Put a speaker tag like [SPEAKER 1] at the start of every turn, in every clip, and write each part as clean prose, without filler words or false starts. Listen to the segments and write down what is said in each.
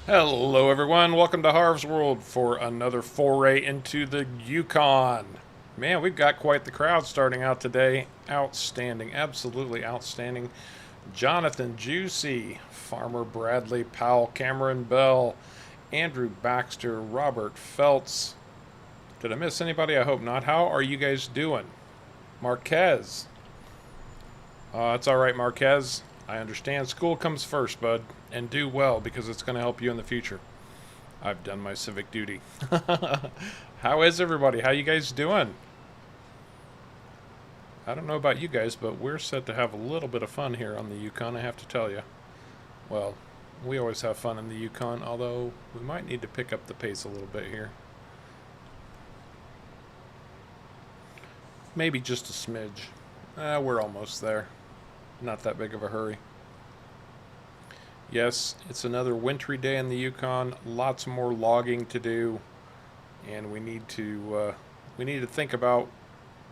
[SPEAKER 1] Hello, everyone. Welcome to Harv's World for another foray into the Yukon. Man, we've got quite the crowd starting out today. Outstanding, absolutely outstanding. Jonathan Juicy, Farmer Bradley Powell, Cameron Bell, Andrew Baxter, Robert Feltz. Did I miss anybody? I hope not. How are you guys doing? Marquez. It's all right, Marquez. I understand school comes first, bud, and do well because it's going to help you in the future. I've done my civic duty. How is everybody? How you guys doing? I don't know about you guys, but we're set to have a little bit of fun here on the Yukon, I have to tell you. Well, we always have fun in the Yukon, although we might need to pick up the pace a little bit here. Maybe just a smidge. We're almost there. Not that big of a hurry. Yes, it's another wintry day in the Yukon. Lots more logging to do, and we need to think about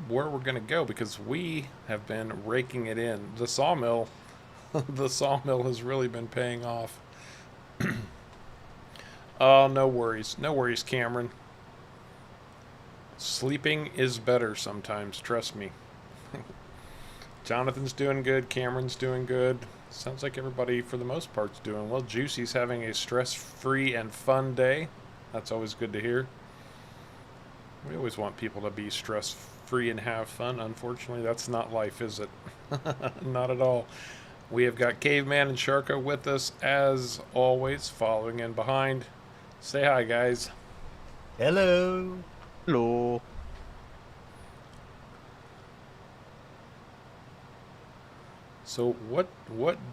[SPEAKER 1] where we're going to go because we have been raking it in. The sawmill, the sawmill has really been paying off. Oh, no worries, Cameron. Sleeping is better sometimes. Trust me. Jonathan's doing good. Cameron's doing good. Sounds like everybody, for the most part, is doing well. Juicy's having a stress-free and fun day. That's always good to hear. We always want people to be stress-free and have fun. Unfortunately, that's not life, is it? Not at all. We have got Caveman and Sharko with us, as always, following in behind. Say hi, guys.
[SPEAKER 2] Hello.
[SPEAKER 3] Hello.
[SPEAKER 1] So what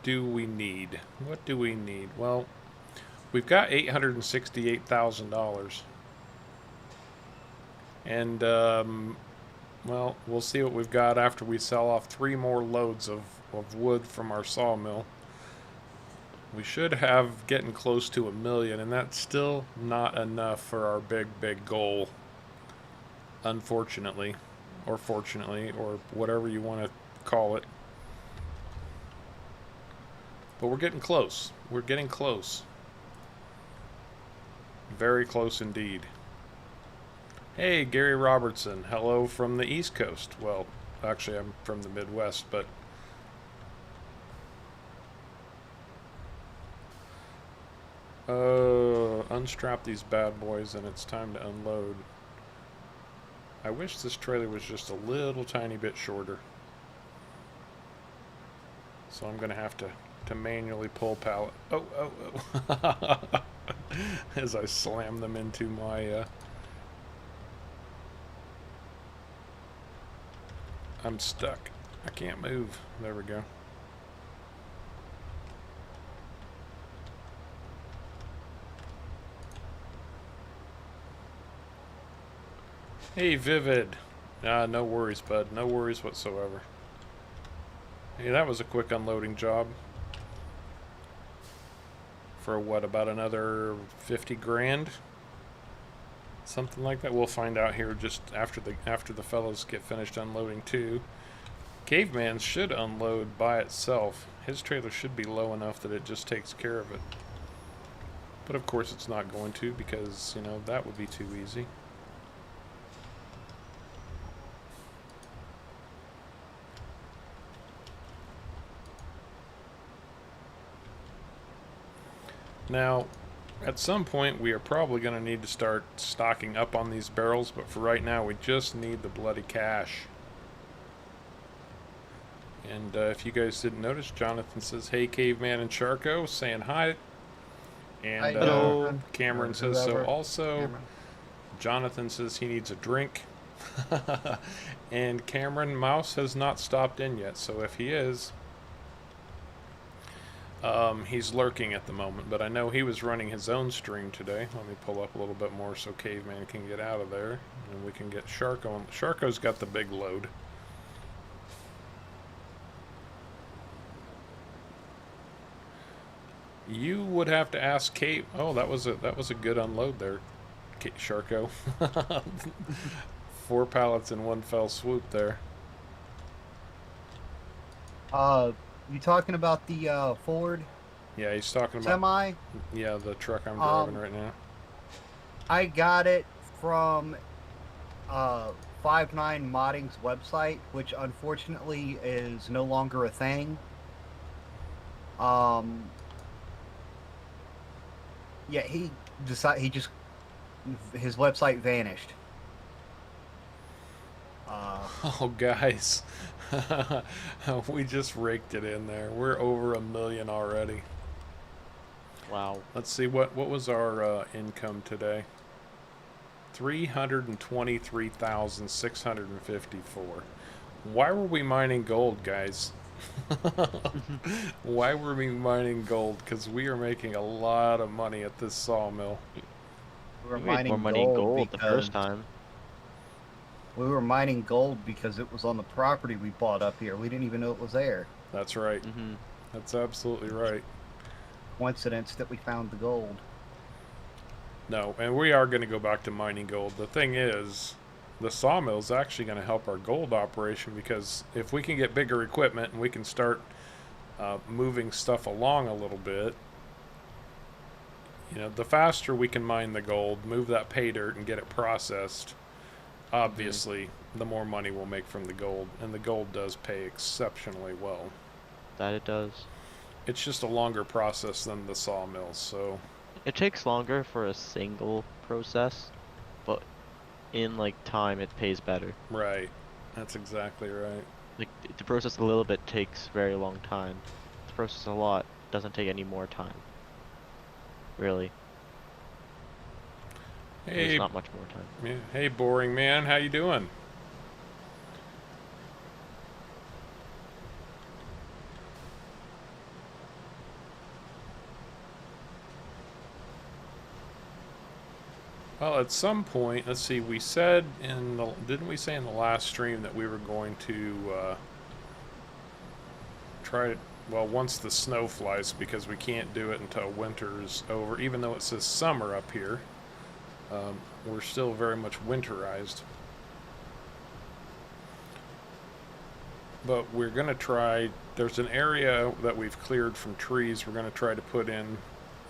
[SPEAKER 1] do we need? What do we need? Well, we've got $868,000, and well, we'll see what we've got after we sell off 3 more loads of wood from our sawmill. We should have getting close to $1 million, and that's still not enough for our big goal. Unfortunately, or fortunately, or whatever you want to call it. But we're getting close. We're getting close. Very close indeed. Hey, Gary Robertson. Hello from the East Coast. Well, actually, I'm from the Midwest, but... unstrap these bad boys and it's time to unload. I wish this trailer was just a little tiny bit shorter. So I'm going to have to manually pull pallet. Oh. As I slam them into my... I'm stuck. I can't move. There we go. Hey, Vivid. No worries, bud. No worries whatsoever. Hey, that was a quick unloading job. For what, about another 50 grand? Something like that. We'll find out here just after the fellows get finished unloading too. Caveman should unload by itself. His trailer should be low enough that it just takes care of it. But of course it's not going to because, you know, that would be too easy. Now, at some point, we are probably going to need to start stocking up on these barrels, but for right now, we just need the bloody cash. And if you guys didn't notice, Jonathan says, hey, Caveman and Sharko, saying hi. And
[SPEAKER 3] Hello.
[SPEAKER 1] Cameron says so also. Jonathan says he needs a drink. And Cameron Mouse has not stopped in yet, so if he is... he's lurking at the moment, but I know he was running his own stream today. Let me pull up a little bit more so Caveman can get out of there, and we can get Sharko on. Sharko's got the big load. You would have to ask Kate. Oh, that was a good unload there, Sharko. 4 pallets in one fell swoop there.
[SPEAKER 2] You talking about the Ford?
[SPEAKER 1] Yeah, he's talking about
[SPEAKER 2] semi.
[SPEAKER 1] yeah the truck I'm driving
[SPEAKER 2] Um,
[SPEAKER 1] right now.
[SPEAKER 2] I got it from 59 Modding's website, which unfortunately is no longer a thing. Um, yeah, he just his website vanished. Uh,
[SPEAKER 1] Oh, guys, we just raked it in there. We're over 1 million already.
[SPEAKER 3] Wow.
[SPEAKER 1] Let's see what was our income today. 323,654. Why were we mining gold, guys? Why were we mining gold? Because we are making a lot of money at this sawmill.
[SPEAKER 2] we were
[SPEAKER 3] You made more
[SPEAKER 2] mining
[SPEAKER 3] money in
[SPEAKER 2] gold
[SPEAKER 3] gold the
[SPEAKER 2] because
[SPEAKER 3] first time.
[SPEAKER 2] it was on the property we bought up here. We didn't even know it was there.
[SPEAKER 1] That's right.
[SPEAKER 3] Mm-hmm.
[SPEAKER 1] That's absolutely right.
[SPEAKER 2] Coincidence that we found the gold.
[SPEAKER 1] No, and we are going to go back to mining gold. The thing is, the sawmill is actually going to help our gold operation because if we can get bigger equipment and we can start moving stuff along a little bit, you know, the faster we can mine the gold, move that pay dirt, and get it processed, obviously, the more money we'll make from the gold. And the gold does pay exceptionally well.
[SPEAKER 3] That it does.
[SPEAKER 1] It's just a longer process than the sawmills, so
[SPEAKER 3] It takes longer for a single process, but in like time it pays better.
[SPEAKER 1] right. That's exactly right.
[SPEAKER 3] Like to process a little bit takes very long time. To process a lot doesn't take any more time. Really. There's
[SPEAKER 1] Hey,
[SPEAKER 3] not much more time.
[SPEAKER 1] yeah, hey, boring man, how you doing? Well, at some point, let's see. We said didn't we say in the last stream that we were going to try to, well, once the snow flies, because we can't do it until winter's over. Even though it says summer up here, we're still very much winterized. But we're going to try, there's an area that we've cleared from trees. We're going to try to put in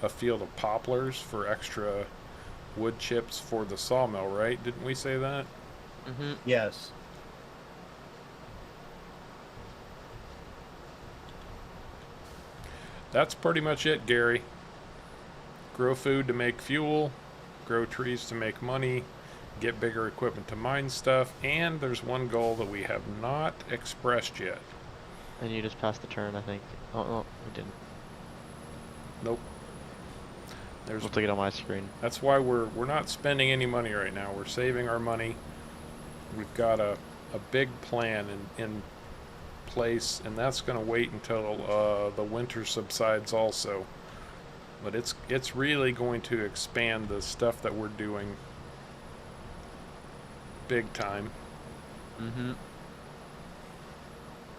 [SPEAKER 1] a field of poplars for extra wood chips for the sawmill, right? Didn't we say that?
[SPEAKER 3] Mm-hmm.
[SPEAKER 2] Yes.
[SPEAKER 1] That's pretty much it, Gary. Grow food to make fuel, grow trees to make money, get bigger equipment to mine stuff, and there's one goal that we have not expressed yet.
[SPEAKER 3] And you just passed the turn, I think. Oh, no, we didn't.
[SPEAKER 1] Nope. There's
[SPEAKER 3] We'll take it on my screen.
[SPEAKER 1] That's why we're not spending any money right now. We're saving our money. We've got a big plan in place, and that's going to wait until the winter subsides also. But it's really going to expand the stuff that we're doing big time
[SPEAKER 3] Mm-hmm.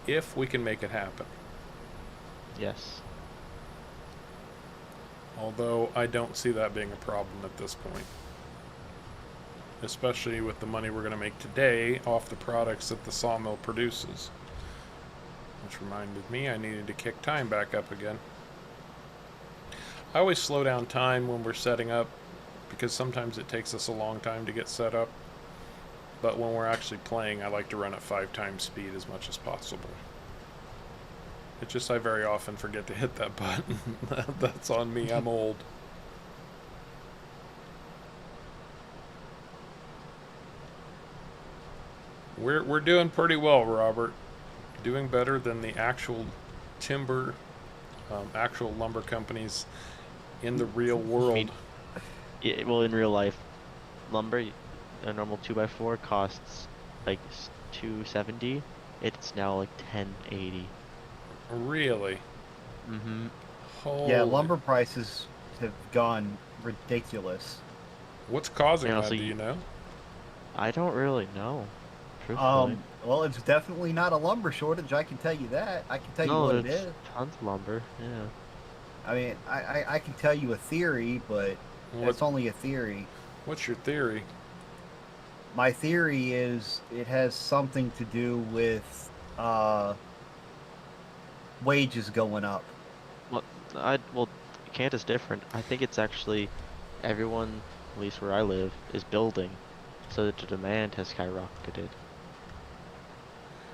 [SPEAKER 1] if we can make it happen.
[SPEAKER 3] Yes.
[SPEAKER 1] Although I don't see that being a problem at this point. Especially with the money we're going to make today off the products that the sawmill produces. Which reminded me I needed to kick time back up again. I always slow down time when we're setting up because sometimes it takes us a long time to get set up. But when we're actually playing, I like to run at 5 times speed as much as possible. It's just I very often forget to hit that button. That's on me, I'm old. We're doing pretty well, Robert. Doing better than the actual timber, actual lumber companies in the real world.
[SPEAKER 3] Yeah, well, in real life, lumber, a normal 2x4 costs like $270. It's now like $1080.
[SPEAKER 1] Really?
[SPEAKER 3] Mm-hmm.
[SPEAKER 1] Holy.
[SPEAKER 2] Yeah, lumber prices have gone ridiculous.
[SPEAKER 1] What's causing
[SPEAKER 3] And
[SPEAKER 1] that,
[SPEAKER 3] also
[SPEAKER 1] do you know?
[SPEAKER 3] I don't really know. Truthfully.
[SPEAKER 2] Well, it's definitely not a lumber shortage. I can tell you that. I can tell you
[SPEAKER 3] No,
[SPEAKER 2] what it
[SPEAKER 3] there's
[SPEAKER 2] is.
[SPEAKER 3] tons of lumber. Yeah.
[SPEAKER 2] I mean, I can tell you a theory, but it's only a theory.
[SPEAKER 1] What's your theory?
[SPEAKER 2] My theory is it has something to do with wages going up.
[SPEAKER 3] Well, Well, Kent is different. I think it's actually everyone, at least where I live, is building, so that the demand has skyrocketed.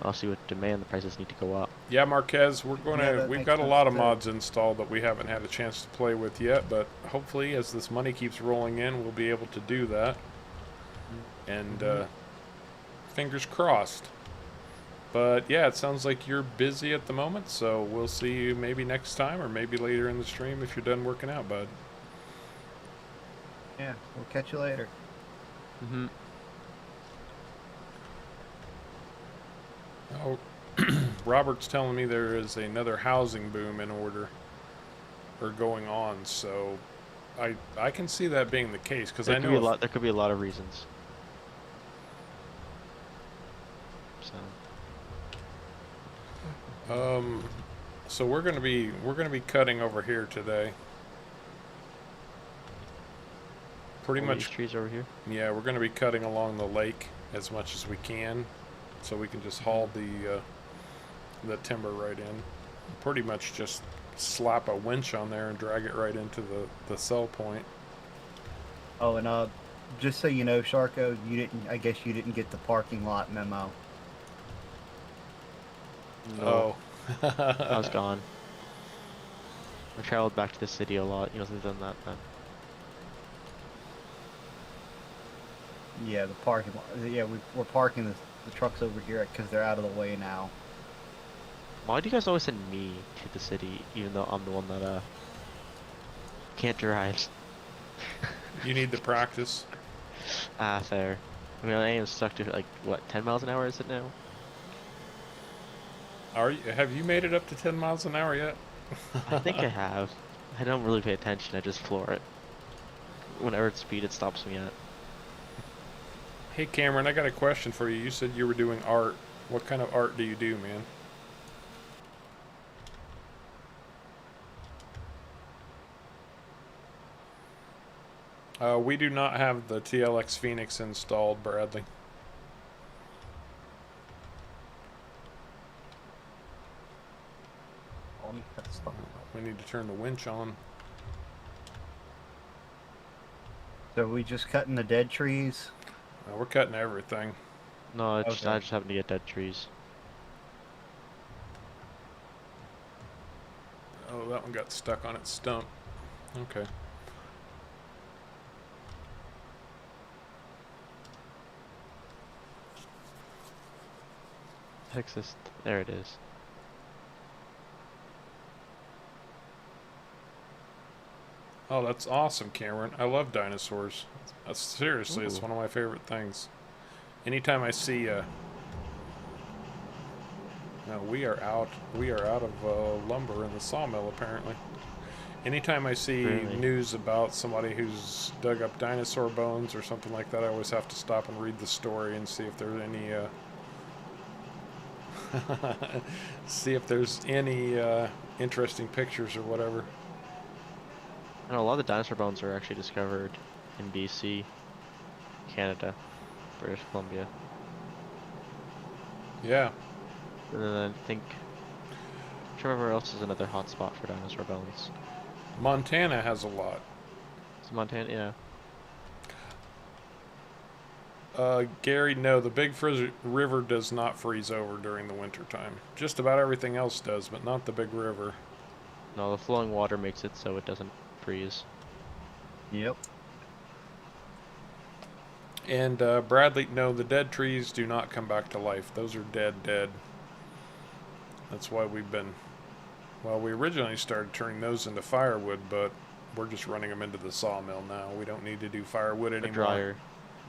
[SPEAKER 3] Obviously, with demand, the prices need to go up.
[SPEAKER 1] Yeah, Marquez,
[SPEAKER 2] Yeah, that
[SPEAKER 1] we've
[SPEAKER 2] makes
[SPEAKER 1] got a
[SPEAKER 2] sense
[SPEAKER 1] lot of
[SPEAKER 2] too.
[SPEAKER 1] mods installed that we haven't had a chance to play with yet, but hopefully as this money keeps rolling in, we'll be able to do that. And fingers crossed. But yeah, it sounds like you're busy at the moment, so we'll see you maybe next time or maybe later in the stream if you're done working out, bud.
[SPEAKER 2] Yeah, we'll catch you later.
[SPEAKER 3] Mm-hmm.
[SPEAKER 1] Oh, Robert's telling me there is another housing boom in order or going on, so I can see that being the case because
[SPEAKER 3] There
[SPEAKER 1] I
[SPEAKER 3] could be
[SPEAKER 1] know
[SPEAKER 3] a lot. There could be a lot of reasons. So.
[SPEAKER 1] so we're gonna be cutting over here today. Pretty
[SPEAKER 3] All
[SPEAKER 1] much,
[SPEAKER 3] these trees over here.
[SPEAKER 1] yeah. We're gonna be cutting along the lake as much as we can, so we can just haul the timber right in. Pretty much just slap a winch on there and drag it right into the sell point.
[SPEAKER 2] Oh, and just so you know, Sharko, you didn't. I guess you didn't get the parking lot memo.
[SPEAKER 3] No,
[SPEAKER 1] Oh.
[SPEAKER 3] I was gone. I traveled back to the city a lot. You know, since done that then.
[SPEAKER 2] Yeah, the parking lot. Yeah, we're parking the trucks over here because they're out of the way now.
[SPEAKER 3] Why do you guys always send me to the city, even though I'm the one that can't drive?
[SPEAKER 1] You need the practice.
[SPEAKER 3] Ah, fair. I mean, I am stuck to like what, 10 miles an hour is it now?
[SPEAKER 1] Have you made it up to 10 miles an hour yet?
[SPEAKER 3] I think I have. I don't really pay attention. I just floor it. Whenever it's speed, it stops me at.
[SPEAKER 1] Hey Cameron, I got a question for you. You said you were doing art. What kind of art do you do, man? We do not have the TLX Phoenix installed, Bradley.
[SPEAKER 2] Oh, that's stuff.
[SPEAKER 1] We need to turn the winch on.
[SPEAKER 2] So we just cutting the dead trees.
[SPEAKER 1] We're cutting everything.
[SPEAKER 3] No, it's
[SPEAKER 2] Okay.
[SPEAKER 3] I just happen to get dead trees.
[SPEAKER 1] Oh, that one got stuck on its stump. Okay.
[SPEAKER 3] Texas, there it is.
[SPEAKER 1] Oh, that's awesome, Cameron. I love dinosaurs. Seriously, it's
[SPEAKER 3] Ooh.
[SPEAKER 1] one of my favorite things. Anytime I see no, we are out of lumber in the sawmill apparently. Anytime I see
[SPEAKER 3] Really?
[SPEAKER 1] news about somebody who's dug up dinosaur bones or something like that, I always have to stop and read the story and see if there's any see if there's any interesting pictures or whatever.
[SPEAKER 3] I know a lot of the dinosaur bones are actually discovered in BC, Canada, British Columbia.
[SPEAKER 1] Yeah.
[SPEAKER 3] And then I think, I'm sure where else is another hot spot for dinosaur bones.
[SPEAKER 1] Montana has a lot.
[SPEAKER 3] Is Montana? Yeah.
[SPEAKER 1] Gary, no, the Big River does not freeze over during the winter time. Just about everything else does, but not the Big River.
[SPEAKER 3] No, the flowing water makes it so it doesn't freeze.
[SPEAKER 2] Yep.
[SPEAKER 1] And Bradley, no, the dead trees do not come back to life. Those are dead. That's why we originally started turning those into firewood, but we're just running them into the sawmill now. We don't need to do firewood
[SPEAKER 3] They're
[SPEAKER 1] anymore.
[SPEAKER 3] drier.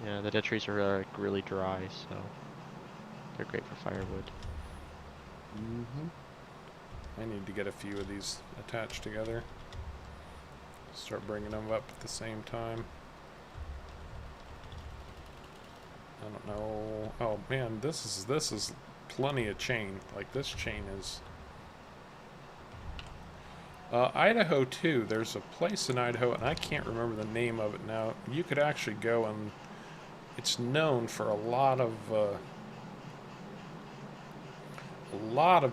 [SPEAKER 3] Yeah, the dead trees are like really dry, so they're great for firewood.
[SPEAKER 1] I need to get a few of these attached together. Start bringing them up at the same time. I don't know. Oh man, this is plenty of chain. Like this chain is. Idaho too. There's a place in Idaho, and I can't remember the name of it now. You could actually go and it's known for a lot of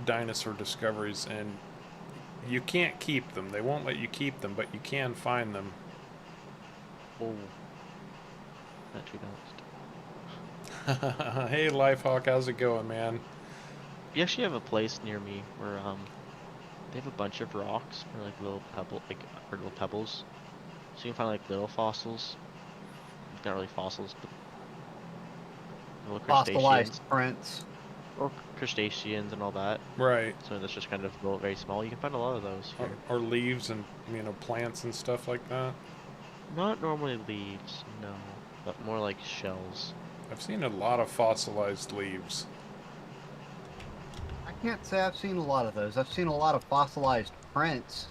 [SPEAKER 1] dinosaur discoveries, and You can't keep them. They won't let you keep them, but you can find them.
[SPEAKER 3] Oh, not too balanced.
[SPEAKER 1] Hey, Lifehawk, how's it going, man?
[SPEAKER 3] We actually have a place near me where they have a bunch of rocks or like little little pebbles, so you can find like little fossils. Not really fossils, but little
[SPEAKER 2] Fossilized
[SPEAKER 3] crustaceans
[SPEAKER 2] prints.
[SPEAKER 3] or crustaceans and all that.
[SPEAKER 1] Right.
[SPEAKER 3] So that's just kind of very small. You can find a lot of those here.
[SPEAKER 1] Or leaves and, plants and stuff like that.
[SPEAKER 3] Not normally leaves, no, but more like shells.
[SPEAKER 1] I've seen a lot of fossilized leaves.
[SPEAKER 2] I can't say I've seen a lot of those. I've seen a lot of fossilized prints.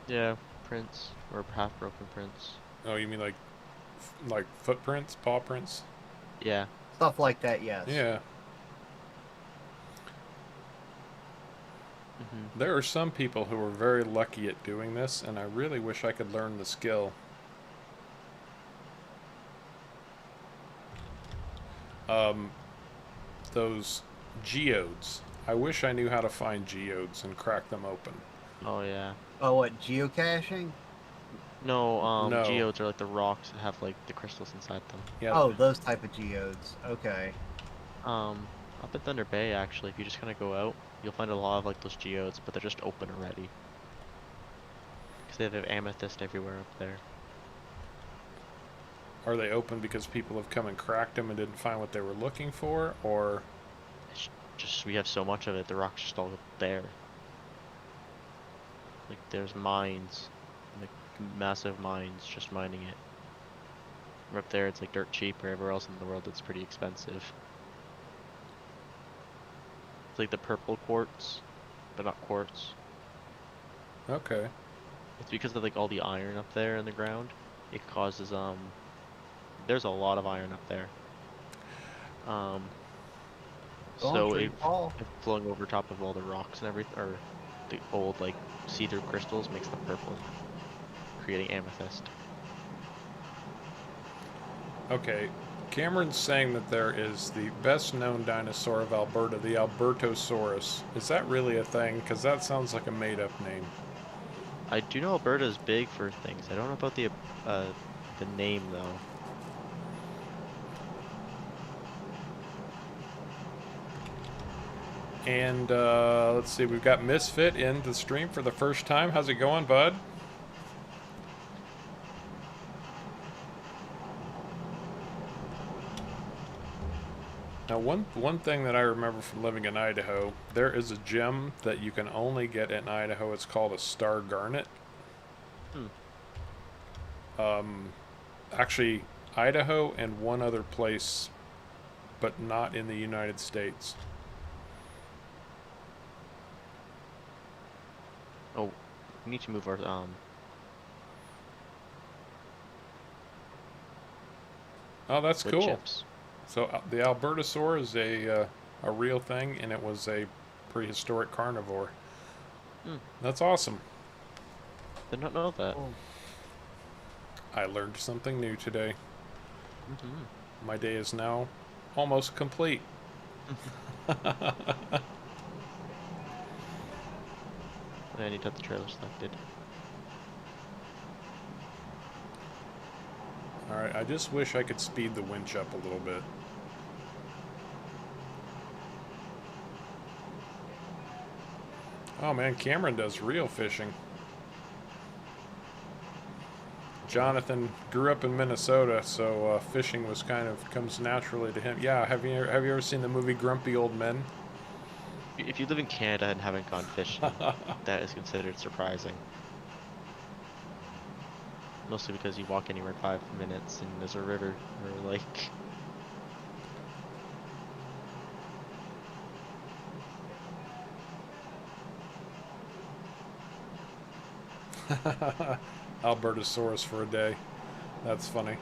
[SPEAKER 3] Yeah, prints or half broken prints.
[SPEAKER 1] Oh, you mean like footprints, paw prints?
[SPEAKER 3] Yeah.
[SPEAKER 2] Stuff like that, yes.
[SPEAKER 1] Yeah.
[SPEAKER 3] Mm-hmm.
[SPEAKER 1] There are some people who are very lucky at doing this, and I really wish I could learn the skill. Those geodes. I wish I knew how to find geodes and crack them open.
[SPEAKER 3] Oh yeah.
[SPEAKER 2] Oh, what, geocaching?
[SPEAKER 3] No,
[SPEAKER 1] No.
[SPEAKER 3] geodes are like the rocks that have like the crystals inside them.
[SPEAKER 1] Yeah.
[SPEAKER 2] Oh, those type of geodes. Okay.
[SPEAKER 3] Up at Thunder Bay actually, if you just kind of go out, you'll find a lot of like those geodes, but they're just open already. Because they have amethyst everywhere up there.
[SPEAKER 1] Are they open because people have come and cracked them and didn't find what they were looking for, or?
[SPEAKER 3] It's just we have so much of it, the rock's just all there. Like there's mines, like massive mines just mining it. Or up there it's like dirt cheap, or everywhere else in the world it's pretty expensive. It's like the purple quartz, but not quartz.
[SPEAKER 1] Okay.
[SPEAKER 3] It's because of like all the iron up there in the ground. It causes there's a lot of iron up there. So it flowing over top of all the rocks and everything, or the old like see-through crystals makes them purple, creating amethyst.
[SPEAKER 1] Okay. Cameron's saying that there is the best known dinosaur of Alberta, the Albertosaurus. Is that really a thing? Because that sounds like a made up name.
[SPEAKER 3] I do know Alberta is big for things. I don't know about the name though.
[SPEAKER 1] And let's see, we've got Misfit in the stream for the first time. How's it going, bud? Now, one thing that I remember from living in Idaho, there is a gem that you can only get in Idaho. It's called a star garnet. Actually, Idaho and one other place, but not in the United States.
[SPEAKER 3] Oh, we need to move our
[SPEAKER 1] Oh, that's
[SPEAKER 3] wood
[SPEAKER 1] cool.
[SPEAKER 3] chips.
[SPEAKER 1] So the Albertosaur is a real thing, and it was a prehistoric carnivore. That's awesome.
[SPEAKER 3] Did not know that.
[SPEAKER 2] Oh.
[SPEAKER 1] I learned something new today. My day is now almost complete.
[SPEAKER 3] I need to have the trailer selected.
[SPEAKER 1] Alright, I just wish I could speed the winch up a little bit. Oh man, Cameron does real fishing. Jonathan grew up in Minnesota, so fishing was comes naturally to him. Yeah, have you ever seen the movie Grumpy Old Men?
[SPEAKER 3] If you live in Canada and haven't gone fishing, that is considered surprising. Mostly because you walk anywhere in 5 minutes and there's a river or a lake.
[SPEAKER 1] Albertosaurus for a day. That's funny.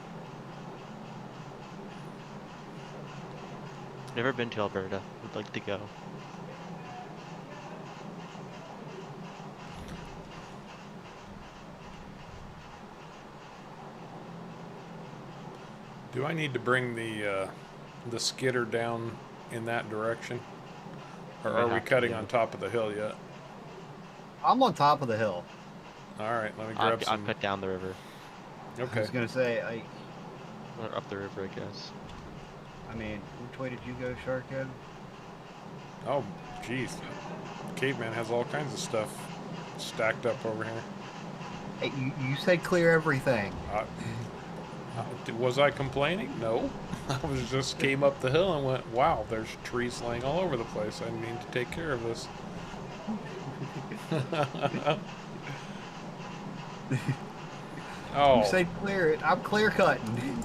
[SPEAKER 3] Never been to Alberta. Would like to go.
[SPEAKER 1] Do I need to bring the skidder down in that direction? Or are we cutting on top of the hill yet?
[SPEAKER 2] I'm on top of the hill.
[SPEAKER 1] All right, let me
[SPEAKER 3] I've,
[SPEAKER 1] grab
[SPEAKER 3] I've
[SPEAKER 1] some.
[SPEAKER 3] cut down the river.
[SPEAKER 2] I
[SPEAKER 1] Okay.
[SPEAKER 2] was gonna say,
[SPEAKER 3] Or up the river, I guess.
[SPEAKER 2] I mean, which way did you go, Sharko?
[SPEAKER 1] Oh, jeez. Caveman has all kinds of stuff stacked up over here.
[SPEAKER 2] Hey, you said clear everything.
[SPEAKER 1] Was I complaining? No. I was just came up the hill and went, wow, there's trees laying all over the place. I need to take care of this.
[SPEAKER 2] You
[SPEAKER 1] Oh,
[SPEAKER 2] said clear it. I'm clear cutting.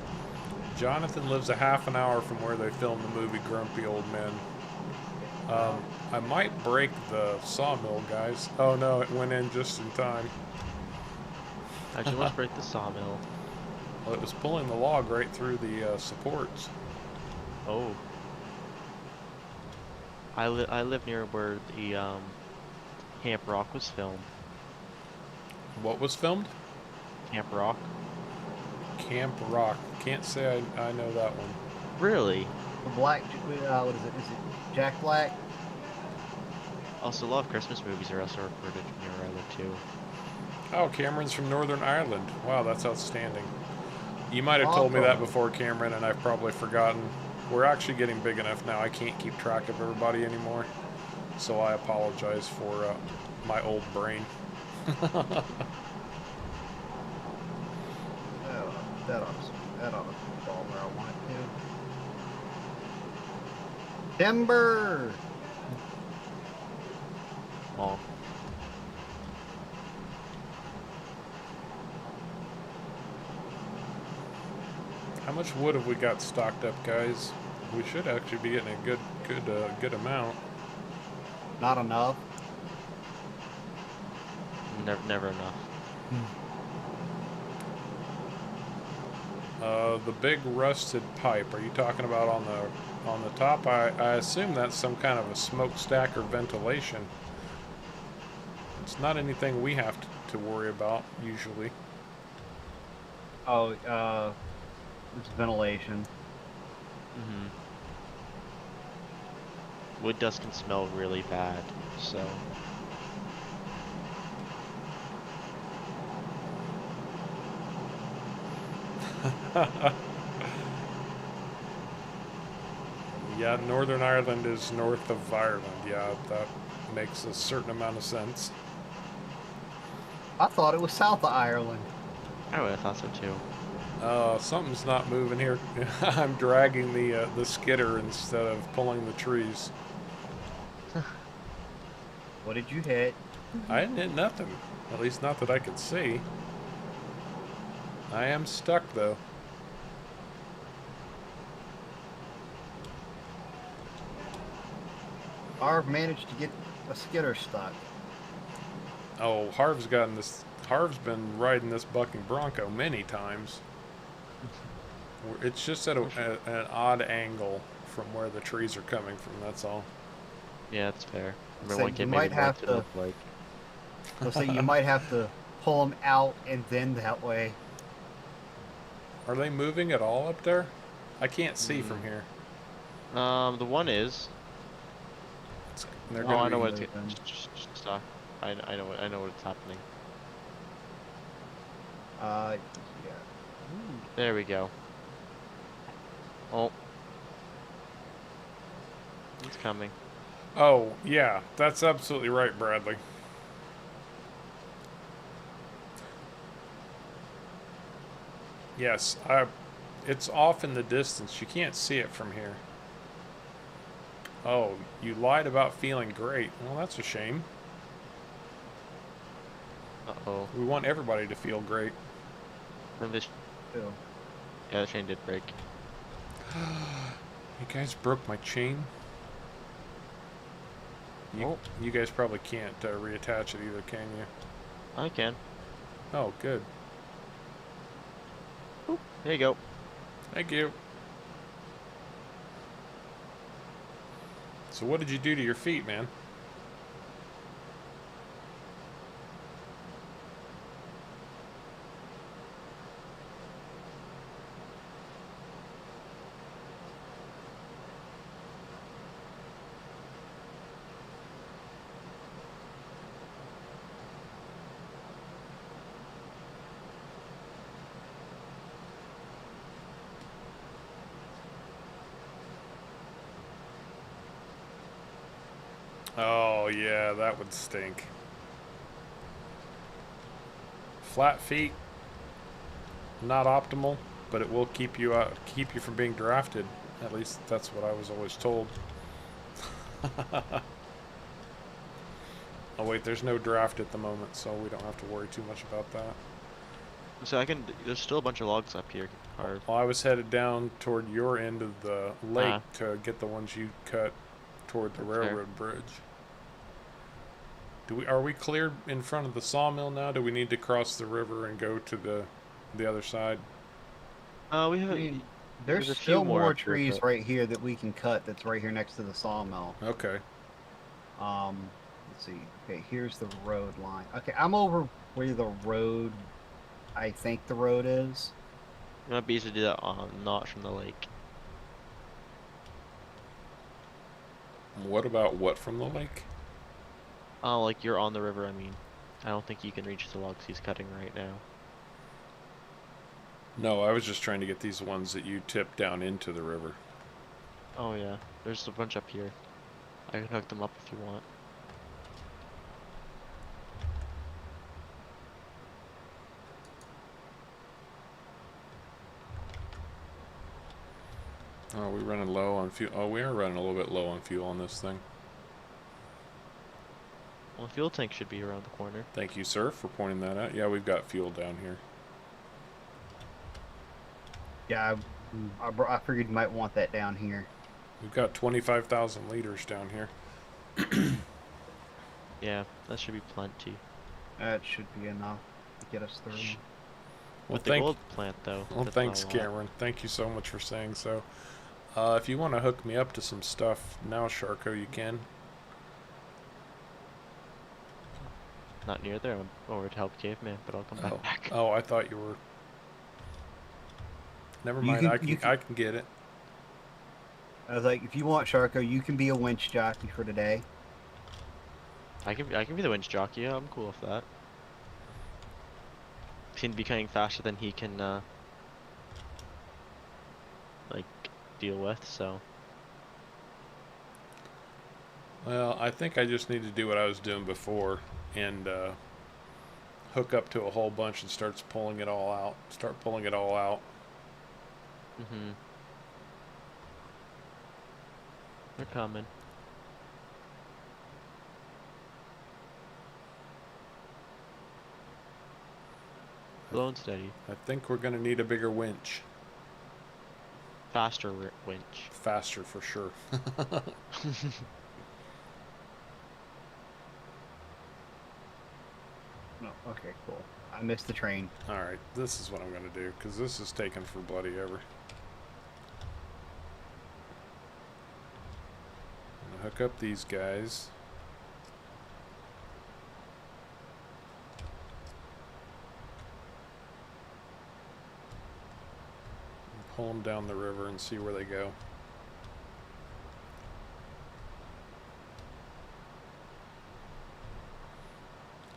[SPEAKER 1] Jonathan lives a half an hour from where they filmed the movie Grumpy Old Men. I might break the sawmill, guys. Oh no, it went in just in time.
[SPEAKER 3] How'd you almost break the sawmill?
[SPEAKER 1] Well, it was pulling the log right through the supports.
[SPEAKER 3] Oh. I live near where the Camp Rock was filmed.
[SPEAKER 1] What was filmed?
[SPEAKER 3] Camp Rock.
[SPEAKER 1] Camp Rock. Can't say I know that one.
[SPEAKER 3] Really?
[SPEAKER 2] The black, what is it? Is it Jack Black?
[SPEAKER 3] Also, a lot of Christmas movies are also recorded near where I live too.
[SPEAKER 1] Oh, Cameron's from Northern Ireland. Wow, that's outstanding. You might have told me that
[SPEAKER 2] Awesome.
[SPEAKER 1] before, Cameron, and I've probably forgotten. We're actually getting big enough now. I can't keep track of everybody anymore. So I apologize for my old brain.
[SPEAKER 2] Oh, that ought to fall where I want it to. Timber!
[SPEAKER 3] Oh,
[SPEAKER 1] How much wood have we got stocked up, guys? We should actually be getting a good amount.
[SPEAKER 2] Not enough.
[SPEAKER 3] never enough.
[SPEAKER 1] The big rusted pipe. Are you talking about on the top? I assume that's some kind of a smokestack or ventilation. It's not anything we have to worry about usually.
[SPEAKER 2] Oh, it's ventilation.
[SPEAKER 3] Mm-hmm. Wood dust can smell really bad, so.
[SPEAKER 1] Yeah, Northern Ireland is north of Ireland. Yeah, that makes a certain amount of sense.
[SPEAKER 2] I thought it was south of Ireland.
[SPEAKER 3] I would have thought so too.
[SPEAKER 1] Something's not moving here. I'm dragging the skidder instead of pulling the trees.
[SPEAKER 2] What did you hit?
[SPEAKER 1] I didn't hit nothing. At least not that I could see. I am stuck though.
[SPEAKER 2] Harv managed to get a skidder stuck.
[SPEAKER 1] Oh, Harv's been riding this bucking bronco many times. It's just at an odd angle from where the trees are coming from. That's all.
[SPEAKER 3] Yeah, that's fair. I
[SPEAKER 2] So
[SPEAKER 3] mean, one
[SPEAKER 2] you
[SPEAKER 3] kid
[SPEAKER 2] might
[SPEAKER 3] made it
[SPEAKER 2] have
[SPEAKER 3] what it
[SPEAKER 2] to-
[SPEAKER 3] looked like.
[SPEAKER 2] So you might have to pull them out and then that way.
[SPEAKER 1] Are they moving at all up there? I can't see from here.
[SPEAKER 3] The one is.
[SPEAKER 1] They're
[SPEAKER 3] Oh,
[SPEAKER 1] gonna
[SPEAKER 3] I know
[SPEAKER 1] be-
[SPEAKER 3] what it's.
[SPEAKER 2] moving.
[SPEAKER 3] Just stop. I know what's happening.
[SPEAKER 2] Yeah.
[SPEAKER 3] There we go. Oh. It's coming.
[SPEAKER 1] Oh, yeah, that's absolutely right, Bradley. Yes, it's off in the distance. You can't see it from here. Oh, you lied about feeling great. Well, that's a shame.
[SPEAKER 3] Uh-oh.
[SPEAKER 1] We want everybody to feel great.
[SPEAKER 3] Then this.
[SPEAKER 2] Ew.
[SPEAKER 3] Yeah, the chain did break.
[SPEAKER 1] You guys broke my chain.
[SPEAKER 3] Oh.
[SPEAKER 1] You guys probably can't reattach it either, can you?
[SPEAKER 3] I can.
[SPEAKER 1] Oh, good.
[SPEAKER 3] Oop, there you go.
[SPEAKER 1] Thank you. So what did you do to your feet, man? Oh yeah, that would stink. Flat feet, not optimal, but it will keep you keep you from being drafted. At least that's what I was always told. Oh wait, there's no draft at the moment, so we don't have to worry too much about that.
[SPEAKER 3] So I can. There's still a bunch of logs up here. Carve.
[SPEAKER 1] Well, I was headed down toward your end of the lake
[SPEAKER 3] Ah.
[SPEAKER 1] to get the ones you cut toward the
[SPEAKER 3] That's fair.
[SPEAKER 1] railroad bridge. Are we cleared in front of the sawmill now? Do we need to cross the river and go to the other side?
[SPEAKER 3] We
[SPEAKER 2] I
[SPEAKER 3] have.
[SPEAKER 2] mean,
[SPEAKER 3] There's
[SPEAKER 2] there's
[SPEAKER 3] a few
[SPEAKER 2] still
[SPEAKER 3] more
[SPEAKER 2] more
[SPEAKER 3] up here,
[SPEAKER 2] trees
[SPEAKER 3] but-
[SPEAKER 2] right here that we can cut. That's right here next to the sawmill.
[SPEAKER 1] Okay.
[SPEAKER 2] Let's see. Okay, here's the road line. Okay, I'm over where the road. I think the road is.
[SPEAKER 3] It might be easy to do that not from the lake.
[SPEAKER 1] What about what from the lake?
[SPEAKER 3] Oh, like you're on the river. I mean, I don't think you can reach the logs he's cutting right now.
[SPEAKER 1] No, I was just trying to get these ones that you tipped down into the river.
[SPEAKER 3] Oh yeah, there's a bunch up here. I can hook them up if you want.
[SPEAKER 1] Oh, we running low on fuel. Oh, we are running a little bit low on fuel on this thing.
[SPEAKER 3] Well, the fuel tank should be around the corner.
[SPEAKER 1] Thank you, sir, for pointing that out. Yeah, we've got fuel down here.
[SPEAKER 2] Yeah, I figured you might want that down here.
[SPEAKER 1] We've got 25,000 liters down here.
[SPEAKER 3] Yeah, that should be plenty.
[SPEAKER 2] That should be enough to get us through.
[SPEAKER 3] Sh-
[SPEAKER 1] Well,
[SPEAKER 3] With the gold plant though.
[SPEAKER 1] Well,
[SPEAKER 3] that's
[SPEAKER 1] thanks,
[SPEAKER 3] not a lot.
[SPEAKER 1] Cameron. Thank you so much for saying so. If you want to hook me up to some stuff now, Sharko, you can.
[SPEAKER 3] Not near there. I'm over to help Caveman, but I'll come back.
[SPEAKER 1] Oh, I thought you were. Never
[SPEAKER 2] You
[SPEAKER 1] mind.
[SPEAKER 2] can-
[SPEAKER 1] I can get it.
[SPEAKER 2] I was like, if you want Sharko, you can be a winch jockey for today.
[SPEAKER 3] I can be the winch jockey. Yeah, I'm cool with that. Seem to be coming faster than he can like deal with. So
[SPEAKER 1] Well, I think I just need to do what I was doing before and hook up to a whole bunch and start pulling it all out. Start pulling it all out.
[SPEAKER 3] they're coming. Slow and steady.
[SPEAKER 1] I think we're going to need a bigger winch.
[SPEAKER 3] Faster winch.
[SPEAKER 1] Faster for sure.
[SPEAKER 2] No, okay, cool. I missed the train.
[SPEAKER 1] Alright, this is what I'm going to do, because this is taking for bloody ever. I'm going to hook up these guys. And pull them down the river and see where they go.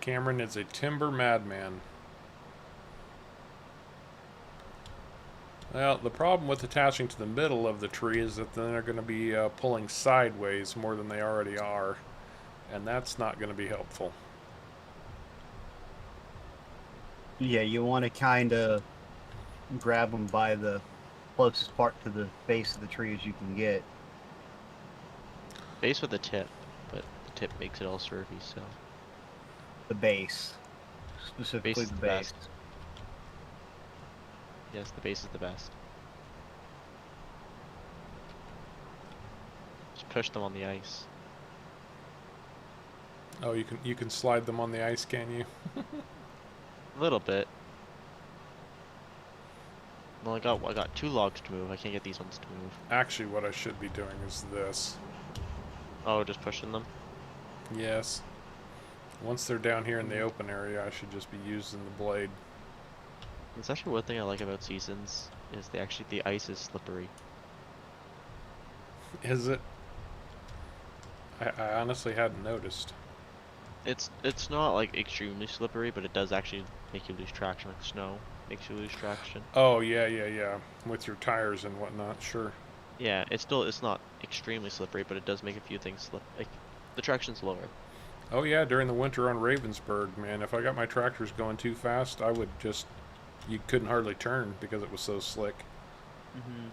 [SPEAKER 1] Cameron is a timber madman. Well, the problem with attaching to the middle of the tree is that then they're going to be pulling sideways more than they already are, and that's not going to be helpful.
[SPEAKER 2] Yeah, you want to kind of grab them by the closest part to the base of the tree as you can get.
[SPEAKER 3] Base with the tip, but the tip makes it all swervy. So
[SPEAKER 2] The base. Specifically
[SPEAKER 3] Base is
[SPEAKER 2] the
[SPEAKER 3] the
[SPEAKER 2] base.
[SPEAKER 3] best. yes, the base is the best. Just push them on the ice.
[SPEAKER 1] Oh, you can slide them on the ice, can you?
[SPEAKER 3] A little bit. Well, I got 2 logs to move. I can't get these ones to move.
[SPEAKER 1] Actually, what I should be doing is this.
[SPEAKER 3] Oh, just pushing them.
[SPEAKER 1] Yes. Once they're down here in the open area, I should just be using the blade.
[SPEAKER 3] It's actually one thing I like about seasons is the ice is slippery.
[SPEAKER 1] Is it? I honestly hadn't noticed.
[SPEAKER 3] It's not like extremely slippery, but it does actually make you lose traction, like snow makes you lose traction.
[SPEAKER 1] Oh, yeah. With your tires and whatnot, sure.
[SPEAKER 3] Yeah, it's not extremely slippery, but it does make a few things slip. Like The traction's lower.
[SPEAKER 1] Oh yeah, during the winter on Ravensburg, man, if I got my tractors going too fast, I would just, you couldn't hardly turn because it was so slick.
[SPEAKER 2] Hmm.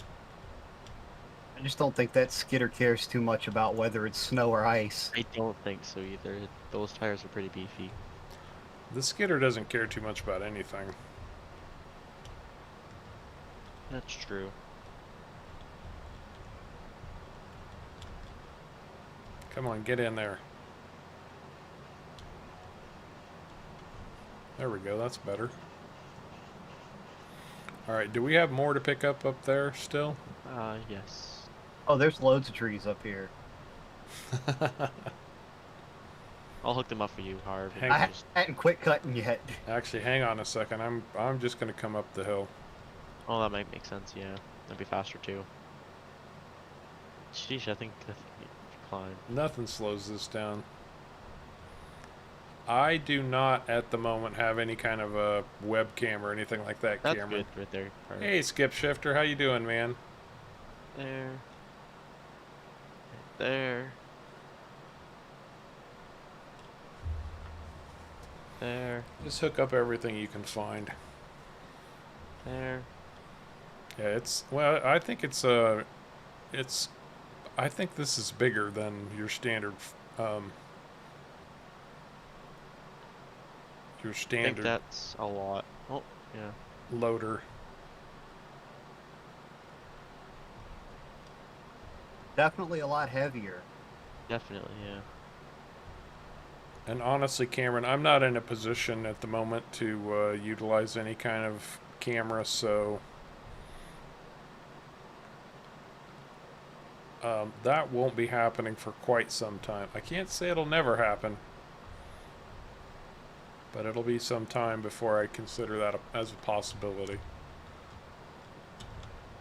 [SPEAKER 2] I just don't think that skidder cares too much about whether it's snow or ice.
[SPEAKER 3] I don't think so either. Those tires are pretty beefy.
[SPEAKER 1] The skidder doesn't care too much about anything.
[SPEAKER 3] That's true.
[SPEAKER 1] Come on, get in there. There we go, that's better. Alright, do we have more to pick up there still?
[SPEAKER 3] Yes.
[SPEAKER 2] Oh, there's loads of trees up here.
[SPEAKER 3] I'll hook them up for you, Harv.
[SPEAKER 1] Hang-
[SPEAKER 2] I hadn't quit cutting yet.
[SPEAKER 1] Actually, hang on a second. I'm just gonna come up the hill.
[SPEAKER 3] Oh, that might make sense, yeah. That'd be faster too. Sheesh, I think climb.
[SPEAKER 1] Nothing slows this down. I do not at the moment have any kind of a webcam or anything like that.
[SPEAKER 3] That's
[SPEAKER 1] camera.
[SPEAKER 3] good right there. Harv.
[SPEAKER 1] Hey, Skip Shifter, how you doing, man?
[SPEAKER 3] There. There. There.
[SPEAKER 1] Just hook up everything you can find.
[SPEAKER 3] There.
[SPEAKER 1] Yeah, it's well. I think I think this is bigger than your standard. Your
[SPEAKER 3] I think
[SPEAKER 1] standard
[SPEAKER 3] that's a lot. Oh, yeah.
[SPEAKER 1] loader.
[SPEAKER 2] Definitely a lot heavier.
[SPEAKER 3] Definitely, yeah.
[SPEAKER 1] And honestly, Cameron, I'm not in a position at the moment to utilize any kind of camera, so that won't be happening for quite some time. I can't say it'll never happen, but it'll be some time before I consider that as a possibility.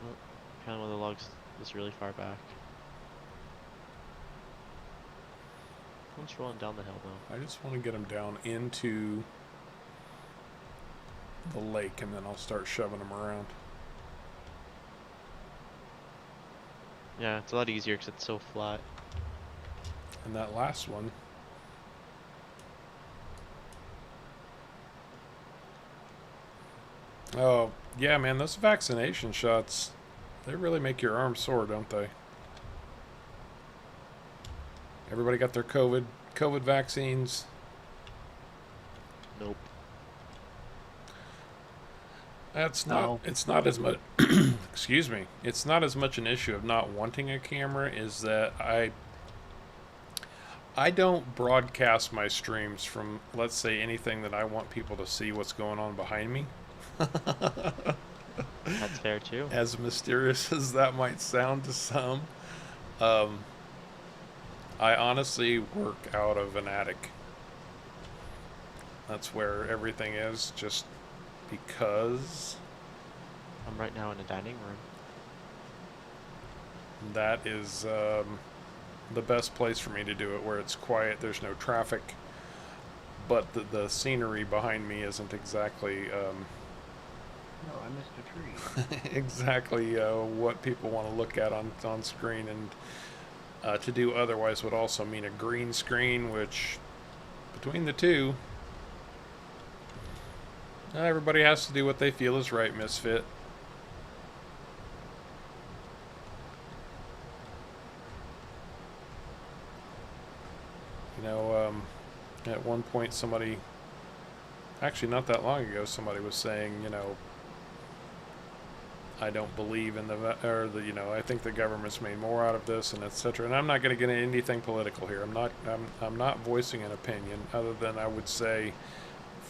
[SPEAKER 3] Well, kind of one of the logs is really far back. One's rolling down the hill though.
[SPEAKER 1] I just want to get them down into the lake, and then I'll start shoving them around.
[SPEAKER 3] Yeah, it's a lot easier because it's so flat.
[SPEAKER 1] And that last one, oh yeah, man, those vaccination shots, they really make your arms sore, don't they? Everybody got their COVID vaccines.
[SPEAKER 3] Nope.
[SPEAKER 1] That's
[SPEAKER 2] No.
[SPEAKER 1] not. It's not as much. Excuse me. It's not as much an issue of not wanting a camera. Is that I don't broadcast my streams from, let's say, anything that I want people to see what's going on behind me.
[SPEAKER 3] That's fair too.
[SPEAKER 1] As mysterious as that might sound to some, I honestly work out of an attic. That's where everything is, just because
[SPEAKER 3] I'm right now in a dining room.
[SPEAKER 1] that is the best place for me to do it, where it's quiet, there's no traffic, but the scenery behind me isn't exactly
[SPEAKER 2] No, I missed a tree.
[SPEAKER 1] exactly what people want to look at on screen, and to do otherwise would also mean a green screen, which between the two, everybody has to do what they feel is right, Misfit. You know, at one point somebody, actually not that long ago, somebody was saying, you know, I don't believe in you know, I think the government's made more out of this, and etc. And I'm not going to get into anything political here. I'm not voicing an opinion other than I would say,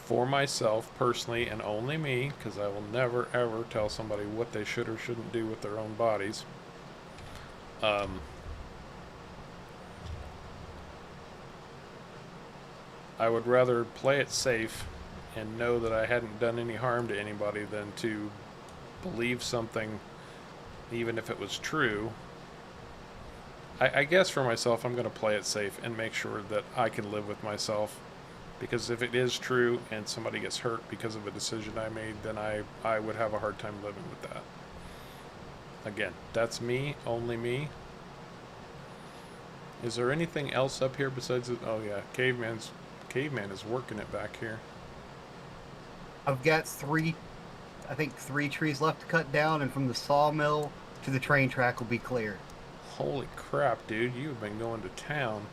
[SPEAKER 1] for myself personally, and only me, because I will never ever tell somebody what they should or shouldn't do with their own bodies. I would rather play it safe and know that I hadn't done any harm to anybody than to believe something, even if it was true. I guess for myself, I'm going to play it safe and make sure that I can live with myself. Because if it is true and somebody gets hurt because of a decision I made, then I would have a hard time living with that. Again, that's me, only me. Is there anything else up here besides it? Oh yeah, caveman is working it back here.
[SPEAKER 2] I've got I think three trees left to cut down, and from the sawmill to the train track will be cleared.
[SPEAKER 1] Holy crap, dude, you've been going to town.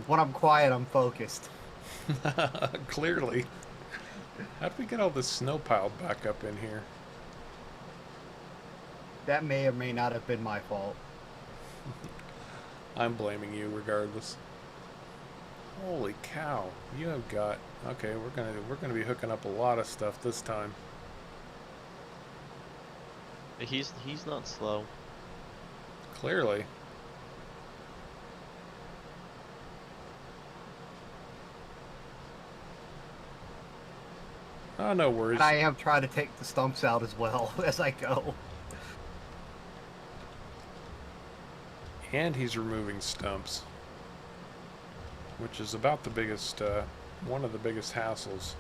[SPEAKER 2] When I'm quiet, I'm focused.
[SPEAKER 1] Clearly. How did we get all this snow piled back up in here?
[SPEAKER 2] That may or may not have been my fault.
[SPEAKER 1] I'm blaming you regardless. Holy cow, you have got... Okay, we're gonna be hooking up a lot of stuff this time.
[SPEAKER 3] He's not slow.
[SPEAKER 1] Clearly. Oh, no worries.
[SPEAKER 2] And I am trying to take the stumps out as well as I go.
[SPEAKER 1] And he's removing stumps, which is about the biggest, one of the biggest hassles.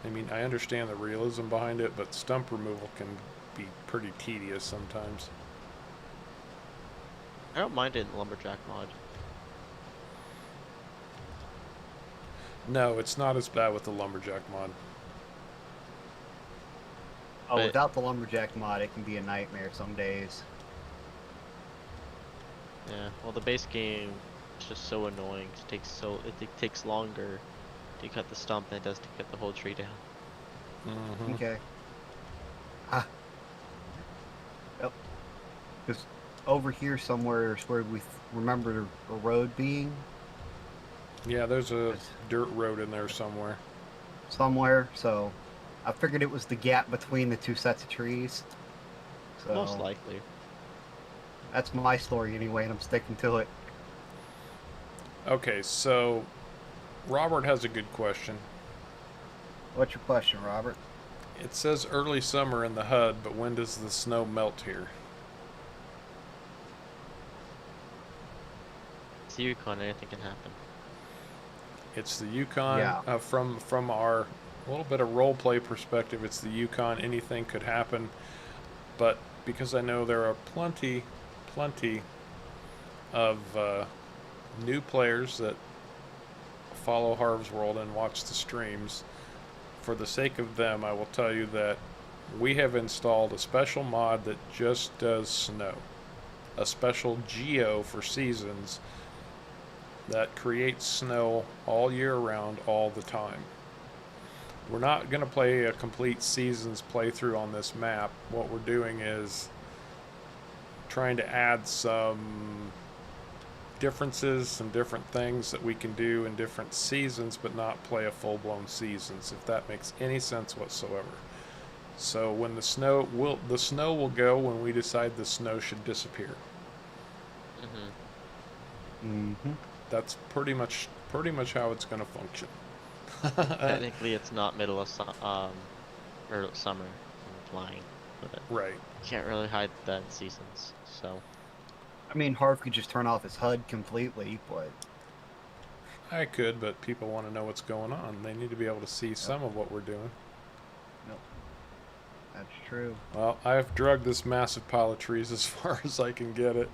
[SPEAKER 1] I mean, I understand the realism behind it, but stump removal can be pretty tedious sometimes.
[SPEAKER 3] I don't mind it in Lumberjack mod.
[SPEAKER 1] No, it's not as bad with the Lumberjack mod.
[SPEAKER 2] Oh,
[SPEAKER 3] But-
[SPEAKER 2] without the lumberjack mod, it can be a nightmare some days.
[SPEAKER 3] Yeah. Well, the base game is just so annoying. It takes longer to cut the stump than it does to cut the whole tree down.
[SPEAKER 1] Mm-hmm.
[SPEAKER 2] Okay. Ah. Yep. Because over here somewhere is where we remember a road being.
[SPEAKER 1] Yeah, there's a
[SPEAKER 2] Yes.
[SPEAKER 1] dirt road in there somewhere.
[SPEAKER 2] Somewhere, so I figured it was the gap between the two sets of trees. So
[SPEAKER 3] Most likely.
[SPEAKER 2] that's my story anyway, and I'm sticking to it.
[SPEAKER 1] Okay, so Robert has a good question.
[SPEAKER 2] What's your question, Robert?
[SPEAKER 1] It says early summer in the HUD, but when does the snow melt here?
[SPEAKER 3] It's the Yukon. Anything can happen.
[SPEAKER 1] It's the Yukon.
[SPEAKER 2] Yeah.
[SPEAKER 1] From our little bit of role play perspective, it's the Yukon. Anything could happen, but because I know there are plenty of new players that follow Harv's World and watch the streams, for the sake of them, I will tell you that we have installed a special mod that just does snow, a special geo for seasons that creates snow all year round, all the time. We're not going to play a complete seasons playthrough on this map. What we're doing is trying to add some differences, some different things that we can do in different seasons, but not play a full-blown seasons, if that makes any sense whatsoever. So when the snow will go when we decide the snow should disappear.
[SPEAKER 2] Mm-hmm.
[SPEAKER 1] That's pretty much how it's going to function.
[SPEAKER 3] Technically, it's not middle of or summer. I'm flying, but
[SPEAKER 1] Right.
[SPEAKER 3] you can't really hide that in seasons. So
[SPEAKER 2] I mean, Harv could just turn off his HUD completely, but
[SPEAKER 1] I could, but people want to know what's going on. They need to be able to see some of what we're doing.
[SPEAKER 2] that's true.
[SPEAKER 1] Well, I've drugged this massive pile of trees as far as I can get it.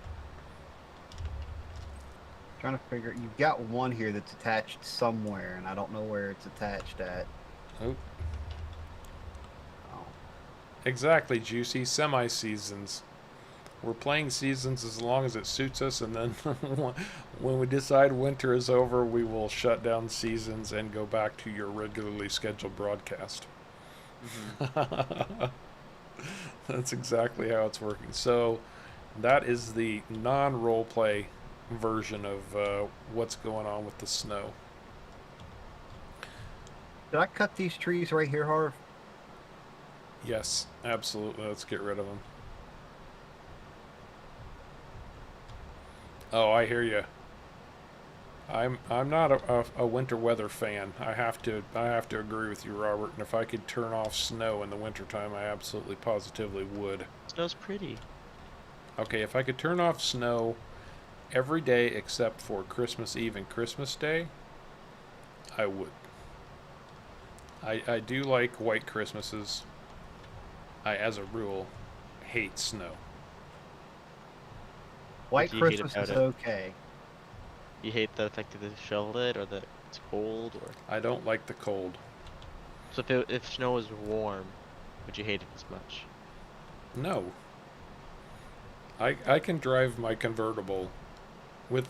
[SPEAKER 2] Trying to figure. You've got one here that's attached somewhere, and I don't know where it's attached at.
[SPEAKER 1] Oh,
[SPEAKER 2] Oh.
[SPEAKER 1] exactly, Juicy. Semi-seasons. We're playing seasons as long as it suits us, and then when we decide winter is over, we will shut down seasons and go back to your regularly scheduled broadcast. That's exactly how it's working. So that is the non-roleplay version of what's going on with the snow.
[SPEAKER 2] Did I cut these trees right here, Harv?
[SPEAKER 1] Yes, absolutely. Let's get rid of them. Oh, I hear you. I'm not a winter weather fan. I have to agree with you, Robert. And if I could turn off snow in the wintertime, I absolutely positively would.
[SPEAKER 3] snow's pretty.
[SPEAKER 1] Okay, if I could turn off snow every day except for Christmas Eve and Christmas Day, I would. I do like white Christmases. I, as a rule, hate snow.
[SPEAKER 3] What
[SPEAKER 2] White
[SPEAKER 3] do you hate
[SPEAKER 2] Christmas
[SPEAKER 3] about
[SPEAKER 2] is
[SPEAKER 3] it?
[SPEAKER 2] okay.
[SPEAKER 3] You hate the fact that they shoveled it, or that it's cold, or
[SPEAKER 1] I don't like the cold.
[SPEAKER 3] so if snow was warm, would you hate it as much?
[SPEAKER 1] No. I can drive my convertible with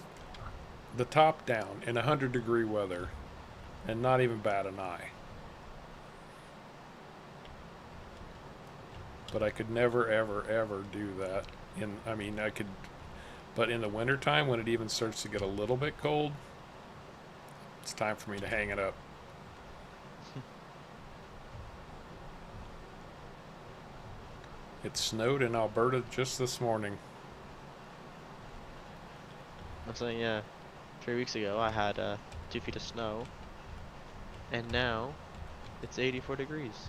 [SPEAKER 1] the top down in 100-degree weather and not even bat an eye. But I could never, ever, ever do that. I mean, I could, but in the wintertime, when it even starts to get a little bit cold, it's time for me to hang it up. It snowed in Alberta just this morning.
[SPEAKER 3] I'm saying, yeah, 3 weeks ago I had 2 feet of snow, and now it's 84 degrees.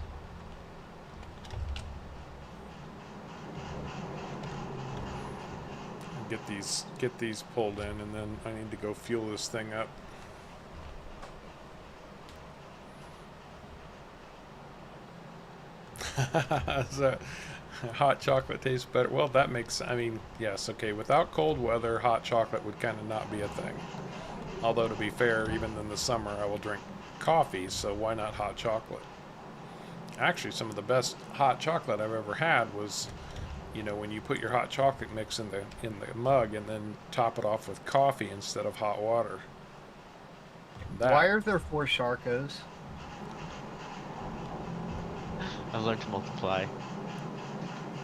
[SPEAKER 1] Get these pulled in, and then I need to go fuel this thing up. So, hot chocolate tastes better. Well, that makes, I mean, yes, okay. Without cold weather, hot chocolate would kind of not be a thing. Although, to be fair, even in the summer, I will drink coffee, so why not hot chocolate? Actually, some of the best hot chocolate I've ever had was, you know, when you put your hot chocolate mix in the mug and then top it off with coffee instead of hot water.
[SPEAKER 2] Why
[SPEAKER 1] That
[SPEAKER 2] are there 4 Sharkos?
[SPEAKER 3] I've learned to multiply.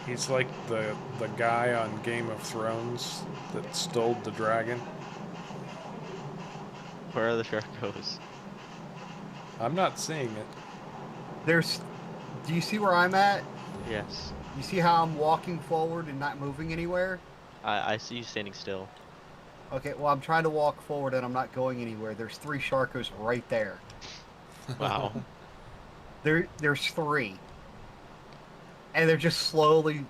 [SPEAKER 1] he's like the guy on Game of Thrones that stole the dragon.
[SPEAKER 3] Where are the Sharkos?
[SPEAKER 1] I'm not seeing it.
[SPEAKER 2] There's. Do you see where I'm at?
[SPEAKER 3] Yes.
[SPEAKER 2] You see how I'm walking forward and not moving anywhere?
[SPEAKER 3] I see you standing still.
[SPEAKER 2] Okay, well, I'm trying to walk forward and I'm not going anywhere. There's 3 Sharkos right there.
[SPEAKER 3] Wow.
[SPEAKER 2] There's 3. And they're just slowly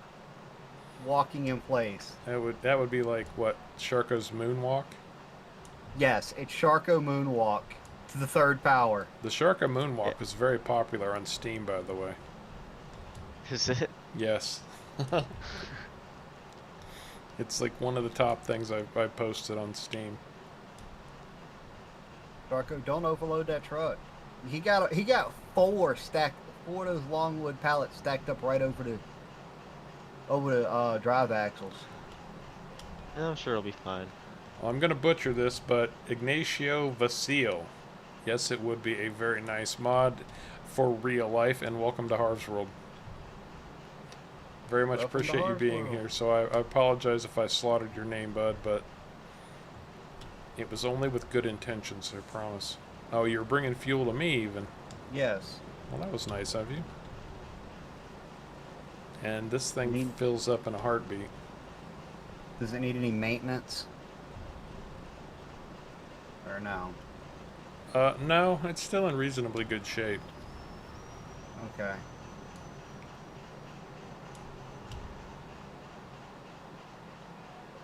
[SPEAKER 2] walking in place.
[SPEAKER 1] That would be like what, Sharko's moonwalk?
[SPEAKER 2] Yes, it's Sharko Moonwalk to the 3rd power.
[SPEAKER 1] The Sharko moonwalk
[SPEAKER 3] Yeah.
[SPEAKER 1] is very popular on Steam, by the way.
[SPEAKER 3] Is it?
[SPEAKER 1] Yes. It's like one of the top things I posted on Steam.
[SPEAKER 2] Sharko, don't overload that truck. He got 4 stacked, 4 of those longwood pallets stacked up right over the drive axles.
[SPEAKER 3] Yeah, I'm sure it'll be fine.
[SPEAKER 1] Well, I'm going to butcher this, but Ignacio Vasil. Yes, it would be a very nice mod for real life, and welcome to Harv's World. Very much
[SPEAKER 2] Welcome to
[SPEAKER 1] appreciate you
[SPEAKER 2] Harv's
[SPEAKER 1] being
[SPEAKER 2] World.
[SPEAKER 1] here, so I apologize if I slaughtered your name, bud, but it was only with good intentions, I promise. Oh, you're bringing fuel to me, even.
[SPEAKER 2] Yes.
[SPEAKER 1] Well, that was nice of you. And this thing
[SPEAKER 2] Need-
[SPEAKER 1] fills up in a heartbeat.
[SPEAKER 2] Does it need any maintenance? Or no?
[SPEAKER 1] No, it's still in reasonably good shape.
[SPEAKER 2] Okay.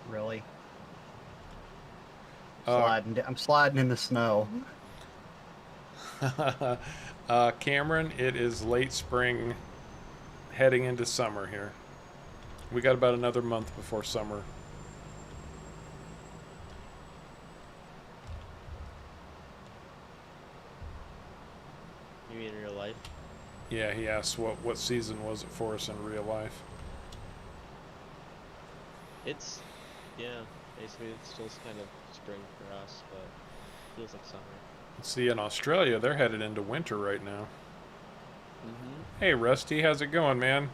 [SPEAKER 2] Really? I'm sliding in the snow.
[SPEAKER 1] Cameron, it is late spring, heading into summer here. We got about another month before summer.
[SPEAKER 3] You mean in real life?
[SPEAKER 1] Yeah, he asked what season was it for us in real life.
[SPEAKER 3] It's, yeah, basically it's still kind of spring for us, but feels like summer.
[SPEAKER 1] See, in Australia, they're headed into winter right now.
[SPEAKER 3] Mm-hmm.
[SPEAKER 1] Hey, Rusty, how's it going, man?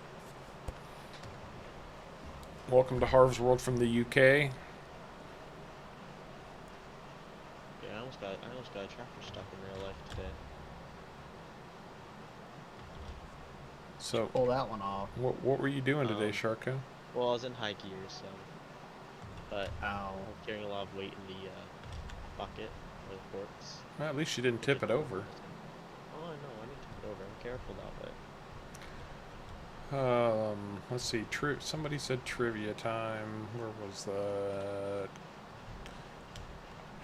[SPEAKER 1] Welcome to Harv's World from the UK.
[SPEAKER 3] Yeah, I almost got a tractor stuck in real life today.
[SPEAKER 1] So,
[SPEAKER 2] Pull that one off.
[SPEAKER 1] what were you doing today, Sharko?
[SPEAKER 3] Well, I was in high gear, so, but
[SPEAKER 2] Ow.
[SPEAKER 3] I was carrying a lot of weight in the bucket or the forks.
[SPEAKER 1] Well, at least you didn't tip it over.
[SPEAKER 3] Oh, I know, I need to tip it over. I'm careful about it.
[SPEAKER 1] Let's see. Somebody said trivia time. Where was that?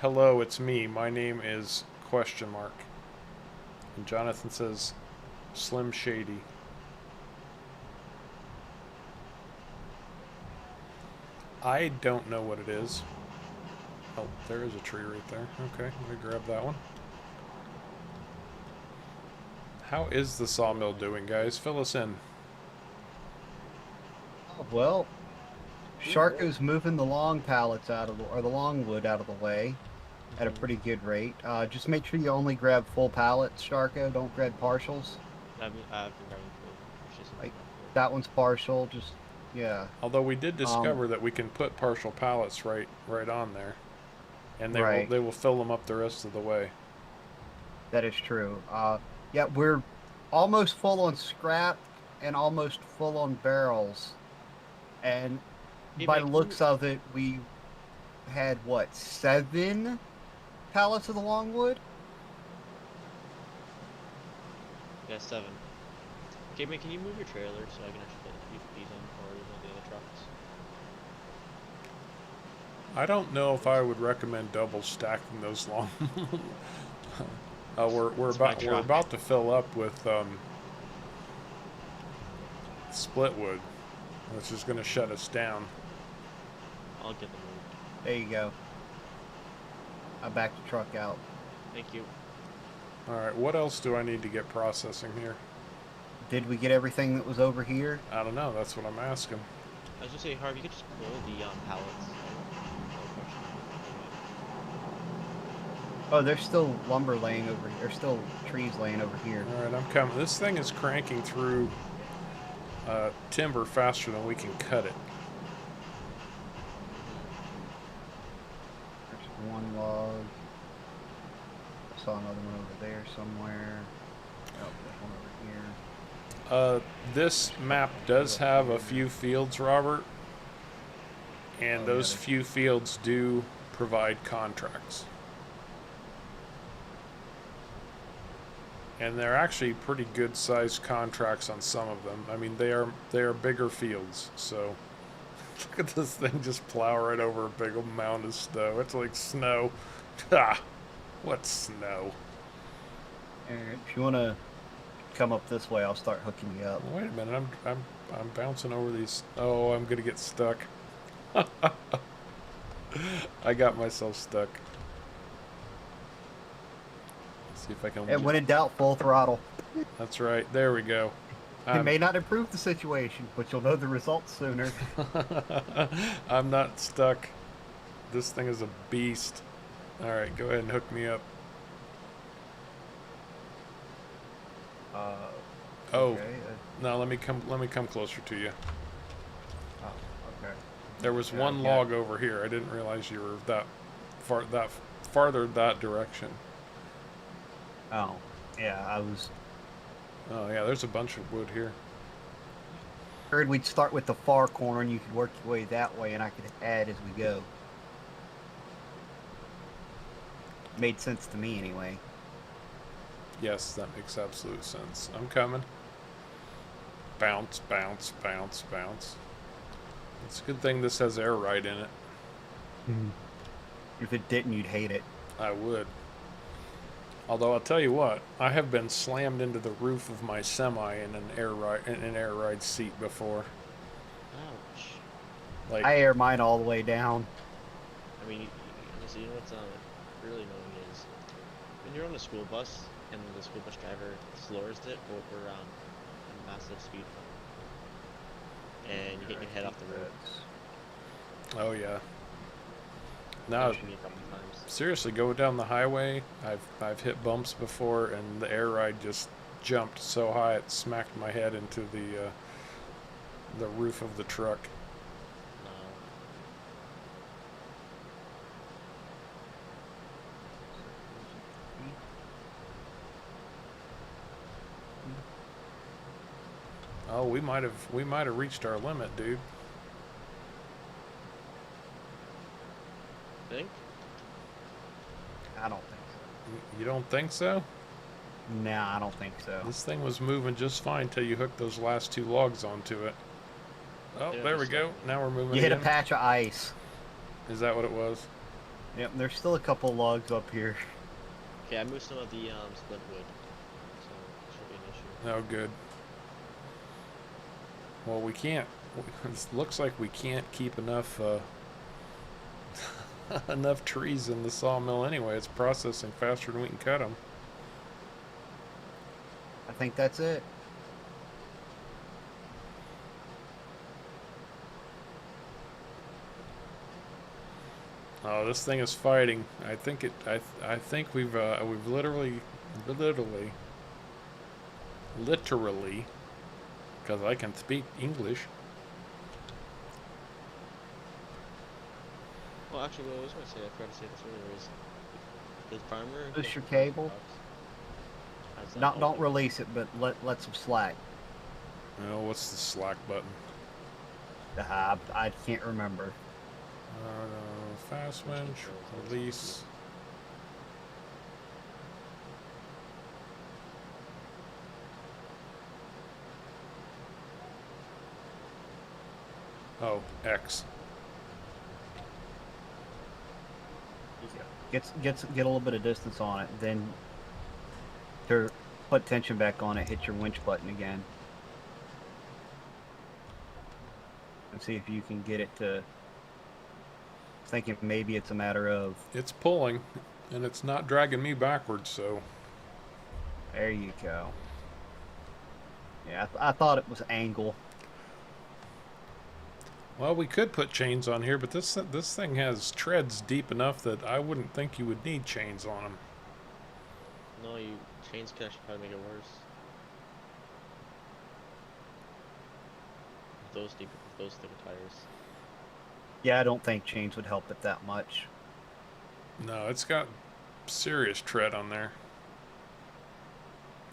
[SPEAKER 1] Hello, it's me. My name is question mark. And Jonathan says Slim Shady. I don't know what it is. Oh, there is a tree right there. Okay, let me grab that one. How is the sawmill doing, guys? Fill us in.
[SPEAKER 2] Oh, well, Sharko's moving the long pallets out of or the long wood out of the way at a
[SPEAKER 3] Mhm.
[SPEAKER 2] pretty good rate. Just make sure you only grab full pallets, Sharko. Don't grab partials.
[SPEAKER 3] I've been grabbing full. It's just
[SPEAKER 2] Like
[SPEAKER 3] not full.
[SPEAKER 2] that one's partial. Just yeah.
[SPEAKER 1] Although we did
[SPEAKER 2] Um,
[SPEAKER 1] discover that we can put partial pallets right on there, and
[SPEAKER 2] right.
[SPEAKER 1] they will fill them up the rest of the way.
[SPEAKER 2] That is true. Yeah, we're almost full on scrap and almost full on barrels. And
[SPEAKER 3] Hey
[SPEAKER 2] by
[SPEAKER 3] man,
[SPEAKER 2] the
[SPEAKER 3] can you?
[SPEAKER 2] looks of it, we had what, 7 pallets of the longwood?
[SPEAKER 3] Yeah, 7. Okay man, can you move your trailer so I can actually put these on or one of the other trucks?
[SPEAKER 1] I don't know if I would recommend double stacking those long.
[SPEAKER 3] It's my
[SPEAKER 1] we're
[SPEAKER 3] truck.
[SPEAKER 1] about to fill up with split wood, which is going to shut us down.
[SPEAKER 3] I'll get them moved.
[SPEAKER 2] There you go. I backed the truck out.
[SPEAKER 3] Thank you.
[SPEAKER 1] All right, what else do I need to get processing here?
[SPEAKER 2] Did we get everything that was over here?
[SPEAKER 1] I don't know. That's what I'm asking.
[SPEAKER 3] I was gonna say, Harvey, you could just pull the pallets. No question.
[SPEAKER 2] Oh, there's still lumber laying over here. There's still trees laying over here.
[SPEAKER 1] All right, I'm coming. This thing is cranking through timber faster than we can cut it.
[SPEAKER 2] There's one log. I saw another one over there somewhere. Oh, there's one over here.
[SPEAKER 1] This map does have a few fields, Robert, and
[SPEAKER 2] Oh,
[SPEAKER 1] those
[SPEAKER 2] yeah.
[SPEAKER 1] few fields do provide contracts. And they're actually pretty good sized contracts on some of them. I mean, they are bigger fields. So look at this thing just plow right over a big old mound of snow. It's like snow. Ah, what snow?
[SPEAKER 2] Alright, if you want to come up this way, I'll start hooking you up.
[SPEAKER 1] Wait a minute, I'm bouncing over these. Oh, I'm gonna get stuck. I got myself stuck. Let's see if I can.
[SPEAKER 2] And when in doubt, full throttle.
[SPEAKER 1] That's right. There we go.
[SPEAKER 2] It may not improve the situation, but you'll know the results sooner.
[SPEAKER 1] I'm not stuck. This thing is a beast. All right, go ahead and hook me up. Oh,
[SPEAKER 2] Okay.
[SPEAKER 1] no, let me come closer to you.
[SPEAKER 2] Oh, okay.
[SPEAKER 1] There was
[SPEAKER 2] Yeah,
[SPEAKER 1] one
[SPEAKER 2] yeah.
[SPEAKER 1] log over here. I didn't realize you were farther that direction.
[SPEAKER 2] Oh, yeah, I was
[SPEAKER 1] Oh yeah, there's a bunch of wood here.
[SPEAKER 2] heard we'd start with the far corner and you could work your way that way and I could add as we go. Made sense to me anyway.
[SPEAKER 1] Yes, that makes absolute sense. I'm coming. Bounce, bounce, bounce, bounce. It's a good thing this has air ride in it.
[SPEAKER 2] If it didn't, you'd hate it.
[SPEAKER 1] I would. Although I'll tell you what, I have been slammed into the roof of my semi in an air ride seat before.
[SPEAKER 3] Ouch.
[SPEAKER 1] Like
[SPEAKER 2] I air mine all the way down.
[SPEAKER 3] I mean, you know what's really annoying is when you're on a school bus and the school bus driver slows it over a massive speed bump, and you get your head off the road.
[SPEAKER 1] oh yeah. Now
[SPEAKER 3] Happened to me a couple times.
[SPEAKER 1] seriously, go down the highway. I've hit bumps before, and the air ride just jumped so high it smacked my head into the roof of the truck.
[SPEAKER 3] No.
[SPEAKER 1] Oh, we might have reached our limit, dude.
[SPEAKER 3] Think?
[SPEAKER 2] I don't think so.
[SPEAKER 1] You don't think so?
[SPEAKER 2] Nah, I don't think so.
[SPEAKER 1] This thing was moving just fine till you hooked those last 2 logs onto it. Oh,
[SPEAKER 3] Yeah,
[SPEAKER 1] there we
[SPEAKER 3] just
[SPEAKER 1] go. Now we're moving
[SPEAKER 2] You hit a
[SPEAKER 1] again.
[SPEAKER 2] patch of ice.
[SPEAKER 1] Is that what it was?
[SPEAKER 2] Yep, there's still a couple logs up here.
[SPEAKER 3] Okay, I moved some of the split wood, so it shouldn't be an issue.
[SPEAKER 1] Oh, good. Well, we can't. It looks like we can't keep enough enough trees in the sawmill anyway. It's processing faster than we can cut them.
[SPEAKER 2] I think that's it.
[SPEAKER 1] Oh, this thing is fighting. I think it. I think we've literally, because I can speak English.
[SPEAKER 3] Well, actually, what I was going to say, I forgot to say this earlier, is the farmer.
[SPEAKER 2] Push your cable. Don't release it, but let some slack.
[SPEAKER 1] Well, what's the slack button?
[SPEAKER 2] I can't remember.
[SPEAKER 1] Fast winch, release. Oh, X.
[SPEAKER 2] Get a little bit of distance on it, then to put tension back on it, hit your winch button again, and see if you can get it to. Thinking maybe it's a matter of.
[SPEAKER 1] It's pulling, and it's not dragging me backwards. So
[SPEAKER 2] There you go. Yeah, I thought it was angle.
[SPEAKER 1] well, we could put chains on here, but this thing has treads deep enough that I wouldn't think you would need chains on them.
[SPEAKER 3] No, chains can actually probably make it worse. Those thicker tires.
[SPEAKER 2] Yeah, I don't think chains would help it that much.
[SPEAKER 1] No, it's got serious tread on there.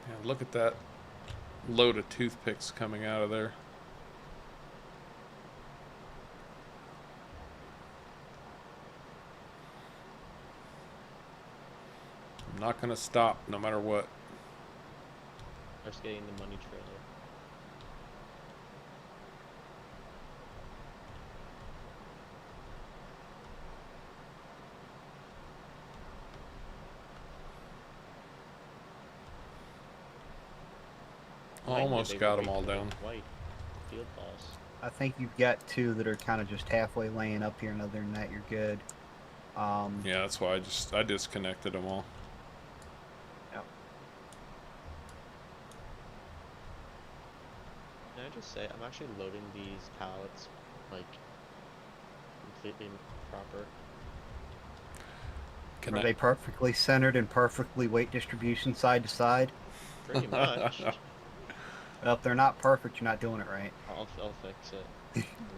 [SPEAKER 1] Yeah, look at that load of toothpicks coming out of there. I'm not going to stop no matter what.
[SPEAKER 3] Just getting the money trailer.
[SPEAKER 1] Almost got them all down.
[SPEAKER 3] White field balls.
[SPEAKER 2] I think you've got two that are kind of just halfway laying up here, and other than that, you're good.
[SPEAKER 1] Yeah, that's why I disconnected them all.
[SPEAKER 2] Yep.
[SPEAKER 3] Can I just say, I'm actually loading these pallets, like, completely proper.
[SPEAKER 2] Are they perfectly centered and perfectly weight distribution side to side?
[SPEAKER 3] Pretty much.
[SPEAKER 2] Well, if they're not perfect, you're not doing it right.
[SPEAKER 3] I'll fix it.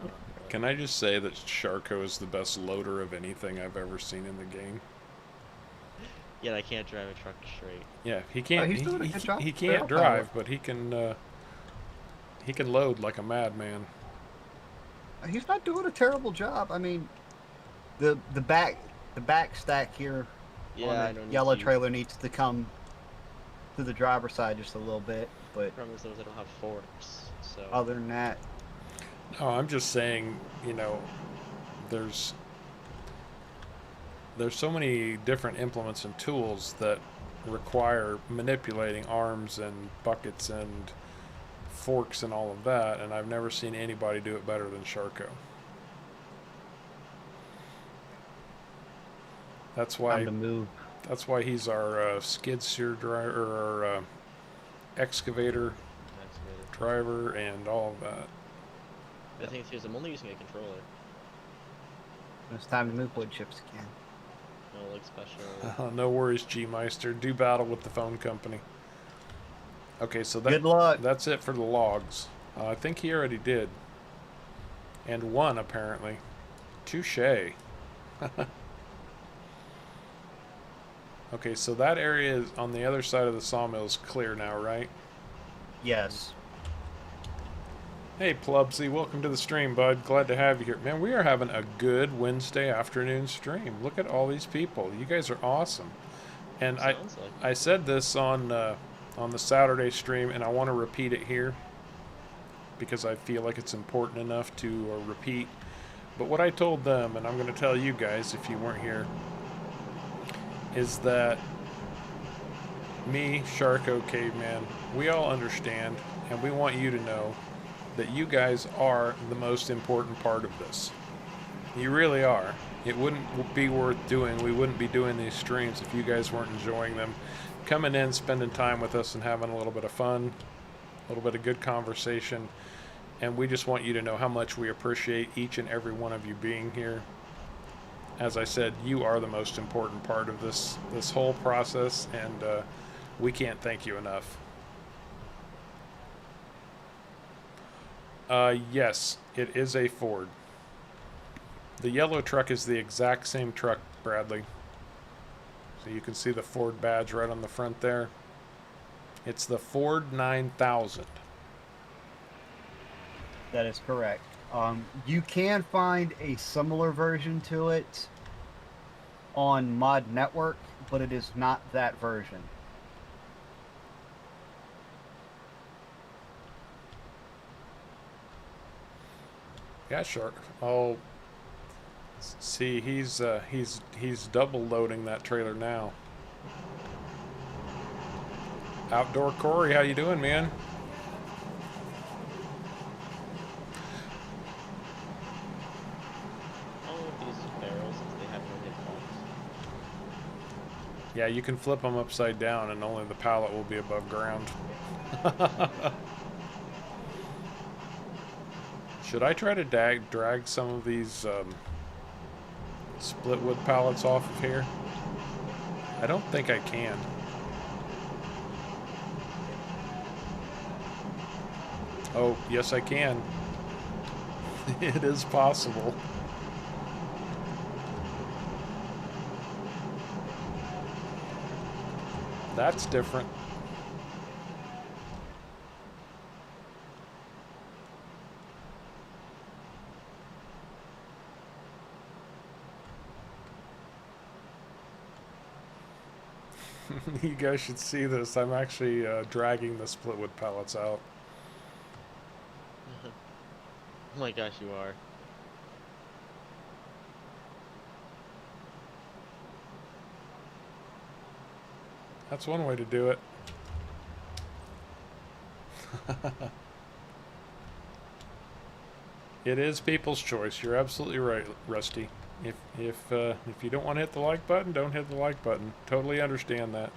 [SPEAKER 3] No,
[SPEAKER 1] Can I just say that Sharko is the best loader of anything I've ever seen in the game?
[SPEAKER 3] Yeah, I can't drive a truck straight.
[SPEAKER 1] Yeah, he can't.
[SPEAKER 2] he's doing a good job.
[SPEAKER 1] He
[SPEAKER 2] They're
[SPEAKER 1] can't
[SPEAKER 2] all
[SPEAKER 1] drive, but he can load like a madman.
[SPEAKER 2] He's not doing a terrible job. I mean, the back stack here
[SPEAKER 3] Yeah, I
[SPEAKER 2] on
[SPEAKER 3] don't
[SPEAKER 2] the yellow trailer needs to come to the driver's side just a little bit, but
[SPEAKER 3] The problem is those I don't have forks, so.
[SPEAKER 2] other than that,
[SPEAKER 1] No, I'm just saying, you know, there's so many different implements and tools that require manipulating arms and buckets and forks and all of that, and I've never seen anybody do it better than Sharko. That's
[SPEAKER 2] time
[SPEAKER 1] why
[SPEAKER 2] to move.
[SPEAKER 1] that's why he's our skid steer driver, or our excavator driver, and all of that.
[SPEAKER 3] The thing is, I'm only using a controller.
[SPEAKER 2] It's time to move wood chips again.
[SPEAKER 3] No, like special.
[SPEAKER 1] No worries, G-Meister. Do battle with the phone company. Okay, so
[SPEAKER 2] Good luck.
[SPEAKER 1] that's it for the logs. I think he already did. And one, apparently. Touche. Okay, so that area is on the other side of the sawmill is clear now, right?
[SPEAKER 2] Yes.
[SPEAKER 1] Hey, Plubsy, welcome to the stream, bud. Glad to have you here. Man, we are having a good Wednesday afternoon stream. Look at all these people. You guys are awesome. And I said this on the Saturday stream, and I want to repeat it here because I feel like it's important enough to repeat. But what I told them, and I'm going to tell you guys if you weren't here, is that me, Sharko, Caveman, we all understand, and we want you to know that you guys are the most important part of this. You really are. It wouldn't be worth doing. We wouldn't be doing these streams if you guys weren't enjoying them. Coming in, spending time with us, and having a little bit of fun, a little bit of good conversation. And we just want you to know how much we appreciate each and every one of you being here. As I said, you are the most important part of this whole process, and we can't thank you enough. Yes, it is a Ford. The yellow truck is the exact same truck, Bradley. So you can see the Ford badge right on the front there. It's the Ford 9000.
[SPEAKER 2] That is correct. You can find a similar version to it on Mod Network, but it is not that version.
[SPEAKER 1] Yeah, sure. Oh, see, he's double loading that trailer now. Outdoor Corey, how you doing, man? Yeah, you can flip them upside down and only the pallet will be above ground. Should I try to drag some of these split wood pallets off of here? I don't think I can. Oh, yes I can. It is possible. That's different. You guys should see this. I'm actually dragging the splitwood pallets out.
[SPEAKER 3] Oh my gosh, you are.
[SPEAKER 1] That's one way to do it. It is people's choice. You're absolutely right, Rusty. If you don't want to hit the like button, don't hit the like button. Totally understand that.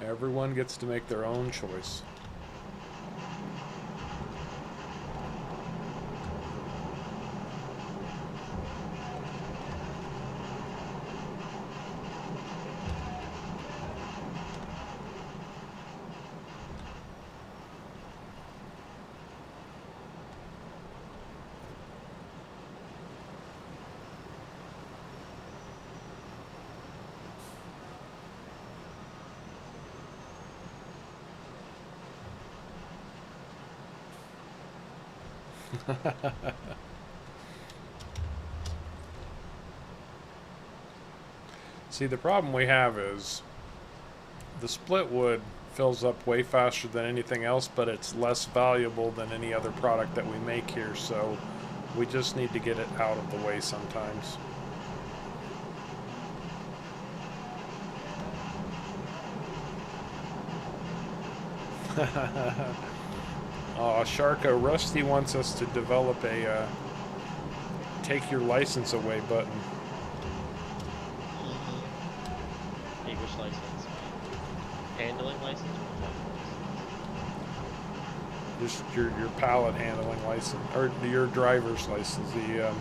[SPEAKER 1] Everyone gets to make their own choice. See, the problem we have is the split wood fills up way faster than anything else, but it's less valuable than any other product that we make here, so we just need to get it out of the way sometimes. Oh, Sharko, Rusty wants us to develop a take your license away button.
[SPEAKER 3] English license. Handling license?
[SPEAKER 1] Just your pallet handling license, or your driver's license. The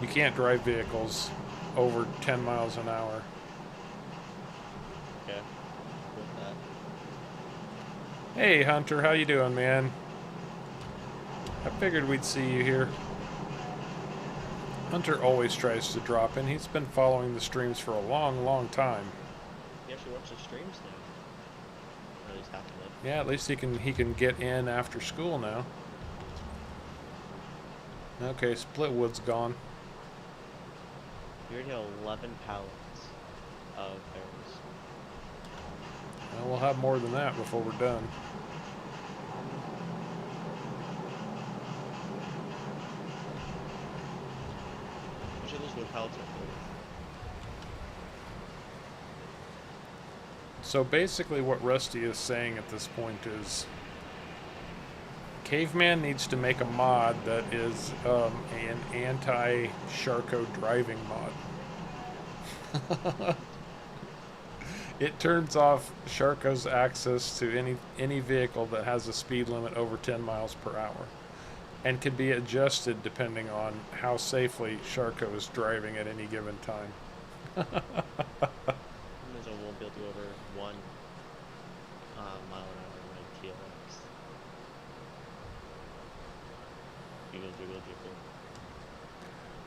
[SPEAKER 1] you can't drive vehicles over 10 miles an hour.
[SPEAKER 3] Okay. With that.
[SPEAKER 1] Hey Hunter, how you doing, man? I figured we'd see you here. Hunter always tries to drop in. He's been following the streams for a long, long time.
[SPEAKER 3] You actually watch the streams now. Or at least half of them.
[SPEAKER 1] Yeah, at least he can get in after school now. Okay, Splitwood's gone.
[SPEAKER 3] We already have 11 pallets of barrels.
[SPEAKER 1] Well, we'll have more than that before we're done.
[SPEAKER 3] Which of those wood pallets are full?
[SPEAKER 1] So basically what Rusty is saying at this point is Caveman needs to make a mod that is an anti-Sharko driving mod. It turns off Sharko's access to any vehicle that has a speed limit over 10 miles per hour and can be adjusted depending on how safely Sharko is driving at any given time.
[SPEAKER 3] Amazon won't be able to go over 1 mile an hour in my TLX. Jiggle, jiggle, jiggle.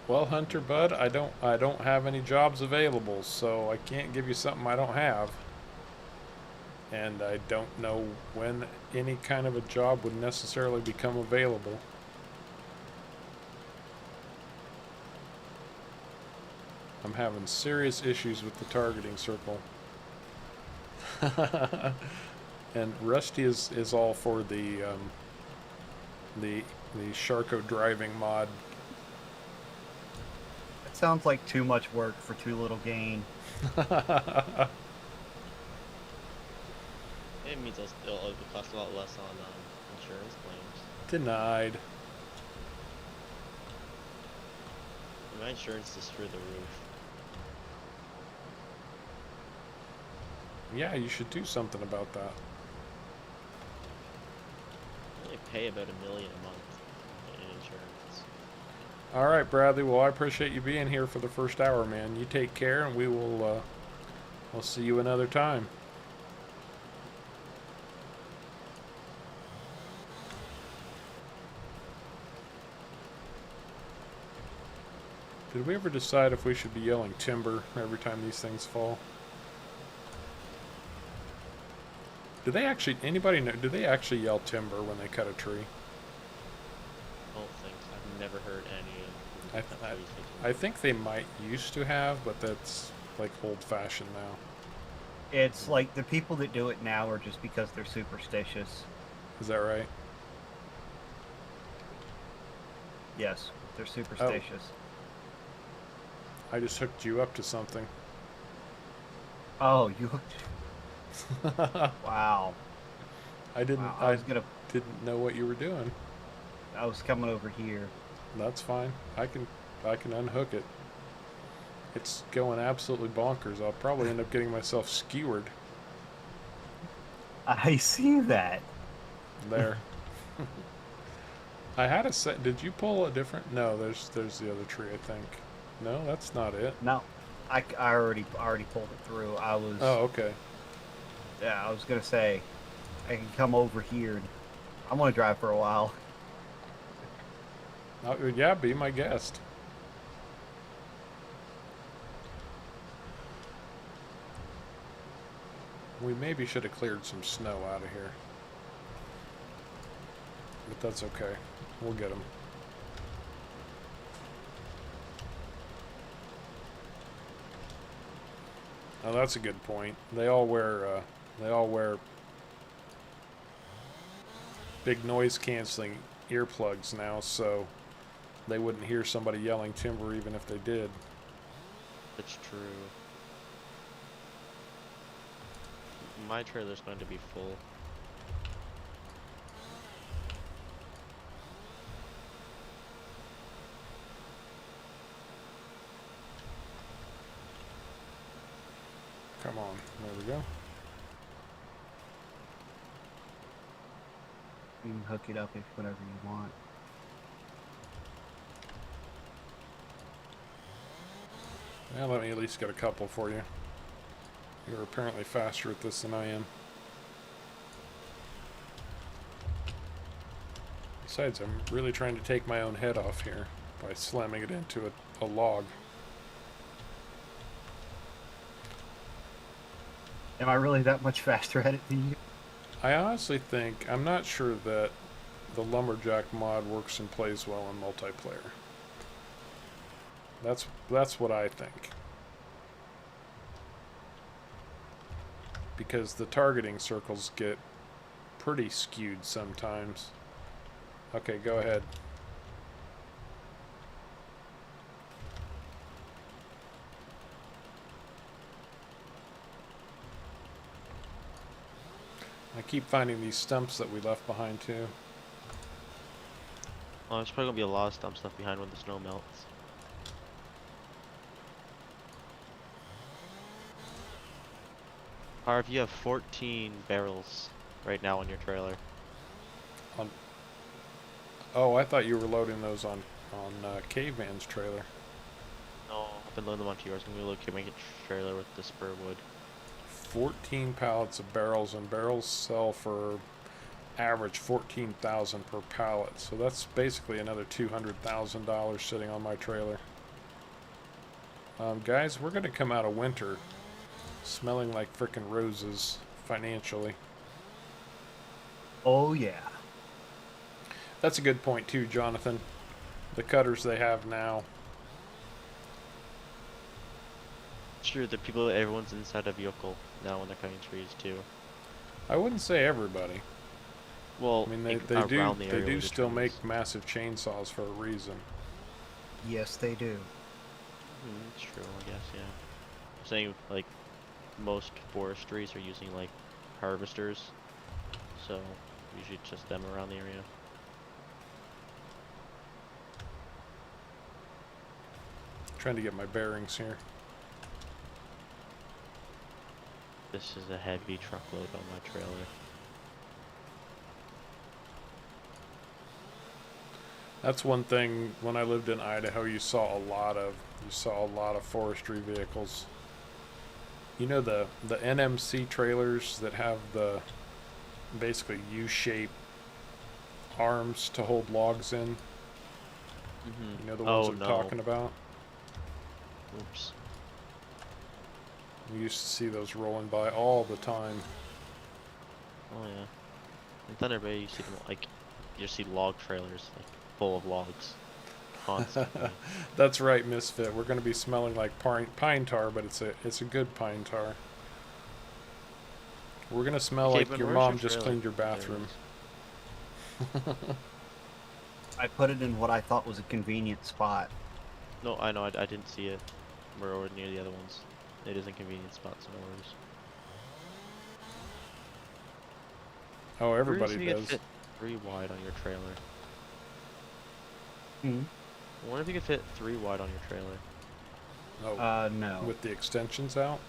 [SPEAKER 1] Well, Hunter Bud, I don't have any jobs available, so I can't give you something I don't have. And I don't know when any kind of a job would necessarily become available. I'm having serious issues with the targeting circle. And Rusty is all for the Sharko driving mod.
[SPEAKER 2] It sounds like too much work for too little gain.
[SPEAKER 3] It means it'll cost a lot less on insurance claims.
[SPEAKER 1] Denied.
[SPEAKER 3] My insurance is through the roof.
[SPEAKER 1] Yeah, you should do something about that.
[SPEAKER 3] I only pay about $1 million a month in insurance.
[SPEAKER 1] All right, Bradley. Well, I appreciate you being here for the first hour, man. You take care, and we'll see you another time. Did we ever decide if we should be yelling timber every time these things fall? Do they actually, anybody know, do they actually yell timber when they cut a tree?
[SPEAKER 3] I don't think so. I've never heard any of them.
[SPEAKER 1] I think they might used to have, but that's like old-fashioned now.
[SPEAKER 2] It's like the people that do it now are just because they're superstitious.
[SPEAKER 1] Is that right?
[SPEAKER 2] Yes, they're superstitious.
[SPEAKER 1] I just hooked you up to something.
[SPEAKER 2] Oh, you hooked. Wow.
[SPEAKER 1] I didn't.
[SPEAKER 2] Wow,
[SPEAKER 1] I
[SPEAKER 2] didn't
[SPEAKER 1] know what you were doing.
[SPEAKER 2] I was coming over here.
[SPEAKER 1] That's fine. I can unhook it. It's going absolutely bonkers. I'll probably end up getting myself skewered.
[SPEAKER 2] I see that.
[SPEAKER 1] There. I had a set. Did you pull a different? No, there's the other tree. I think. No, that's not it.
[SPEAKER 2] No, I already pulled it through. I was.
[SPEAKER 1] Oh, okay.
[SPEAKER 2] Yeah, I was gonna say, I can come over here. And I want to drive for a while.
[SPEAKER 1] Yeah, be my guest. We maybe should have cleared some snow out of here. But that's okay. We'll get them. Oh, that's a good point. They all wear big noise canceling earplugs now, so they wouldn't hear somebody yelling timber even if they did.
[SPEAKER 3] It's true. My trailer's going to be full.
[SPEAKER 1] Come on, there we go.
[SPEAKER 2] You can hook it up if whatever you want.
[SPEAKER 1] Yeah, let me at least get a couple for you. You're apparently faster at this than I am. Besides, I'm really trying to take my own head off here by slamming it into a log.
[SPEAKER 2] Am I really that much faster at it than you?
[SPEAKER 1] I honestly think, I'm not sure that the Lumberjack mod works and plays well in multiplayer. That's what I think. Because the targeting circles get pretty skewed sometimes. Okay, go ahead. I keep finding these stumps that we left behind too.
[SPEAKER 3] Oh, there's probably gonna be a lot of stumps left behind when the snow melts. Harv, you have 14 barrels right now on your trailer.
[SPEAKER 1] On, oh, I thought you were loading those on Caveman's trailer.
[SPEAKER 3] No, I've been loading them onto yours. I'm gonna locate my trailer with the spur wood.
[SPEAKER 1] 14 pallets of barrels, and barrels sell for average 14,000 per pallet. So that's basically another $200,000 sitting on my trailer. Guys, we're gonna come out of winter smelling like frickin' roses financially.
[SPEAKER 2] Oh yeah.
[SPEAKER 1] That's a good point too, Jonathan. The cutters they have now.
[SPEAKER 3] Sure, the people, everyone's inside a vehicle now when they're cutting trees too.
[SPEAKER 1] I wouldn't say everybody.
[SPEAKER 3] Well,
[SPEAKER 1] I mean, they
[SPEAKER 3] around the
[SPEAKER 1] do
[SPEAKER 3] area where the
[SPEAKER 1] still
[SPEAKER 3] tree
[SPEAKER 1] make
[SPEAKER 3] is.
[SPEAKER 1] massive chainsaws for a reason.
[SPEAKER 2] Yes, they do.
[SPEAKER 3] It's true, I guess, yeah. I'm saying, like, most forestries are using, like, harvesters, so usually just them around the area.
[SPEAKER 1] Trying to get my bearings here.
[SPEAKER 3] This is a heavy truckload on my trailer.
[SPEAKER 1] That's one thing when I lived in Idaho you saw a lot of forestry vehicles. You know the NMC trailers that have the basically U-shaped arms to hold logs in? You know the ones I'm talking about?
[SPEAKER 3] Oops.
[SPEAKER 1] We used to see those rolling by all the time.
[SPEAKER 3] Oh yeah. In Thunder Bay you see them, like, you just see log trailers, like, full of logs. Constantly.
[SPEAKER 1] That's right, Misfit. We're going to be smelling like pine tar, but it's a good pine tar. We're going to smell
[SPEAKER 3] Okay,
[SPEAKER 1] like
[SPEAKER 3] but
[SPEAKER 1] your
[SPEAKER 3] where's
[SPEAKER 1] mom just
[SPEAKER 3] trailer?
[SPEAKER 1] cleaned your
[SPEAKER 3] There it
[SPEAKER 1] bathroom.
[SPEAKER 3] is.
[SPEAKER 2] I put it in what I thought was a convenient spot.
[SPEAKER 3] No, I know, I didn't see it. We're over near the other ones. It is a convenient spot, so no worries.
[SPEAKER 1] Oh, everybody
[SPEAKER 3] You could
[SPEAKER 1] does.
[SPEAKER 3] fit 3 wide on your trailer.
[SPEAKER 2] Hmm.
[SPEAKER 3] I wonder if you could fit 3 wide on your trailer.
[SPEAKER 1] Oh,
[SPEAKER 2] No.
[SPEAKER 1] with the extensions out?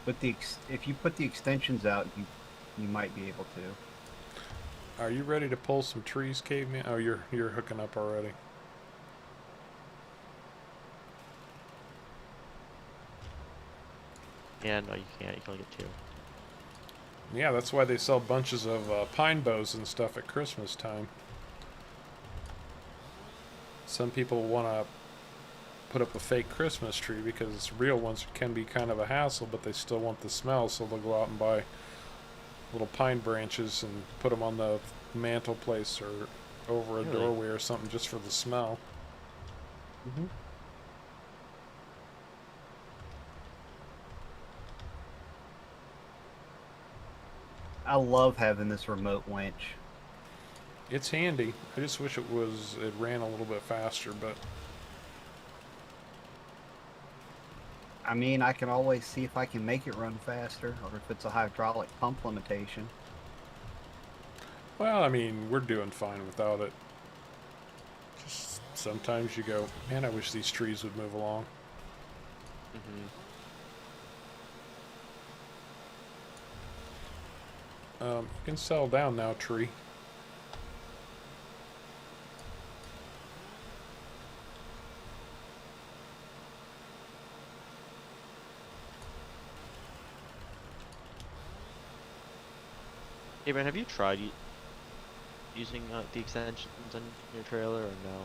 [SPEAKER 2] But if you put the extensions out, you might be able to.
[SPEAKER 1] Are you ready to pull some trees, caveman? Oh, you're hooking up already.
[SPEAKER 3] Yeah, no, you can't. You can only get 2.
[SPEAKER 1] Yeah, that's why they sell bunches of pine boughs and stuff at Christmas time. Some people want to put up a fake Christmas tree because real ones can be kind of a hassle, but they still want the smell, so they'll go out and buy little pine branches and put them on the mantle place or over a
[SPEAKER 3] Really?
[SPEAKER 1] doorway or something just for the smell.
[SPEAKER 2] Mm-hmm. I love having this remote winch.
[SPEAKER 1] It's handy. I just wish it ran a little bit faster, but
[SPEAKER 2] I mean, I can always see if I can make it run faster, or if it's a hydraulic pump limitation.
[SPEAKER 1] well, I mean, we're doing fine without it. Just sometimes you go, man, I wish these trees would move along. You can settle down now, tree.
[SPEAKER 3] Hey, man, have you tried using the extensions on your trailer, or no?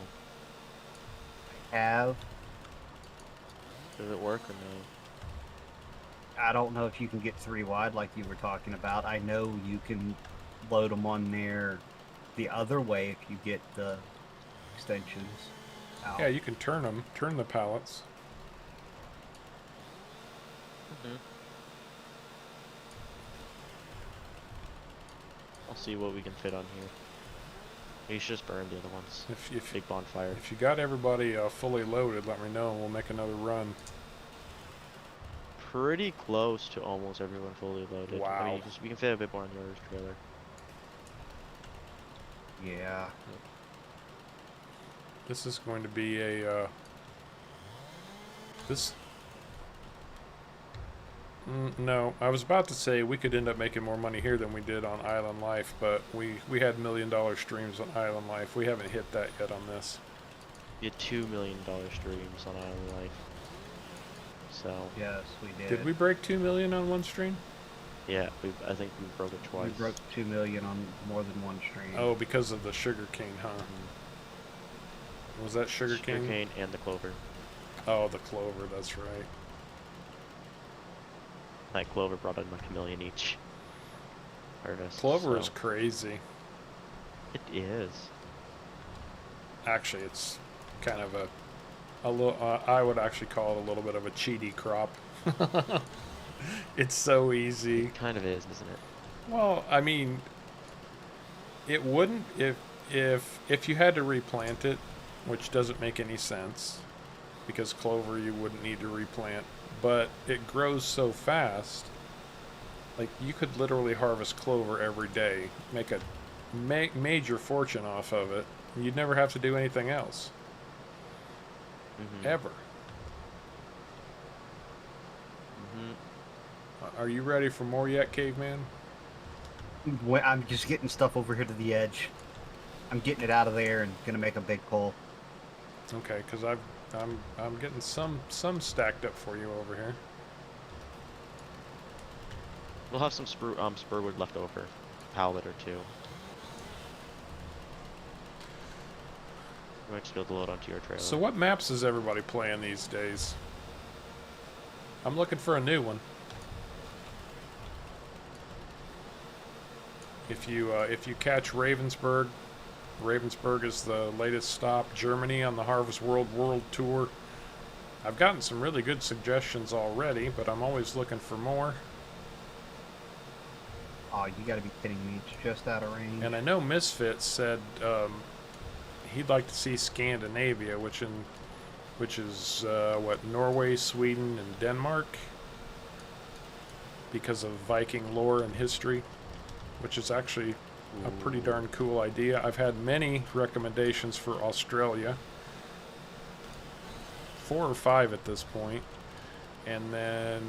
[SPEAKER 2] Have
[SPEAKER 3] Does it work or no?
[SPEAKER 2] I don't know if you can get 3 wide like you were talking about. I know you can load them on there the other way if you get the extensions out.
[SPEAKER 1] Yeah, you can turn the pallets.
[SPEAKER 3] I'll see what we can fit on here. We should just burn the other ones.
[SPEAKER 1] If
[SPEAKER 3] Big bonfire.
[SPEAKER 1] If you got everybody fully loaded, let me know and we'll make another run.
[SPEAKER 3] pretty close to almost everyone fully loaded. I mean,
[SPEAKER 1] Wow.
[SPEAKER 3] we can fit a bit more on yours trailer.
[SPEAKER 2] Yeah.
[SPEAKER 1] This is going to be a, this... no, I was about to say we could end up making more money here than we did on Island Life, but we had $1 million streams on Island Life. We haven't hit that yet on this.
[SPEAKER 3] We had $2 million streams on Island Life. So
[SPEAKER 2] Yes, we did.
[SPEAKER 1] Did we break 2 million on one stream?
[SPEAKER 3] yeah, I think we broke it twice.
[SPEAKER 2] We broke 2 million on more than one stream.
[SPEAKER 1] Oh, because of the sugar cane, huh? Was that sugar cane?
[SPEAKER 3] Sugarcane and the clover.
[SPEAKER 1] Oh, the clover, that's right.
[SPEAKER 3] That clover brought in like $1 million each. Harvest.
[SPEAKER 1] Clover is
[SPEAKER 3] so-
[SPEAKER 1] crazy.
[SPEAKER 3] It is.
[SPEAKER 1] Actually, it's kind of a little, I would actually call it a little bit of a cheaty crop. It's so easy.
[SPEAKER 3] It kind of is, isn't it?
[SPEAKER 1] Well, I mean, it wouldn't if you had to replant it, which doesn't make any sense, because clover you wouldn't need to replant, but it grows so fast. Like, you could literally harvest clover every day, make a major fortune off of it, and you'd never have to do anything else.
[SPEAKER 3] Mm-hmm.
[SPEAKER 1] Ever.
[SPEAKER 3] Mm-hmm.
[SPEAKER 1] Are you ready for more yet, caveman?
[SPEAKER 2] I'm just getting stuff over here to the edge. I'm getting it out of there and gonna make a big pull.
[SPEAKER 1] Okay, because I'm getting some stacked up for you over here.
[SPEAKER 3] We'll have some spur wood left over, pallet or two. We might just be able to load onto your trailer.
[SPEAKER 1] So what maps is everybody playing these days? I'm looking for a new one. If you catch Ravensburg, Ravensburg is the latest stop. Germany on the Harvest World Tour. I've gotten some really good suggestions already, but I'm always looking for more.
[SPEAKER 2] Oh, you gotta be kidding me. It's just out of range.
[SPEAKER 1] And I know Misfit said he'd like to see Scandinavia, which is what, Norway, Sweden, and Denmark, because of Viking lore and history, which is actually a pretty darn cool idea. I've had many recommendations for Australia, 4 or 5 at this point, and then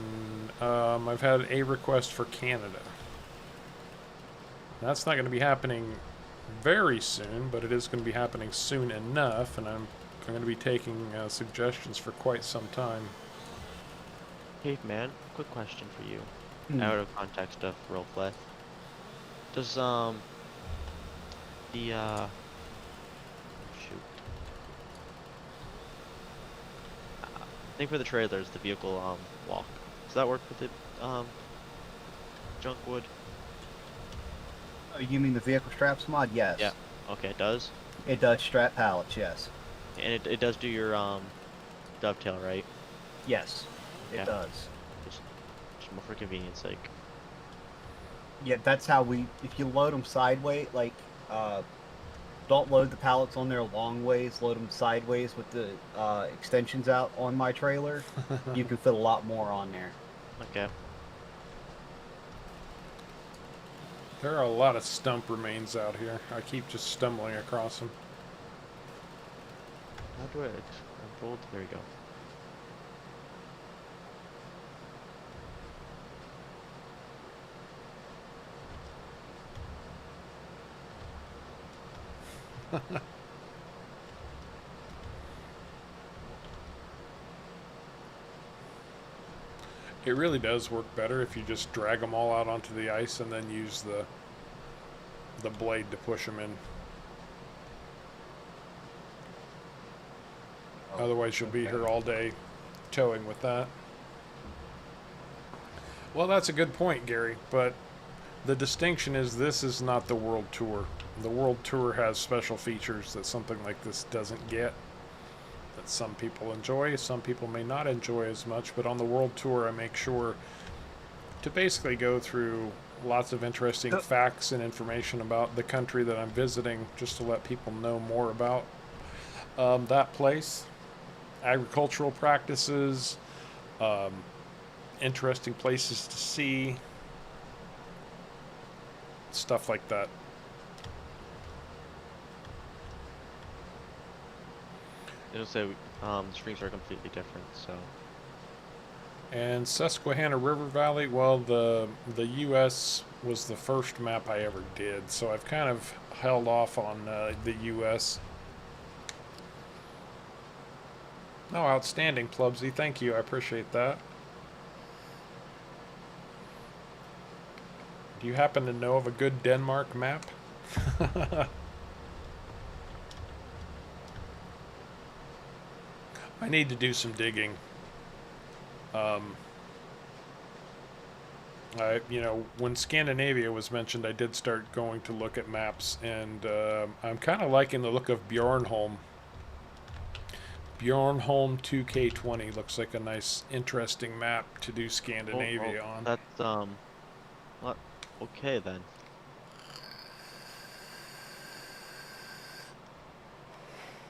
[SPEAKER 1] I've had a request for Canada. That's not going to be happening very soon, but it is going to be happening soon enough, and I'm going to be taking suggestions for quite some time.
[SPEAKER 3] Hey man, quick question for you.
[SPEAKER 2] Hmm.
[SPEAKER 3] Out of context of roleplay. Does shoot. I think for the trailers, the vehicle walk. Does that work with the junk wood?
[SPEAKER 2] Oh, you mean the vehicle straps mod? Yes.
[SPEAKER 3] Yeah. Okay, it does.
[SPEAKER 2] It does strap pallets, yes.
[SPEAKER 3] And it does do your dovetail, right?
[SPEAKER 2] Yes, it
[SPEAKER 3] Yeah.
[SPEAKER 2] does.
[SPEAKER 3] Just more for convenience sake.
[SPEAKER 2] Yeah, that's how if you load them sideways, like, don't load the pallets on there long ways, load them sideways with the extensions out on my trailer, you can fit a lot more on there.
[SPEAKER 3] Okay.
[SPEAKER 1] There are a lot of stump remains out here. I keep just stumbling across them.
[SPEAKER 3] How do I unfold? There you go.
[SPEAKER 1] It really does work better if you just drag them all out onto the ice and then use the blade to push them in. Otherwise you'll be here all day towing with that. Well, that's a good point, Gary, but the distinction is this is not the World Tour. The World Tour has special features that something like this doesn't get, that some people enjoy, some people may not enjoy as much, but on the World Tour I make sure to basically go through lots of interesting facts and information about the country that I'm visiting, just to let people know more about that place, agricultural practices, interesting places to see, stuff like that.
[SPEAKER 3] It'll say the streams are completely different, so
[SPEAKER 1] And Susquehanna River Valley, well, the U.S. was the first map I ever did, so I've kind of held off on the U.S. Oh, outstanding, Plubsy. Thank you. I appreciate that. Do you happen to know of a good Denmark map? I need to do some digging. When Scandinavia was mentioned, I did start going to look at maps, and I'm kind of liking the look of Bjornholm. Bjornholm 2K20 looks like a nice, interesting map to do Scandinavia on.
[SPEAKER 3] that's what? Okay then.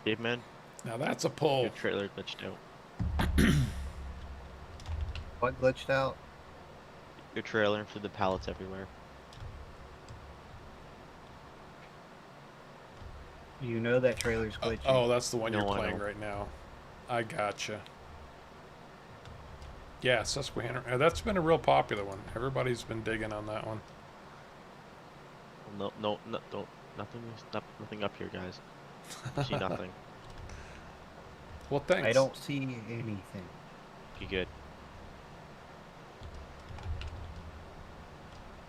[SPEAKER 3] Caveman,
[SPEAKER 1] Now that's a pull.
[SPEAKER 3] your trailer glitched out.
[SPEAKER 2] What glitched out?
[SPEAKER 3] Your trailer through the pallets everywhere.
[SPEAKER 2] You know that trailer's glitching.
[SPEAKER 1] Oh, that's the one
[SPEAKER 3] No,
[SPEAKER 1] you're
[SPEAKER 3] I
[SPEAKER 1] playing
[SPEAKER 3] know.
[SPEAKER 1] right now. I gotcha. Yeah, Susquehanna. That's been a real popular one. Everybody's been digging on that one.
[SPEAKER 3] Well, no, don't. Nothing up here, guys. I see nothing.
[SPEAKER 1] Well, thanks.
[SPEAKER 2] I don't see anything.
[SPEAKER 3] You good?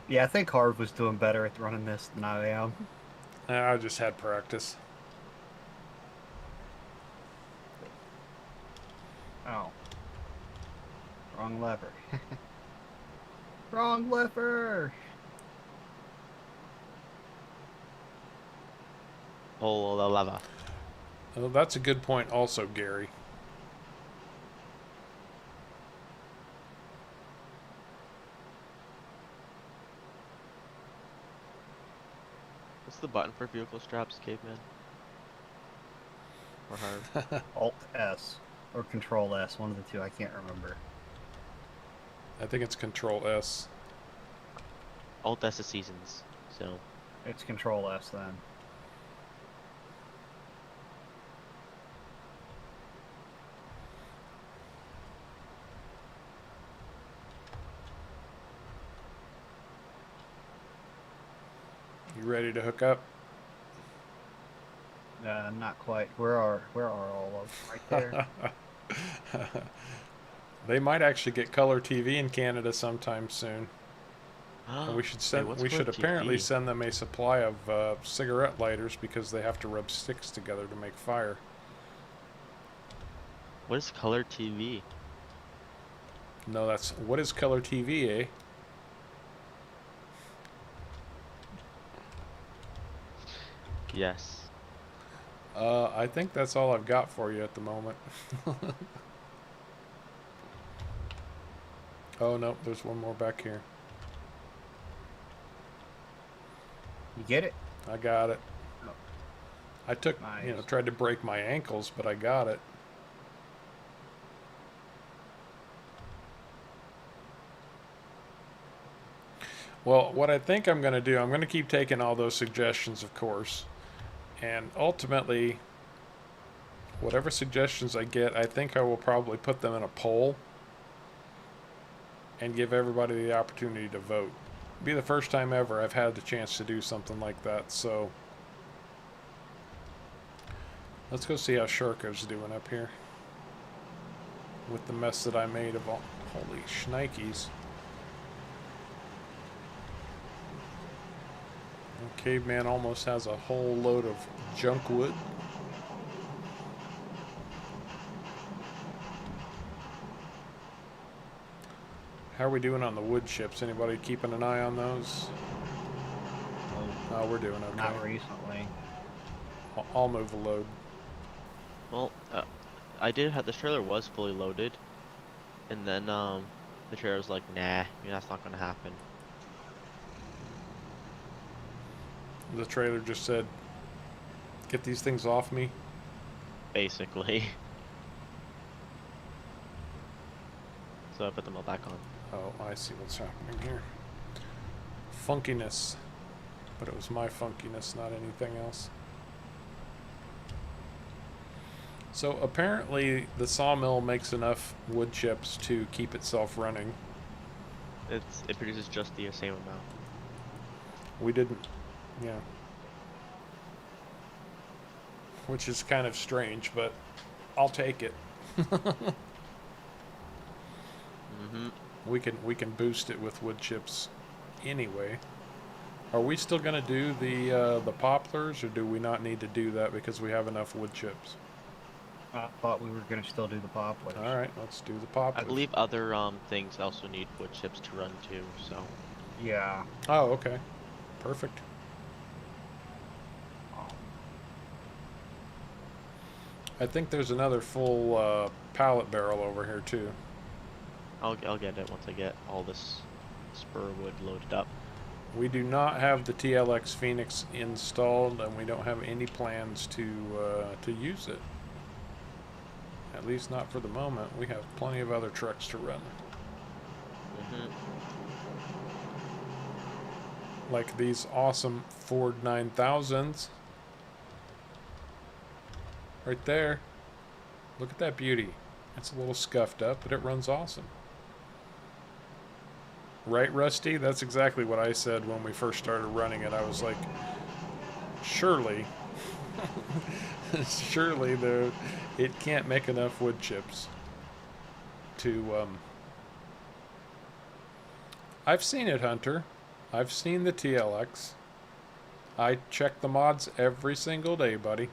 [SPEAKER 2] Yeah, I think Harv was doing better at running this than I am.
[SPEAKER 1] I just had practice.
[SPEAKER 2] Oh. Wrong lever. Wrong lever!
[SPEAKER 3] Pull the lever.
[SPEAKER 1] Oh, that's a good point also, Gary.
[SPEAKER 3] What's the button for vehicle straps, Caveman? Or hard?
[SPEAKER 2] Alt S. Or Control S, one of the two, I can't remember.
[SPEAKER 1] I think it's Control S.
[SPEAKER 3] Alt S is seasons, so
[SPEAKER 2] It's Control S then.
[SPEAKER 1] You ready to hook up?
[SPEAKER 2] Not quite. Where are all of them? Right there.
[SPEAKER 1] They might actually get color TV in Canada sometime soon. And we should send.
[SPEAKER 3] what's
[SPEAKER 1] We should
[SPEAKER 3] color
[SPEAKER 1] apparently
[SPEAKER 3] TV?
[SPEAKER 1] send them a supply of cigarette lighters because they have to rub sticks together to make fire.
[SPEAKER 3] What is color TV?
[SPEAKER 1] No, that's what is color TV, eh?
[SPEAKER 3] Yes.
[SPEAKER 1] I think that's all I've got for you at the moment. Oh no, there's one more back here.
[SPEAKER 2] You get it?
[SPEAKER 1] I got it.
[SPEAKER 2] Oh.
[SPEAKER 1] I took,
[SPEAKER 2] Nice.
[SPEAKER 1] tried to break my ankles, but I got it. Well, what I think I'm going to do, I'm going to keep taking all those suggestions, of course. And ultimately, whatever suggestions I get, I think I will probably put them in a poll and give everybody the opportunity to vote. It'll be the first time ever I've had the chance to do something like that, so let's go see how Sharko's doing up here with the mess that I made of all. Holy shnikes. Caveman almost has a whole load of junk wood. How are we doing on the wood chips? Anybody keeping an eye on those? Oh, we're doing okay.
[SPEAKER 2] Not recently.
[SPEAKER 1] I'll move a load.
[SPEAKER 3] Well, I did have the trailer was fully loaded, and then the trailer was like, nah, that's not gonna happen.
[SPEAKER 1] The trailer just said, "Get these things off me."
[SPEAKER 3] Basically. so I put them all back on.
[SPEAKER 1] Oh, I see what's happening here. Funkiness. But it was my funkiness, not anything else. So apparently the sawmill makes enough wood chips to keep itself running.
[SPEAKER 3] It produces just the same amount.
[SPEAKER 1] We didn't, yeah. Which is kind of strange, but I'll take it.
[SPEAKER 3] Mm-hmm.
[SPEAKER 1] We can boost it with wood chips anyway. Are we still gonna do the poplars, or do we not need to do that because we have enough wood chips?
[SPEAKER 2] I thought we were going to still do the poplars.
[SPEAKER 1] All right, let's do the
[SPEAKER 3] I
[SPEAKER 1] poplars.
[SPEAKER 3] believe other things also need wood chips to run too. So
[SPEAKER 2] Yeah.
[SPEAKER 1] Oh, okay, perfect. I think there's another full pallet barrel over here too.
[SPEAKER 3] I'll get it once I get all this spur wood loaded up.
[SPEAKER 1] We do not have the TLX Phoenix installed, and we don't have any plans to use it. At least not for the moment. We have plenty of other trucks to run.
[SPEAKER 3] Mm-hmm.
[SPEAKER 1] Like these awesome Ford 9000s. Right there. Look at that beauty. It's a little scuffed up, but it runs awesome. Right, Rusty? That's exactly what I said when we first started running it. I was like, surely, surely it can't make enough wood chips to, I've seen it, Hunter. I've seen the TLX. I check the mods every single day, buddy.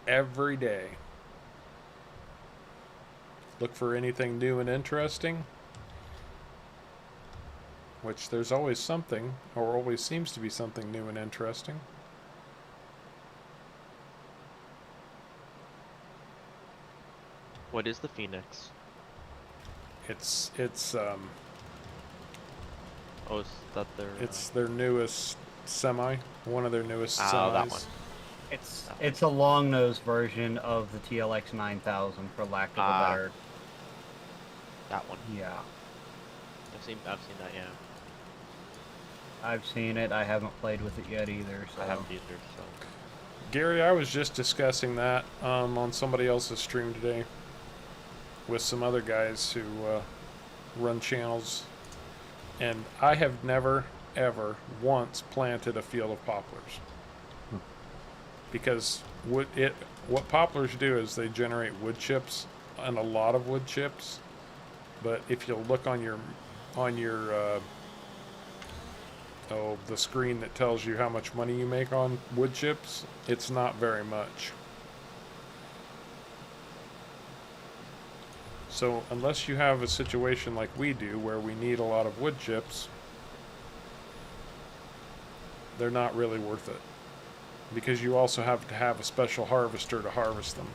[SPEAKER 1] Every day. Look for anything new and interesting. Which there's always something, or always seems to be something new and interesting.
[SPEAKER 3] What is the Phoenix?
[SPEAKER 1] It's
[SPEAKER 3] Oh, is that their?
[SPEAKER 1] it's their newest semi, one of their newest semis.
[SPEAKER 3] Oh, that one.
[SPEAKER 2] It's a long-nosed version of the TLX 9000, for lack of a better.
[SPEAKER 3] That one.
[SPEAKER 2] Yeah.
[SPEAKER 3] I've seen that. Yeah.
[SPEAKER 2] I've seen it. I haven't played with it yet either. So.
[SPEAKER 3] I haven't either. So.
[SPEAKER 1] Gary, I was just discussing that on somebody else's stream today with some other guys who run channels, and I have never, ever, once planted a field of poplars. Because what poplars do is they generate wood chips, and a lot of wood chips. But if you look on your the screen that tells you how much money you make on wood chips, it's not very much. So unless you have a situation like we do where we need a lot of wood chips, they're not really worth it. Because you also have to have a special harvester to harvest them.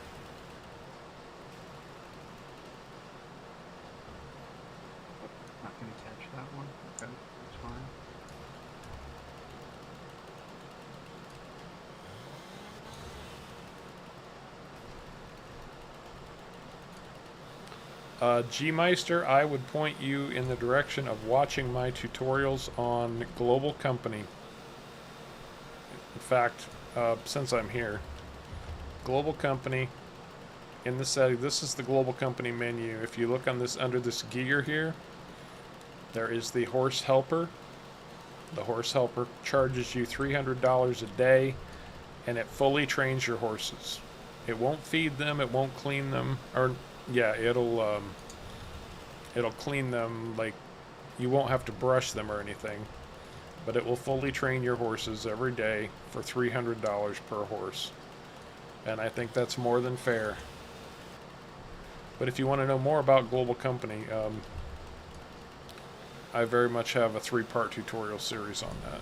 [SPEAKER 2] Not going to catch that one. Okay, that's fine.
[SPEAKER 1] G-Meister, I would point you in the direction of watching my tutorials on Global Company. In fact, since I'm here, Global Company, in the setting, this is the Global Company menu. If you look on this, under this gear here, there is the horse helper. The horse helper charges you $300 a day, and it fully trains your horses. It won't feed them, it won't clean them, or yeah, it'll clean them, like you won't have to brush them or anything, but it will fully train your horses every day for $300 per horse, and I think that's more than fair. But if you want to know more about Global Company, I very much have a 3-part tutorial series on that.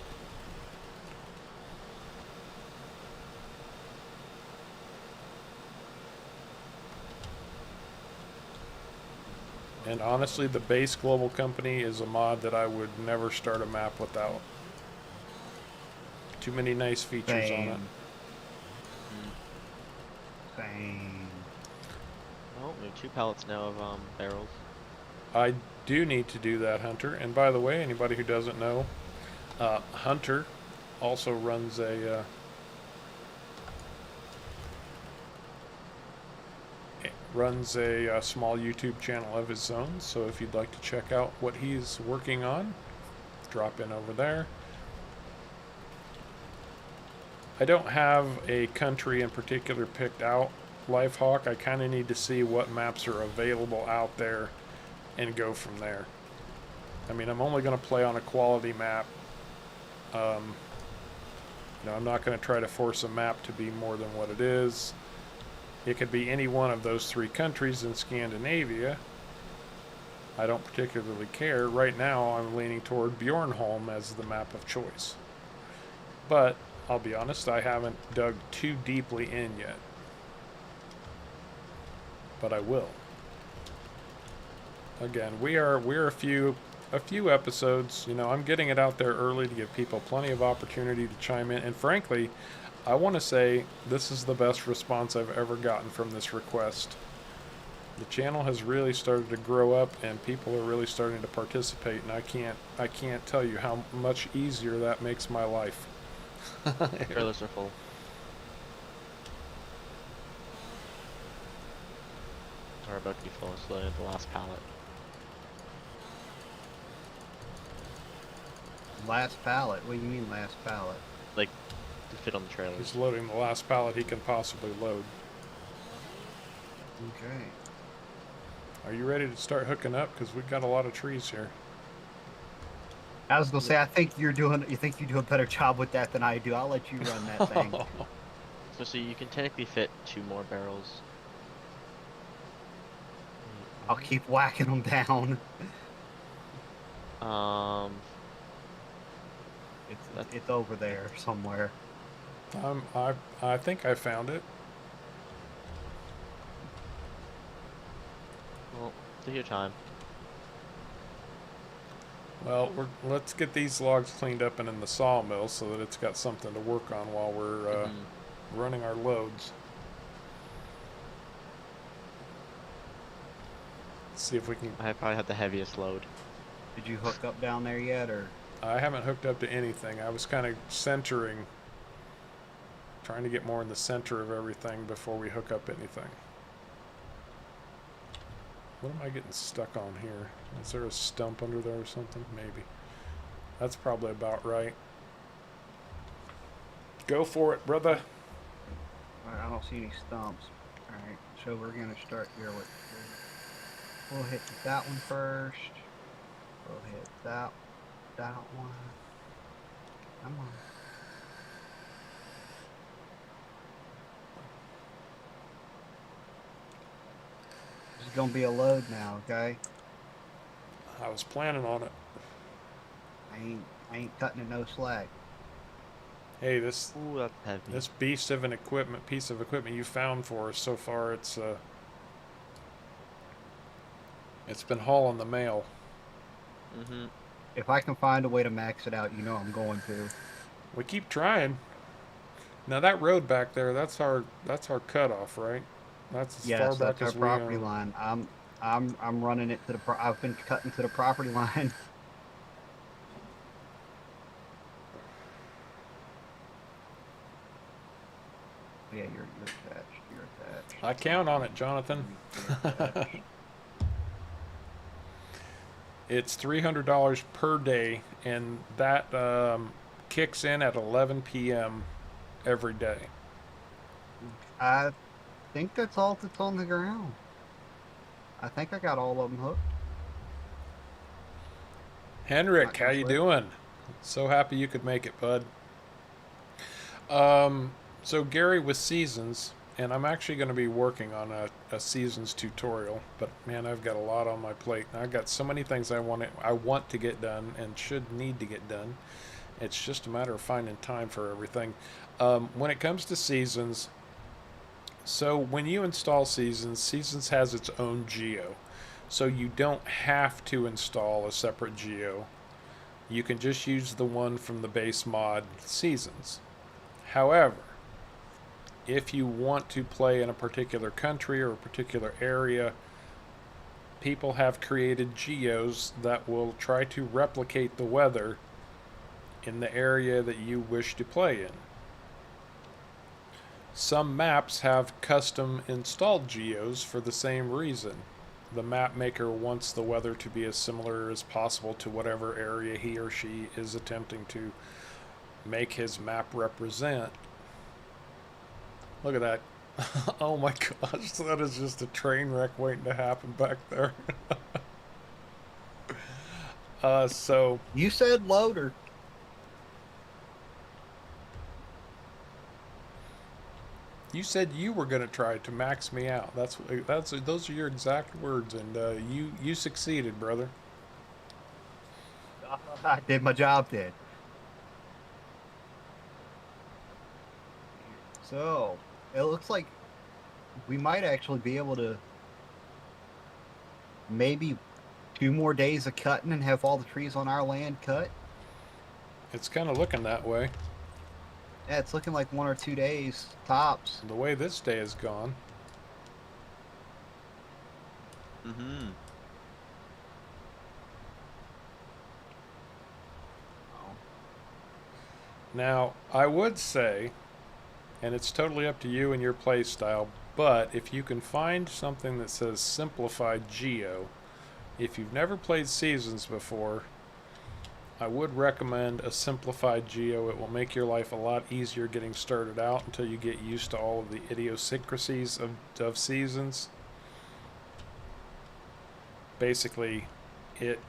[SPEAKER 1] And honestly, the base Global Company is a mod that I would never start a map without. Too many nice features on it.
[SPEAKER 2] Same.
[SPEAKER 3] Well, we have 2 pallets now of barrels.
[SPEAKER 1] I do need to do that, Hunter. And by the way, anybody who doesn't know, Hunter also runs a small YouTube channel of his own. So if you'd like to check out what he's working on, drop in over there. I don't have a country in particular picked out, Lifehawk. I kind of need to see what maps are available out there and go from there. I mean, I'm only going to play on a quality map. I'm not going to try to force a map to be more than what it is. It could be any one of those 3 countries in Scandinavia. I don't particularly care. Right now, I'm leaning toward Bjornholm as the map of choice. But I'll be honest, I haven't dug too deeply in yet. But I will. Again, we're a few episodes. I'm getting it out there early to give people plenty of opportunity to chime in. And frankly, I want to say this is the best response I've ever gotten from this request. The channel has really started to grow up, and people are really starting to participate. And I can't tell you how much easier that makes my life.
[SPEAKER 3] Trailers are full. Are about to be full. It's the last pallet.
[SPEAKER 2] Last pallet? What do you mean last pallet?
[SPEAKER 3] Like, to fit on the trailers.
[SPEAKER 1] He's loading the last pallet he can possibly load.
[SPEAKER 2] Okay.
[SPEAKER 1] Are you ready to start hooking up? Because we've got a lot of trees here.
[SPEAKER 2] I was gonna say, you think you do a better job with that than I do. I'll let you run that thing.
[SPEAKER 3] So see, you can technically fit 2 more barrels.
[SPEAKER 2] I'll keep whacking them down. It's over there somewhere.
[SPEAKER 1] I think I found it.
[SPEAKER 3] Well, take your time.
[SPEAKER 1] Well, let's get these logs cleaned up and in the sawmill so that it's got something to work on while we're running our loads. Let's see if we can...
[SPEAKER 3] I probably have the heaviest load.
[SPEAKER 2] Did you hook up down there yet, or?
[SPEAKER 1] I haven't hooked up to anything. I was kind of centering, trying to get more in the center of everything before we hook up anything. What am I getting stuck on here? Is there a stump under there or something? Maybe. That's probably about right. Go for it, brother.
[SPEAKER 2] Alright, I don't see any stumps. Alright, so we're gonna start here with... We'll hit that one first. We'll hit that one. Come on. This is gonna be a load now, okay?
[SPEAKER 1] I was planning on it.
[SPEAKER 2] I ain't cutting it no slack.
[SPEAKER 1] Hey, this
[SPEAKER 3] Ooh, that's heavy.
[SPEAKER 1] this beast of an piece of equipment you found for us so far, it's been hauling the mail.
[SPEAKER 3] Mm-hmm.
[SPEAKER 2] If I can find a way to max it out, you know I'm going to.
[SPEAKER 1] We keep trying. Now that road back there, that's our cutoff, right? That's as far
[SPEAKER 2] Yes,
[SPEAKER 1] back
[SPEAKER 2] that's our
[SPEAKER 1] as we
[SPEAKER 2] property line. I'm running it to the. I've been cutting to the property line. Yeah, you're attached. You're attached.
[SPEAKER 1] I count on it, Jonathan.
[SPEAKER 2] You're attached.
[SPEAKER 1] It's $300 per day, and that kicks in at 11 p.m. every day.
[SPEAKER 2] I think that's all that's on the ground. I think I got all of them hooked.
[SPEAKER 1] Henrik, how you doing? So happy you could make it, bud. So Gary with Seasons, and I'm actually going to be working on a Seasons tutorial, but man, I've got a lot on my plate. I've got so many things I want to get done and should need to get done. It's just a matter of finding time for everything. When it comes to Seasons, so when you install Seasons has its own geo. So you don't have to install a separate geo. You can just use the one from the base mod Seasons. However, if you want to play in a particular country or a particular area, people have created geos that will try to replicate the weather in the area that you wish to play in. Some maps have custom installed geos for the same reason. The map maker wants the weather to be as similar as possible to whatever area he or she is attempting to make his map represent. Look at that. Oh my gosh, that is just a train wreck waiting to happen back there. So
[SPEAKER 2] You said loader.
[SPEAKER 1] you said you were going to try to max me out. Those are your exact words, and you succeeded, brother.
[SPEAKER 2] I did my job then. So, it looks like we might actually be able to maybe 2 more days of cutting and have all the trees on our land cut.
[SPEAKER 1] It's kind of looking that way.
[SPEAKER 2] Yeah, it's looking like 1 or 2 days tops.
[SPEAKER 1] The way this day has gone.
[SPEAKER 3] Mm-hmm.
[SPEAKER 1] Now, I would say, and it's totally up to you and your play style, but if you can find something that says simplified geo, if you've never played Seasons before, I would recommend a simplified geo. It will make your life a lot easier getting started out until you get used to all of the idiosyncrasies of Seasons. Basically, it,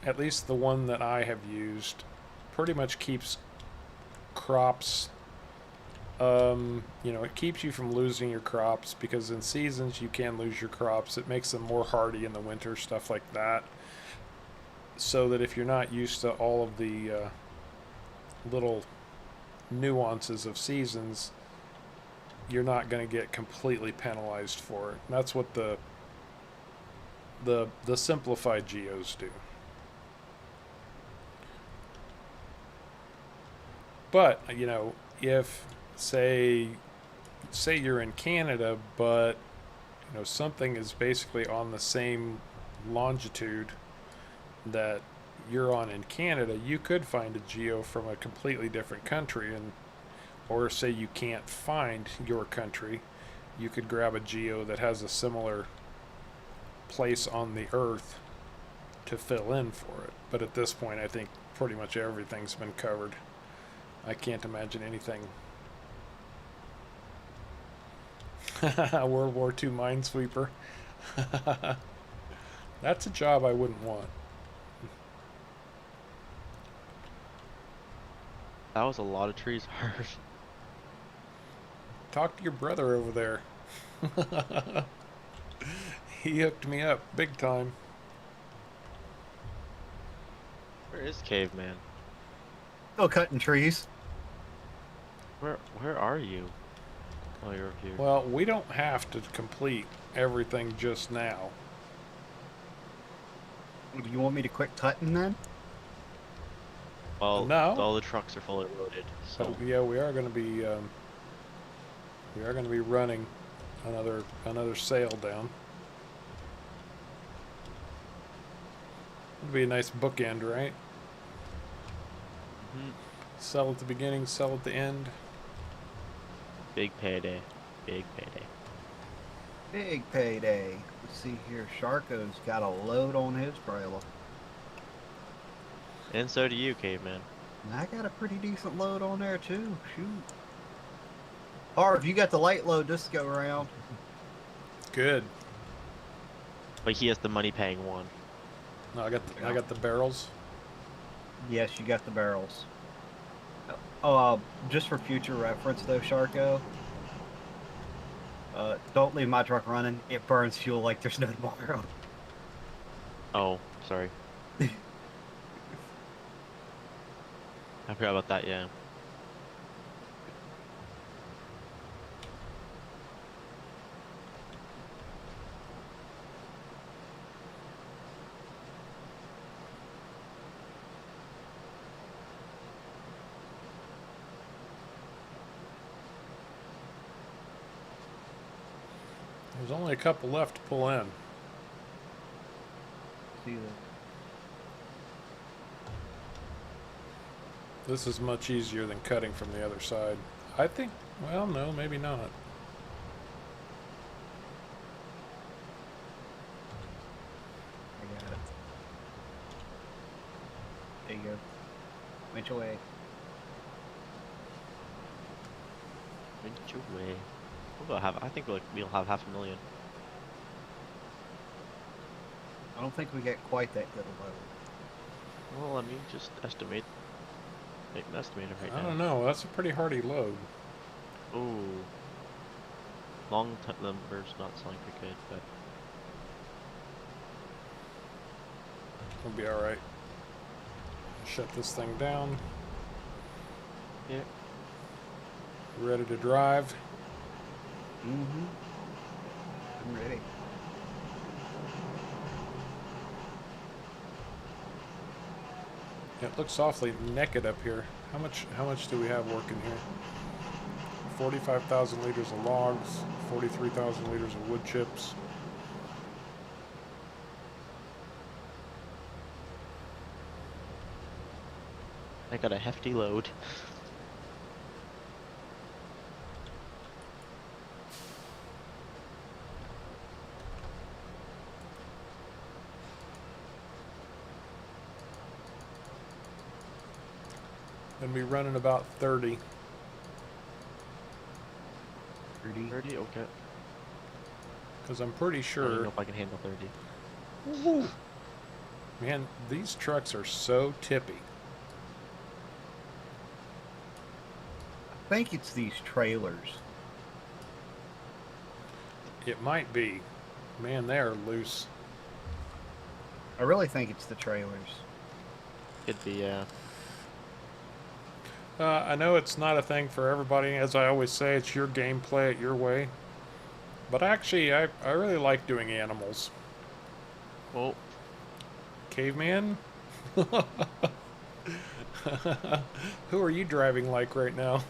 [SPEAKER 1] at least the one that I have used, pretty much keeps crops, it keeps you from losing your crops, because in Seasons you can lose your crops. It makes them more hardy in the winter, stuff like that, so that if you're not used to all of the little nuances of Seasons, you're not going to get completely penalized for it. And that's what the simplified geos do. But if say you're in Canada, but something is basically on the same longitude that you're on in Canada, you could find a geo from a completely different country, or say you can't find your country, you could grab a geo that has a similar place on the earth to fill in for it. But at this point, I think pretty much everything's been covered. I can't imagine anything. World War II minesweeper. That's a job I wouldn't want.
[SPEAKER 3] That was a lot of trees, Harv.
[SPEAKER 1] Talk to your brother over there. He hooked me up big time.
[SPEAKER 3] Where is Caveman?
[SPEAKER 2] Still cutting trees.
[SPEAKER 3] Where are you? Oh, you're here.
[SPEAKER 1] Well, we don't have to complete everything just now.
[SPEAKER 2] Do you want me to quit cutting then?
[SPEAKER 3] Well,
[SPEAKER 1] no.
[SPEAKER 3] all the trucks are fully loaded, so
[SPEAKER 1] But yeah, we are going to be running another sail down. It'd be a nice bookend, right?
[SPEAKER 3] Mhm.
[SPEAKER 1] Sell at the beginning, sell at the end.
[SPEAKER 3] Big payday. Big payday.
[SPEAKER 2] Big payday. Let's see here. Sharko's got a load on his trailer.
[SPEAKER 3] And so do you, Caveman.
[SPEAKER 2] And I got a pretty decent load on there too. Shoot. Harv, you got the light load this go around.
[SPEAKER 1] Good.
[SPEAKER 3] But he has the money paying one.
[SPEAKER 1] No, I got the barrels.
[SPEAKER 2] Yes, you got the barrels. Just for future reference though, Sharko. Don't leave my truck running. It burns fuel like there's no tomorrow.
[SPEAKER 3] Oh, sorry. I forgot about that, yeah.
[SPEAKER 1] There's only a couple left to pull in.
[SPEAKER 2] See the
[SPEAKER 1] This is much easier than cutting from the other side. I think, well, no, maybe not.
[SPEAKER 2] I got it. There you go. Which way?
[SPEAKER 3] Which way? We'll have. I think we'll have 500,000.
[SPEAKER 2] I don't think we get quite that good a load.
[SPEAKER 3] Well, let me just estimate. Make an estimator right
[SPEAKER 1] I
[SPEAKER 3] now.
[SPEAKER 1] don't know. That's a pretty hardy load.
[SPEAKER 3] Ooh. Long numbers not sounding pretty good, but
[SPEAKER 1] We'll be alright. Shut this thing down.
[SPEAKER 3] yeah.
[SPEAKER 1] Ready to drive.
[SPEAKER 2] Mm-hmm. I'm ready.
[SPEAKER 1] It looks awfully naked up here. How much do we have working here? 45,000 liters of logs, 43,000 liters of wood chips.
[SPEAKER 3] I got a hefty load.
[SPEAKER 1] Gonna be running about 30.
[SPEAKER 2] 30.
[SPEAKER 3] 30, okay.
[SPEAKER 1] Because I'm pretty
[SPEAKER 3] I don't
[SPEAKER 1] sure.
[SPEAKER 3] know if I can handle 30.
[SPEAKER 1] Woo-hoo. Man, these trucks are so tippy.
[SPEAKER 2] I think it's these trailers.
[SPEAKER 1] It might be. Man, they are loose.
[SPEAKER 2] I really think it's the trailers.
[SPEAKER 3] Could be,
[SPEAKER 1] I know it's not a thing for everybody. As I always say, it's your game, play it your way. But actually, I really like doing animals.
[SPEAKER 3] oh,
[SPEAKER 1] Caveman? Who are you driving like right now?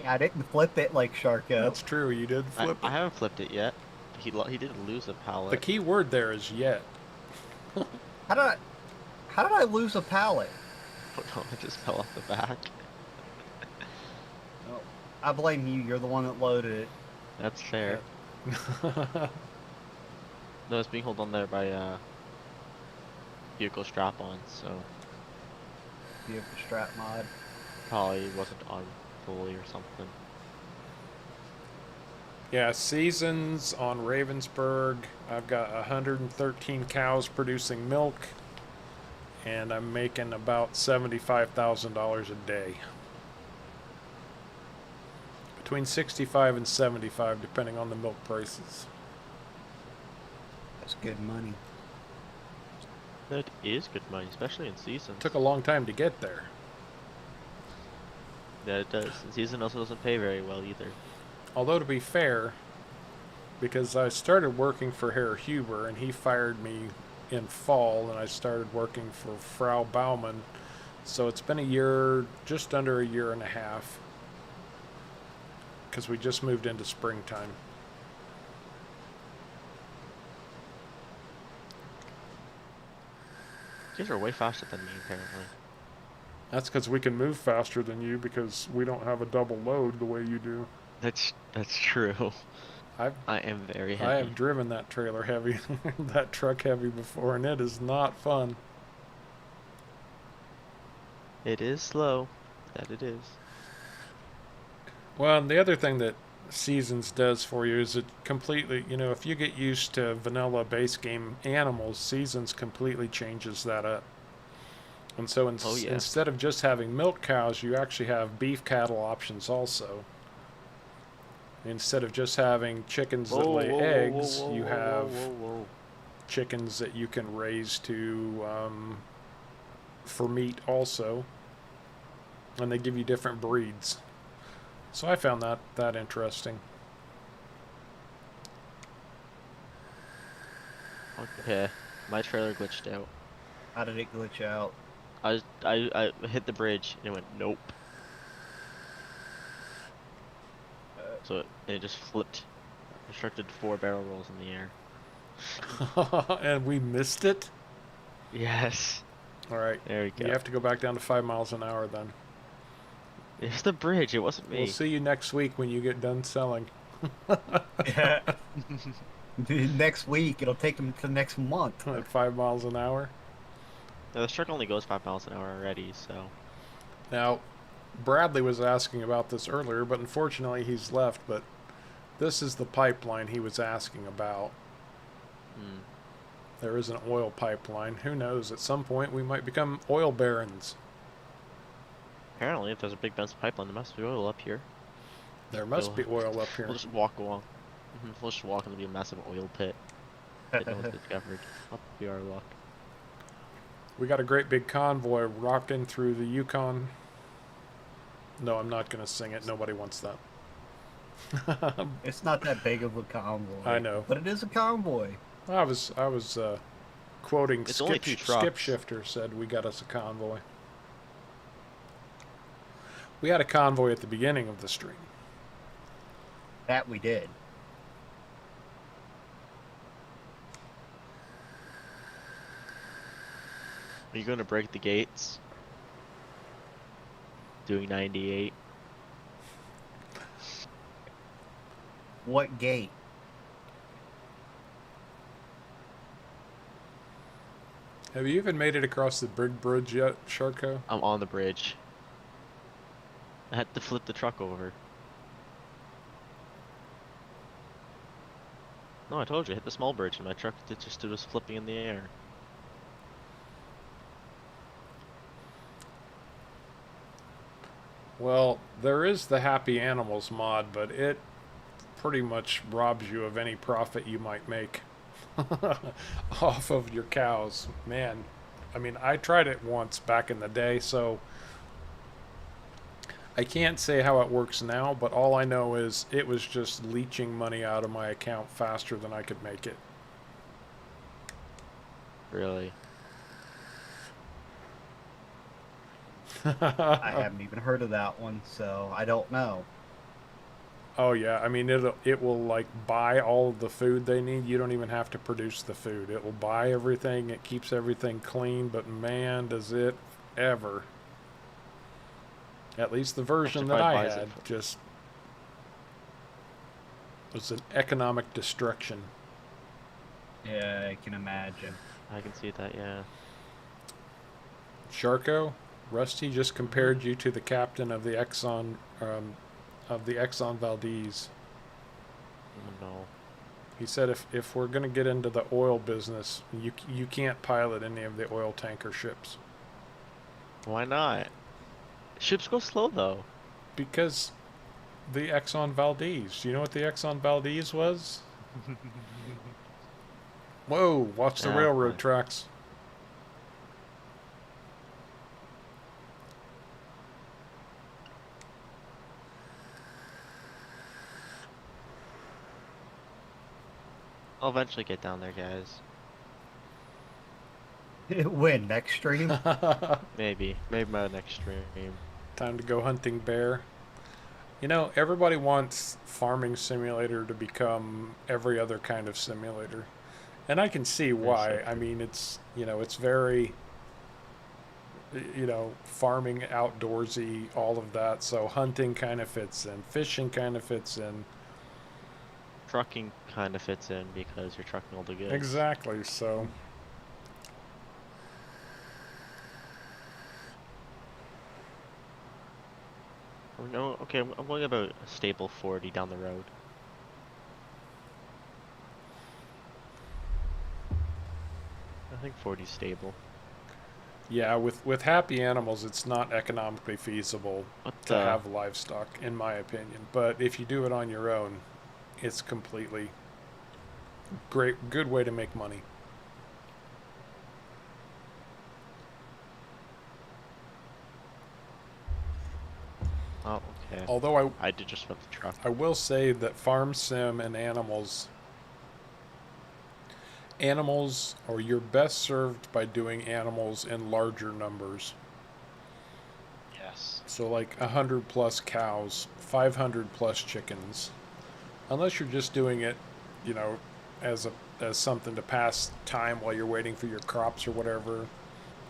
[SPEAKER 2] Yeah, I didn't flip it like Sharko.
[SPEAKER 1] That's true, you did
[SPEAKER 3] I
[SPEAKER 1] flip it.
[SPEAKER 3] haven't flipped it yet. He did lose a pallet.
[SPEAKER 1] The key word there is yet.
[SPEAKER 2] How did I lose a pallet?
[SPEAKER 3] Oh no, it just fell off the back.
[SPEAKER 2] Oh, I blame you. You're the one that loaded it.
[SPEAKER 3] That's fair. No, it's being held on there by vehicle strap-on, so
[SPEAKER 2] You have the strap mod.
[SPEAKER 3] probably wasn't on fully or something.
[SPEAKER 1] Yeah, seasons on Ravensburg. I've got 113 cows producing milk, and I'm making about $75,000 a day. Between 65 and 75, depending on the milk prices.
[SPEAKER 2] That's good money.
[SPEAKER 3] That is good money, especially in season.
[SPEAKER 1] Took a long time to get there.
[SPEAKER 3] Yeah, it does. And season also doesn't pay very well either.
[SPEAKER 1] Although, to be fair, because I started working for Herr Huber and he fired me in fall, and I started working for Frau Baumann, so it's been a year, just under a year and a half, because we just moved into springtime.
[SPEAKER 3] You guys are way faster than me, apparently.
[SPEAKER 1] That's because we can move faster than you, because we don't have a double load the way you do.
[SPEAKER 3] That's true.
[SPEAKER 1] I've
[SPEAKER 3] I am very heavy.
[SPEAKER 1] I have driven that trailer heavy, that truck heavy before, and it is not fun.
[SPEAKER 3] It is slow. That it is.
[SPEAKER 1] Well, and the other thing that Seasons does for you is it completely, if you get used to vanilla base game animals, Seasons completely changes that up. And so
[SPEAKER 3] Oh, yeah.
[SPEAKER 1] instead of just having milk cows, you actually have beef cattle options also. Instead of just having chickens that lay eggs, you have
[SPEAKER 3] whoa.
[SPEAKER 1] chickens that you can raise to for meat also, and they give you different breeds. So I found that interesting.
[SPEAKER 3] Okay, my trailer glitched out.
[SPEAKER 2] How did it glitch out?
[SPEAKER 3] I hit the bridge and it went nope. So it just flipped. Constructed 4 barrel rolls in the air.
[SPEAKER 1] And we missed it?
[SPEAKER 3] Yes.
[SPEAKER 1] All right.
[SPEAKER 3] There we go.
[SPEAKER 1] You have to go back down to 5 miles an hour then.
[SPEAKER 3] It's the bridge. It wasn't me.
[SPEAKER 1] We'll see you next week when you get done selling.
[SPEAKER 2] Yeah. Next week, it'll take them to next month.
[SPEAKER 1] At 5 miles an hour.
[SPEAKER 3] No, this truck only goes 5 miles an hour already, so.
[SPEAKER 1] Now, Bradley was asking about this earlier, but unfortunately he's left. But this is the pipeline he was asking about.
[SPEAKER 3] Hmm.
[SPEAKER 1] There is an oil pipeline. Who knows? At some point we might become oil barons.
[SPEAKER 3] Apparently, if there's a big Benson pipeline, there must be oil up here.
[SPEAKER 1] There must be oil up here.
[SPEAKER 3] We'll just walk along. We'll just walk and there'll be a massive oil pit that no one's discovered. That'll be our luck.
[SPEAKER 1] We got a great big convoy rocking through the Yukon. No, I'm not going to sing it. Nobody wants that.
[SPEAKER 2] It's not that big of a convoy.
[SPEAKER 1] I know.
[SPEAKER 2] But it is a convoy.
[SPEAKER 1] I was quoting
[SPEAKER 3] It's only 2 trucks.
[SPEAKER 1] Skip Shifter said we got us a convoy. We had a convoy at the beginning of the stream.
[SPEAKER 2] That we did.
[SPEAKER 3] Are you going to break the gates? Doing 98.
[SPEAKER 2] What gate?
[SPEAKER 1] Have you even made it across the big bridge yet, Sharko?
[SPEAKER 3] I'm on the bridge. I had to flip the truck over. No, I told you, I hit the small bridge and my truck just was flipping in the air.
[SPEAKER 1] Well, there is the Happy Animals mod, but it pretty much robs you of any profit you might make off of your cows. Man, I mean, I tried it once back in the day, so I can't say how it works now, but all I know is it was just leeching money out of my account faster than I could make it.
[SPEAKER 3] Really?
[SPEAKER 2] I haven't even heard of that one, so I don't know.
[SPEAKER 1] Oh yeah, I mean it will like buy all of the food they need. You don't even have to produce the food. It will buy everything. It keeps everything clean, but man, does it ever. At least the version that I had just was an economic destruction.
[SPEAKER 2] Yeah, I can imagine.
[SPEAKER 3] I can see that, yeah.
[SPEAKER 1] Sharko, Rusty just compared you to the captain of the Exxon Valdez.
[SPEAKER 3] Oh no.
[SPEAKER 1] He said if we're going to get into the oil business, you can't pilot any of the oil tanker ships.
[SPEAKER 3] Why not? Ships go slow though.
[SPEAKER 1] Because the Exxon Valdez. Do you know what the Exxon Valdez was? Whoa, watch the
[SPEAKER 3] Yeah,
[SPEAKER 1] railroad
[SPEAKER 3] fine.
[SPEAKER 1] tracks.
[SPEAKER 3] I'll eventually get down there, guys.
[SPEAKER 2] When? Next stream?
[SPEAKER 3] Maybe my next stream.
[SPEAKER 1] Time to go hunting bear. You know, everybody wants Farming Simulator to become every other kind of simulator. And I can see why. I mean, it's, you know, it's very, you know, farming, outdoorsy, all of that. So hunting kind of fits in. Fishing kind of fits in.
[SPEAKER 3] Trucking kind of fits in because you're trucking all the goods.
[SPEAKER 1] Exactly, so...
[SPEAKER 3] Oh, no, okay, I'm going about a stable 40 down the road. I think 40's stable.
[SPEAKER 1] Yeah, with happy animals, it's not economically feasible
[SPEAKER 3] What
[SPEAKER 1] to have livestock, in my opinion. But if you do it on your own, it's completely good way to make money.
[SPEAKER 3] Oh, okay.
[SPEAKER 1] Although
[SPEAKER 3] I did just flip the truck.
[SPEAKER 1] I will say that farm sim and animals are you're best served by doing animals in larger numbers.
[SPEAKER 3] Yes.
[SPEAKER 1] So like 100 plus cows, 500 plus chickens. Unless you're just doing it, you know, as something to pass time while you're waiting for your crops or whatever.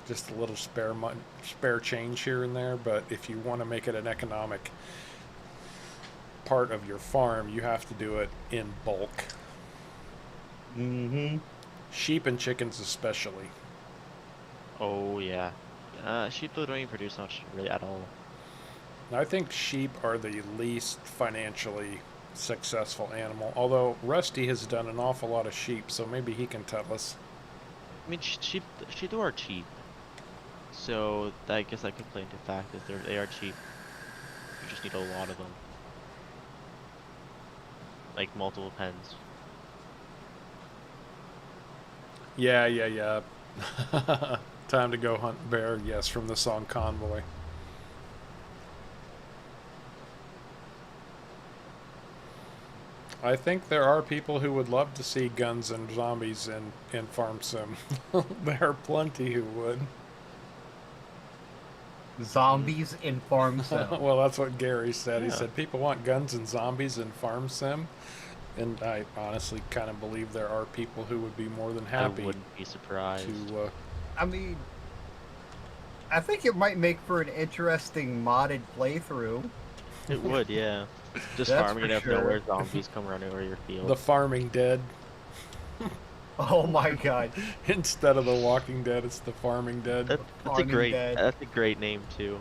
[SPEAKER 1] Just a little spare change here and there. But if you want to make it an economic part of your farm, you have to do it in bulk.
[SPEAKER 2] Mm-hmm.
[SPEAKER 1] Sheep and chickens especially.
[SPEAKER 3] Oh yeah. Sheep though don't even produce much really at all.
[SPEAKER 1] I think sheep are the least financially successful animal, although Rusty has done an awful lot of sheep, so maybe he can tell us.
[SPEAKER 3] I mean, sheep though are cheap. So I guess that could play into fact is they are cheap. You just need a lot of them, like multiple pens.
[SPEAKER 1] Yeah. Time to go hunt bear, yes, from the song Convoy. I think there are people who would love to see guns and zombies in Farm Sim. There are plenty who would.
[SPEAKER 2] Zombies in Farm Sim.
[SPEAKER 1] Well, that's what Gary said. He
[SPEAKER 3] Yeah.
[SPEAKER 1] said people want guns and zombies in Farm Sim. And I honestly kind of believe there are people who would be more than happy
[SPEAKER 3] I wouldn't be surprised.
[SPEAKER 1] to.
[SPEAKER 2] I mean, I think it might make for an interesting modded playthrough.
[SPEAKER 3] It would, yeah. Just
[SPEAKER 2] That's
[SPEAKER 3] farming
[SPEAKER 2] for
[SPEAKER 3] it out
[SPEAKER 2] sure.
[SPEAKER 3] nowhere, zombies come running over your field.
[SPEAKER 1] The Farming Dead.
[SPEAKER 2] Oh my god.
[SPEAKER 1] Instead of the Walking Dead, it's the Farming Dead.
[SPEAKER 3] That's a
[SPEAKER 2] Farming
[SPEAKER 3] great
[SPEAKER 2] Dead.
[SPEAKER 3] that's a great name too.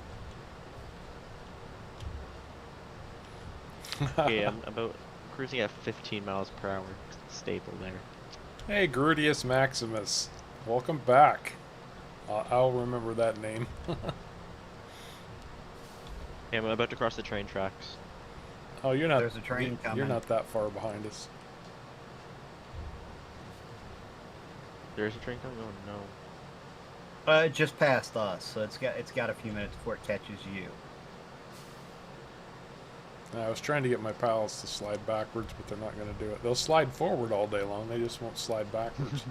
[SPEAKER 3] Okay, I'm about cruising at 15 miles per hour. Staple there.
[SPEAKER 1] Hey, Grudius Maximus. Welcome back. I'll remember that name.
[SPEAKER 3] Okay, I'm about to cross the train tracks.
[SPEAKER 1] Oh, you're not.
[SPEAKER 2] There's a train
[SPEAKER 1] You're
[SPEAKER 2] coming.
[SPEAKER 1] not that far behind us.
[SPEAKER 3] There's a train coming? Oh no.
[SPEAKER 2] It just passed us, so it's got a few minutes before it catches you.
[SPEAKER 1] I was trying to get my pals to slide backwards, but they're not going to do it. They'll slide forward all day long. They just won't slide backwards.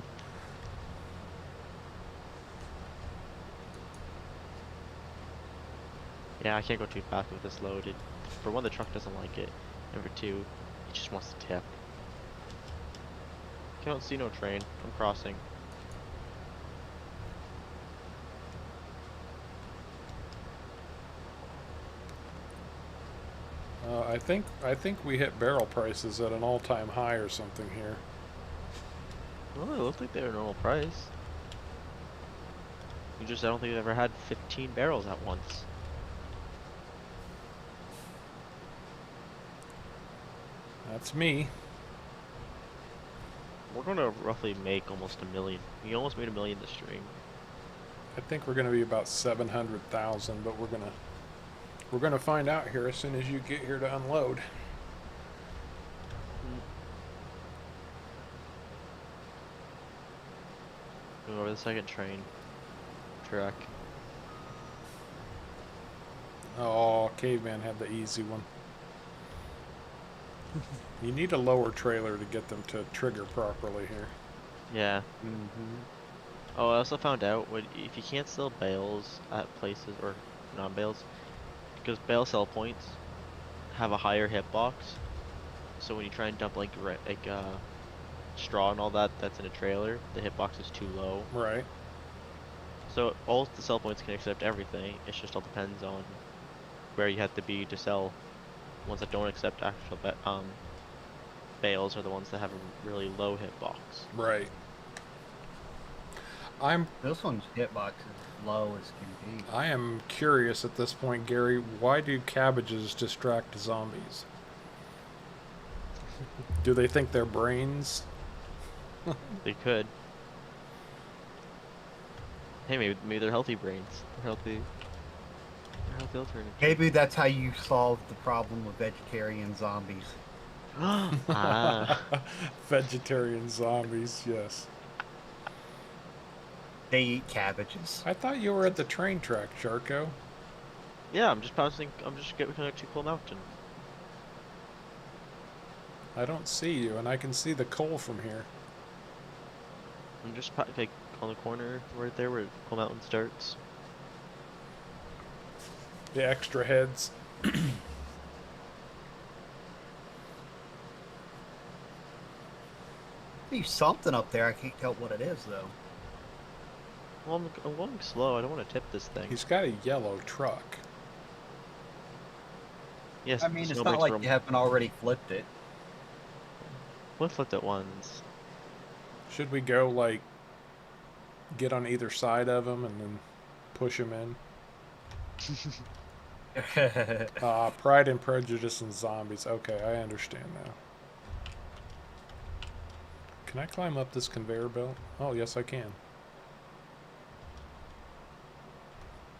[SPEAKER 3] Yeah, I can't go too fast with this loaded. For one, the truck doesn't like it. And for two, it just wants to tip. Can't see no train. I'm crossing.
[SPEAKER 1] I think we hit barrel prices at an all-time high or something here.
[SPEAKER 3] Well, it looked like they were normal price. I don't think I've ever had 15 barrels at once.
[SPEAKER 1] That's me.
[SPEAKER 3] We're gonna roughly make almost $1 million. We almost made $1 million this stream.
[SPEAKER 1] I think we're going to be about 700,000, but we're gonna find out here as soon as you get here to unload.
[SPEAKER 3] Going over the second train track.
[SPEAKER 1] Oh, Caveman had the easy one. You need a lower trailer to get them to trigger properly here.
[SPEAKER 3] Yeah.
[SPEAKER 2] Mm-hmm.
[SPEAKER 3] Oh, I also found out if you can't sell bales at places or non-bales, because bale sell points have a higher hitbox. So when you try and dump like straw and all that that's in a trailer, the hitbox is too low.
[SPEAKER 1] Right.
[SPEAKER 3] So all the sell points can accept everything. It just all depends on where you have to be to sell. Ones that don't accept actual bales are the ones that have a really low hitbox.
[SPEAKER 1] Right.
[SPEAKER 2] This one's hitbox is low as can be.
[SPEAKER 1] I am curious at this point, Gary, why do cabbages distract zombies? Do they think they're brains?
[SPEAKER 3] They could. Hey, maybe they're healthy brains. They're healthy alternatives.
[SPEAKER 2] Maybe that's how you solve the problem with vegetarian zombies.
[SPEAKER 3] Ah.
[SPEAKER 1] Vegetarian zombies, yes.
[SPEAKER 2] They eat cabbages.
[SPEAKER 1] I thought you were at the train track, Charco.
[SPEAKER 3] Yeah, I'm just getting to Cool Mountain.
[SPEAKER 1] I don't see you, and I can see the coal from here.
[SPEAKER 3] I'm just like on the corner right there where Cool Mountain starts.
[SPEAKER 1] The extra heads.
[SPEAKER 2] Be something up there. I can't tell what it is though.
[SPEAKER 3] Well, I'm going slow. I don't want to tip this thing.
[SPEAKER 1] He's got a yellow truck.
[SPEAKER 3] Yes,
[SPEAKER 2] I
[SPEAKER 3] the
[SPEAKER 2] mean, it's
[SPEAKER 3] snow
[SPEAKER 2] not
[SPEAKER 3] breaks
[SPEAKER 2] like
[SPEAKER 3] from.
[SPEAKER 2] you haven't already flipped it.
[SPEAKER 3] We flipped it once.
[SPEAKER 1] Should we go, like, get on either side of him and then push him in? Pride and Prejudice and Zombies. Okay, I understand now. Can I climb up this conveyor belt? Oh, yes, I can.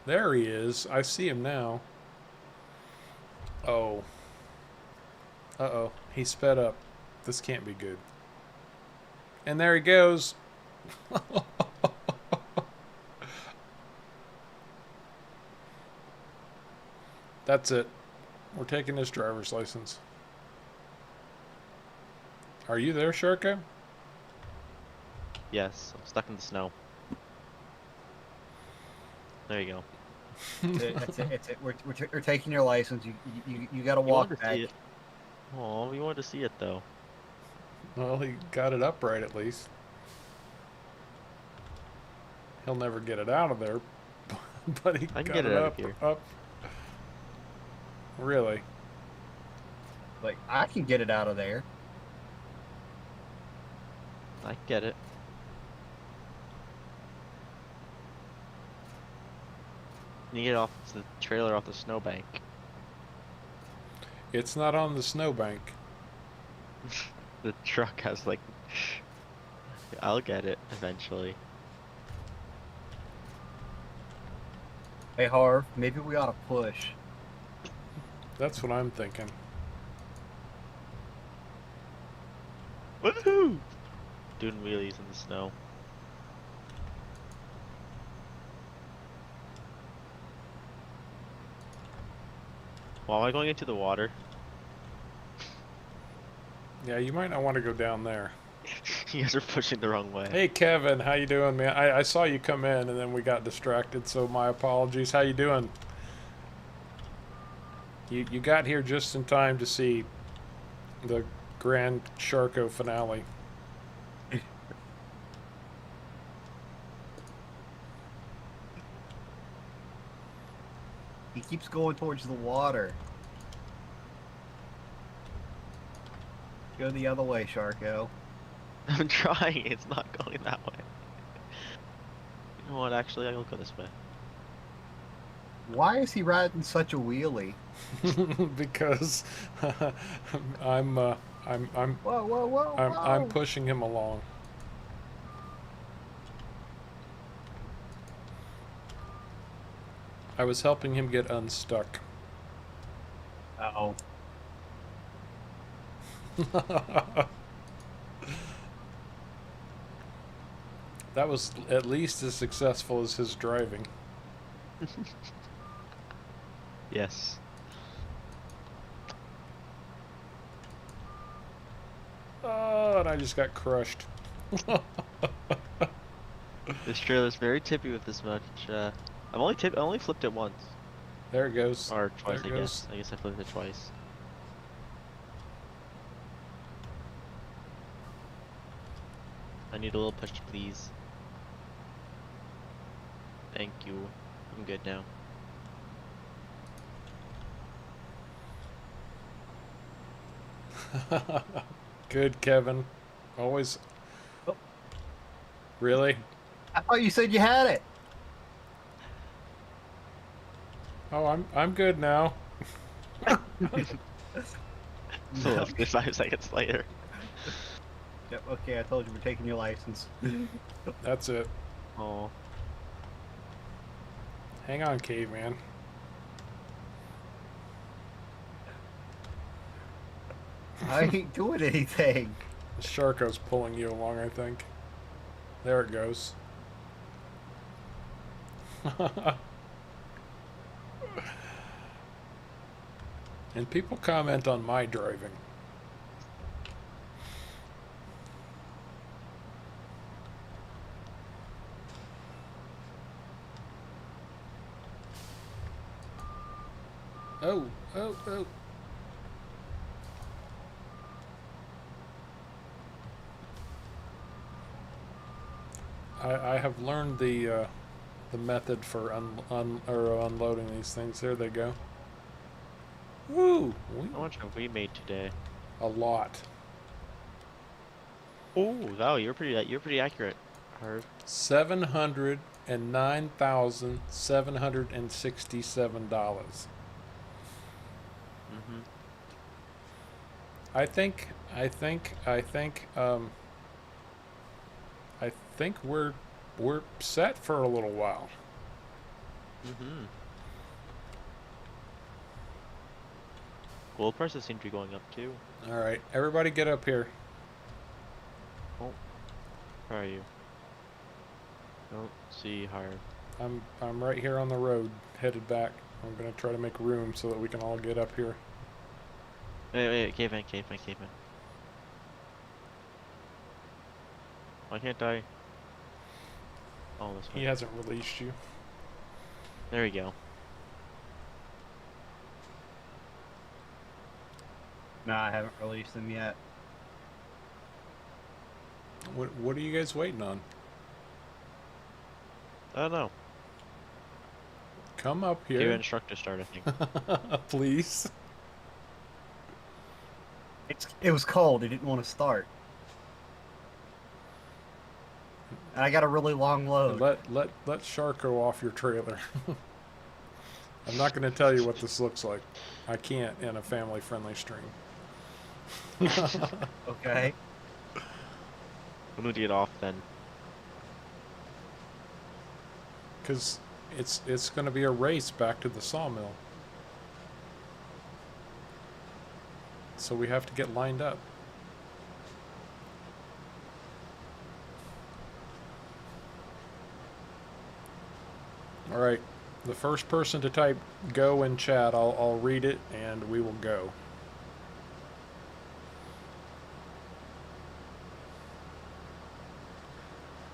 [SPEAKER 1] There he is. I see him now. Oh. Uh-oh. He sped up. This can't be good. And there he goes. That's it. We're taking his driver's license. Are you there, Sharko?
[SPEAKER 3] Yes, I'm stuck in the snow. There you go.
[SPEAKER 2] That's it. It's it. We're taking your license. You got to
[SPEAKER 3] You
[SPEAKER 2] walk
[SPEAKER 3] wanted to
[SPEAKER 2] back.
[SPEAKER 3] see it. Oh, we wanted to see it though.
[SPEAKER 1] Well, he got it upright at least. He'll never get it out of there, but he
[SPEAKER 3] I can
[SPEAKER 1] got
[SPEAKER 3] get it out of here.
[SPEAKER 1] up. Really?
[SPEAKER 2] Like I can get it out of there.
[SPEAKER 3] I get it. You get off the trailer off the snowbank.
[SPEAKER 1] It's not on the snowbank.
[SPEAKER 3] The truck has like. I'll get it eventually.
[SPEAKER 2] Hey Harv, maybe we ought to push.
[SPEAKER 1] That's what I'm thinking.
[SPEAKER 3] Woohoo! Doing wheelies in the snow. Why am I going into the water?
[SPEAKER 1] Yeah, you might not want to go down there.
[SPEAKER 3] You guys are pushing the wrong way.
[SPEAKER 1] Hey, Kevin, how you doing, man? I saw you come in, and then we got distracted, so my apologies. How you doing? You got here just in time to see the Grand Sharko finale.
[SPEAKER 2] He keeps going towards the water. Go the other way, Sharko.
[SPEAKER 3] I'm trying. It's not going that way. You know what? Actually, I'll go this way.
[SPEAKER 2] Why is he riding such a wheelie?
[SPEAKER 1] Because I'm
[SPEAKER 2] Whoa, whoa, whoa, whoa!
[SPEAKER 1] I'm pushing him along. I was helping him get unstuck.
[SPEAKER 2] Uh-oh.
[SPEAKER 1] That was at least as successful as his driving.
[SPEAKER 3] Yes.
[SPEAKER 1] Oh, and I just got crushed.
[SPEAKER 3] This trailer's very tippy with this much. I only flipped it once.
[SPEAKER 1] There it goes.
[SPEAKER 3] Or twice,
[SPEAKER 1] There
[SPEAKER 3] I
[SPEAKER 1] it
[SPEAKER 3] guess.
[SPEAKER 1] goes.
[SPEAKER 3] I guess I flipped it twice. I need a little push, please. Thank you. I'm good now.
[SPEAKER 1] Good, Kevin. Always.
[SPEAKER 2] Oh.
[SPEAKER 1] Really?
[SPEAKER 2] I thought you said you had it.
[SPEAKER 1] Oh, I'm good now.
[SPEAKER 3] So left me 5 seconds later.
[SPEAKER 2] Yep, okay, I told you we're taking your license.
[SPEAKER 1] That's it.
[SPEAKER 3] Oh.
[SPEAKER 1] Hang on, caveman.
[SPEAKER 2] I ain't doing anything.
[SPEAKER 1] The Sharko's pulling you along, I think. There it goes. And people comment on my driving. Oh, oh, oh. I have learned the method for unloading these things. There they go. Woo!
[SPEAKER 3] How much have we made today?
[SPEAKER 1] A lot.
[SPEAKER 3] Oh, wow, you're pretty accurate. Harv.
[SPEAKER 1] $709,767.
[SPEAKER 3] Mm-hmm.
[SPEAKER 1] I think we're set for a little while.
[SPEAKER 3] Mm-hmm. Gold prices seem to be going up too.
[SPEAKER 1] All right, everybody get up here.
[SPEAKER 3] Oh, where are you? Don't see Harv.
[SPEAKER 1] I'm right here on the road, headed back. I'm gonna try to make room so that we can all get up here.
[SPEAKER 3] Wait, caveman. Why can't I? Oh, this
[SPEAKER 1] He
[SPEAKER 3] way.
[SPEAKER 1] hasn't released you.
[SPEAKER 3] There we go.
[SPEAKER 2] No, I haven't released them yet.
[SPEAKER 1] What are you guys waiting on?
[SPEAKER 3] I don't know.
[SPEAKER 1] Come up
[SPEAKER 3] Give
[SPEAKER 1] here,
[SPEAKER 3] instructor start, I think.
[SPEAKER 1] please.
[SPEAKER 2] It was cold. It didn't want to start. And I got a really long load.
[SPEAKER 1] Let Sharko off your trailer. I'm not going to tell you what this looks like. I can't in a family-friendly stream.
[SPEAKER 2] Okay.
[SPEAKER 3] When we get off, then.
[SPEAKER 1] Because it's going to be a race back to the sawmill. So we have to get lined up. All right. The first person to type "go" in chat, I'll read it and we will go.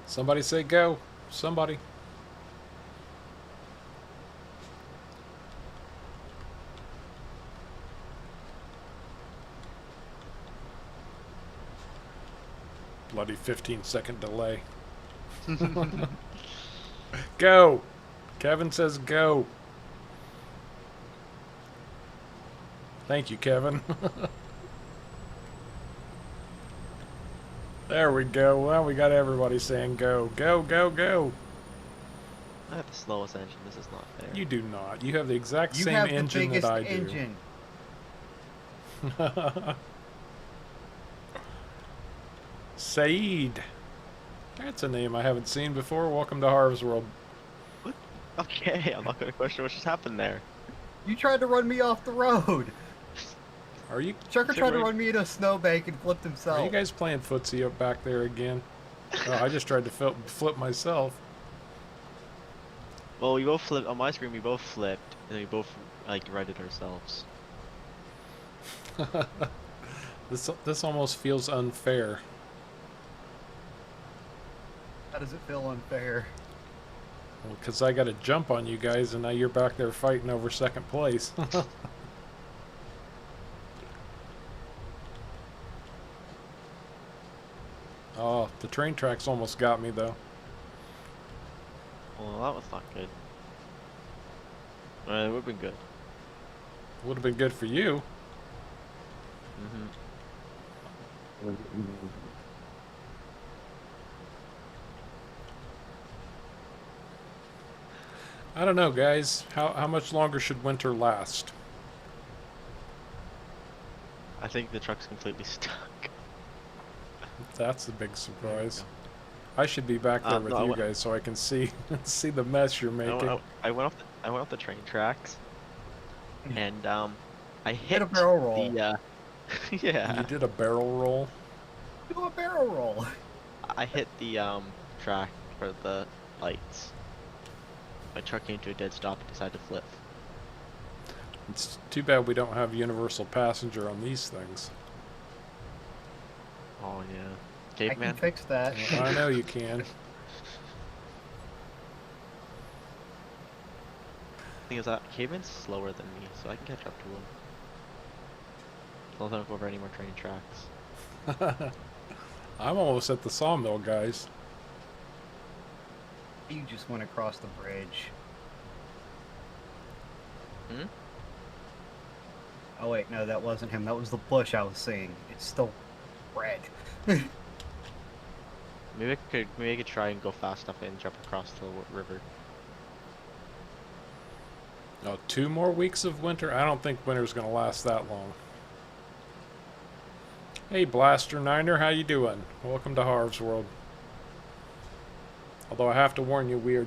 [SPEAKER 1] Somebody say "go." Somebody. Bloody 15-second delay. Go. Kevin says go. Thank you, Kevin. There we go. Well, we got everybody saying go. Go, go, go.
[SPEAKER 3] I have the slowest engine. This is not fair.
[SPEAKER 1] You do not. You have the exact
[SPEAKER 2] You
[SPEAKER 1] same
[SPEAKER 2] have the
[SPEAKER 1] engine
[SPEAKER 2] biggest
[SPEAKER 1] that I
[SPEAKER 2] engine.
[SPEAKER 1] do. Saeed. That's a name I haven't seen before. Welcome to Harv's World.
[SPEAKER 3] Okay, I'm not gonna question what just happened there.
[SPEAKER 2] You tried to run me off the road.
[SPEAKER 1] Are you
[SPEAKER 2] Chucker tried to
[SPEAKER 3] Wait.
[SPEAKER 2] run me into a snowbank and flipped himself.
[SPEAKER 1] Are you guys playing footsie up back there again? Oh, I just tried to flip myself.
[SPEAKER 3] Well, we both flipped on my screen. We both flipped, and we both like righted ourselves.
[SPEAKER 1] This almost feels unfair.
[SPEAKER 2] How does it feel unfair?
[SPEAKER 1] Because I got to jump on you guys, and now you're back there fighting over second place. Oh, the train tracks almost got me, though.
[SPEAKER 3] Well, that was not good. It would've been good.
[SPEAKER 1] Would have been good for you. I don't know, guys. How much longer should winter last?
[SPEAKER 3] I think the truck's completely stuck.
[SPEAKER 1] That's the big surprise. I should be back there with
[SPEAKER 3] no,
[SPEAKER 1] you guys so I can see see the mess you're making.
[SPEAKER 3] I went off the train tracks, and I hit
[SPEAKER 2] Hit a barrel roll.
[SPEAKER 3] the yeah.
[SPEAKER 1] You did a barrel roll.
[SPEAKER 2] Do a barrel roll.
[SPEAKER 3] I hit the track for the lights. My truck came to a dead stop and decided to flip.
[SPEAKER 1] It's too bad we don't have universal passenger on these things.
[SPEAKER 3] Oh yeah,
[SPEAKER 2] I
[SPEAKER 3] caveman.
[SPEAKER 2] can fix that.
[SPEAKER 1] I know you can.
[SPEAKER 3] Thing is that caveman's slower than me, so I can catch up to him. Don't have to go over any more train tracks.
[SPEAKER 1] I'm almost at the sawmill, guys.
[SPEAKER 2] You just went across the bridge.
[SPEAKER 3] Hmm?
[SPEAKER 2] Oh wait, no, that wasn't him. That was the bush I was seeing. It's still red.
[SPEAKER 3] Maybe I could try and go fast enough and jump across the river.
[SPEAKER 1] Oh, 2 more weeks of winter? I don't think winter's going to last that long. Hey, Blaster Niner, how you doing? Welcome to Harv's World. Although I have to warn you, we're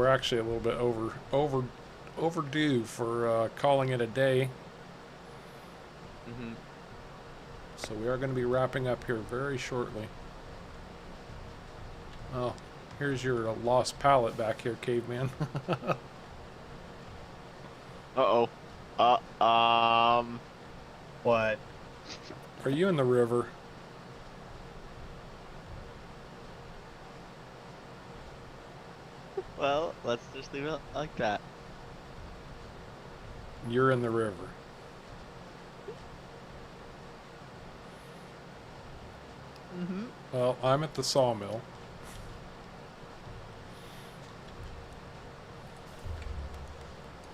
[SPEAKER 1] actually a little bit overdue for calling it a day.
[SPEAKER 3] Mm-hmm.
[SPEAKER 1] So we are going to be wrapping up here very shortly. Oh, here's your lost pallet back here, caveman.
[SPEAKER 3] Uh-oh.
[SPEAKER 2] What?
[SPEAKER 1] Are you in the river?
[SPEAKER 3] Well, let's just leave it like that.
[SPEAKER 1] You're in the river.
[SPEAKER 3] Mm-hmm.
[SPEAKER 1] Well, I'm at the sawmill.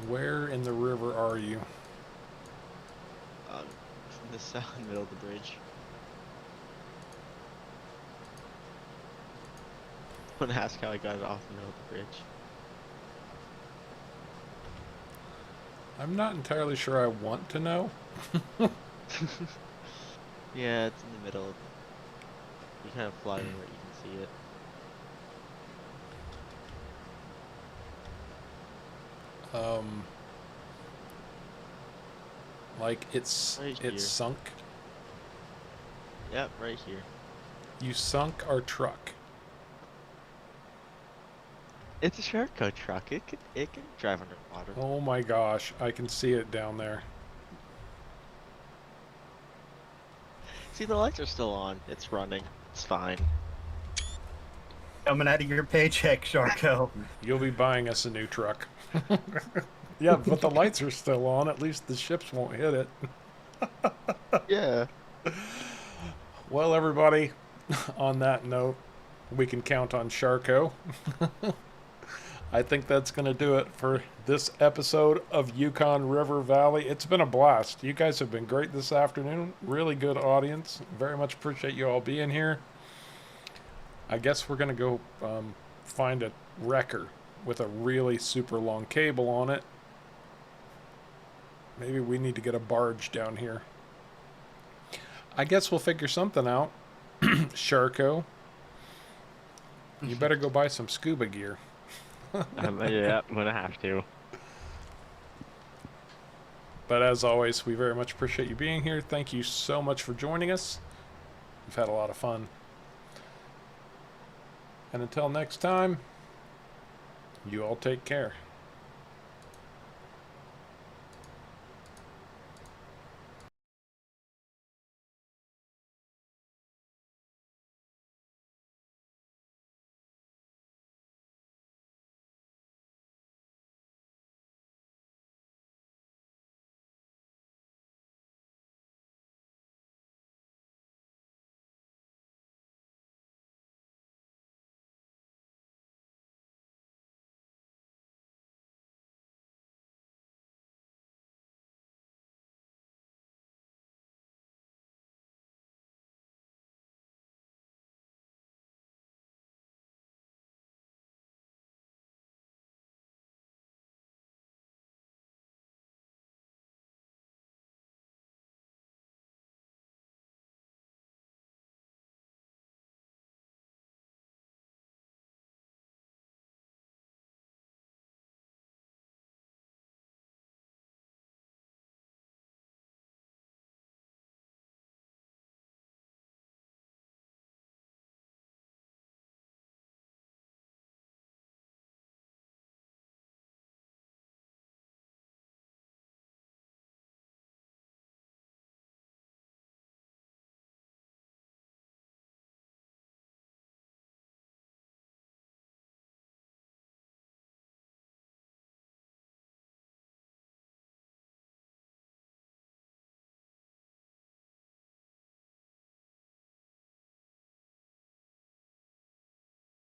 [SPEAKER 1] Where in the river are you?
[SPEAKER 3] In the south middle of the bridge. I'm gonna ask how I got it off the middle of the bridge.
[SPEAKER 1] I'm not entirely sure I want to know.
[SPEAKER 3] Yeah, it's in the middle. You kind of fly in where you can see it.
[SPEAKER 1] Like it's
[SPEAKER 3] Right here.
[SPEAKER 1] sunk.
[SPEAKER 3] Yep, right here.
[SPEAKER 1] You sunk our truck.
[SPEAKER 3] It's a shortcut truck. It can drive underwater.
[SPEAKER 1] Oh my gosh, I can see it down there.
[SPEAKER 3] See, the lights are still on. It's running. It's fine.
[SPEAKER 2] Coming out of your paycheck, Sharko.
[SPEAKER 1] You'll be buying us a new truck. Yeah, but the lights are still on. At least the ships won't hit it.
[SPEAKER 3] Yeah.
[SPEAKER 1] Well, everybody, on that note, we can count on Sharko. I think that's going to do it for this episode of Yukon River Valley. It's been a blast. You guys have been great this afternoon. Really good audience. Very much appreciate you all being here. I guess we're going to go find a wrecker with a really super long cable on it. Maybe we need to get a barge down here. I guess we'll figure something out. Sharko, you better go buy some scuba gear.
[SPEAKER 3] Yeah, I'm gonna have to.
[SPEAKER 1] But as always, we very much appreciate you being here. Thank you so much for joining us. We've had a lot of fun. And until next time, you all take care.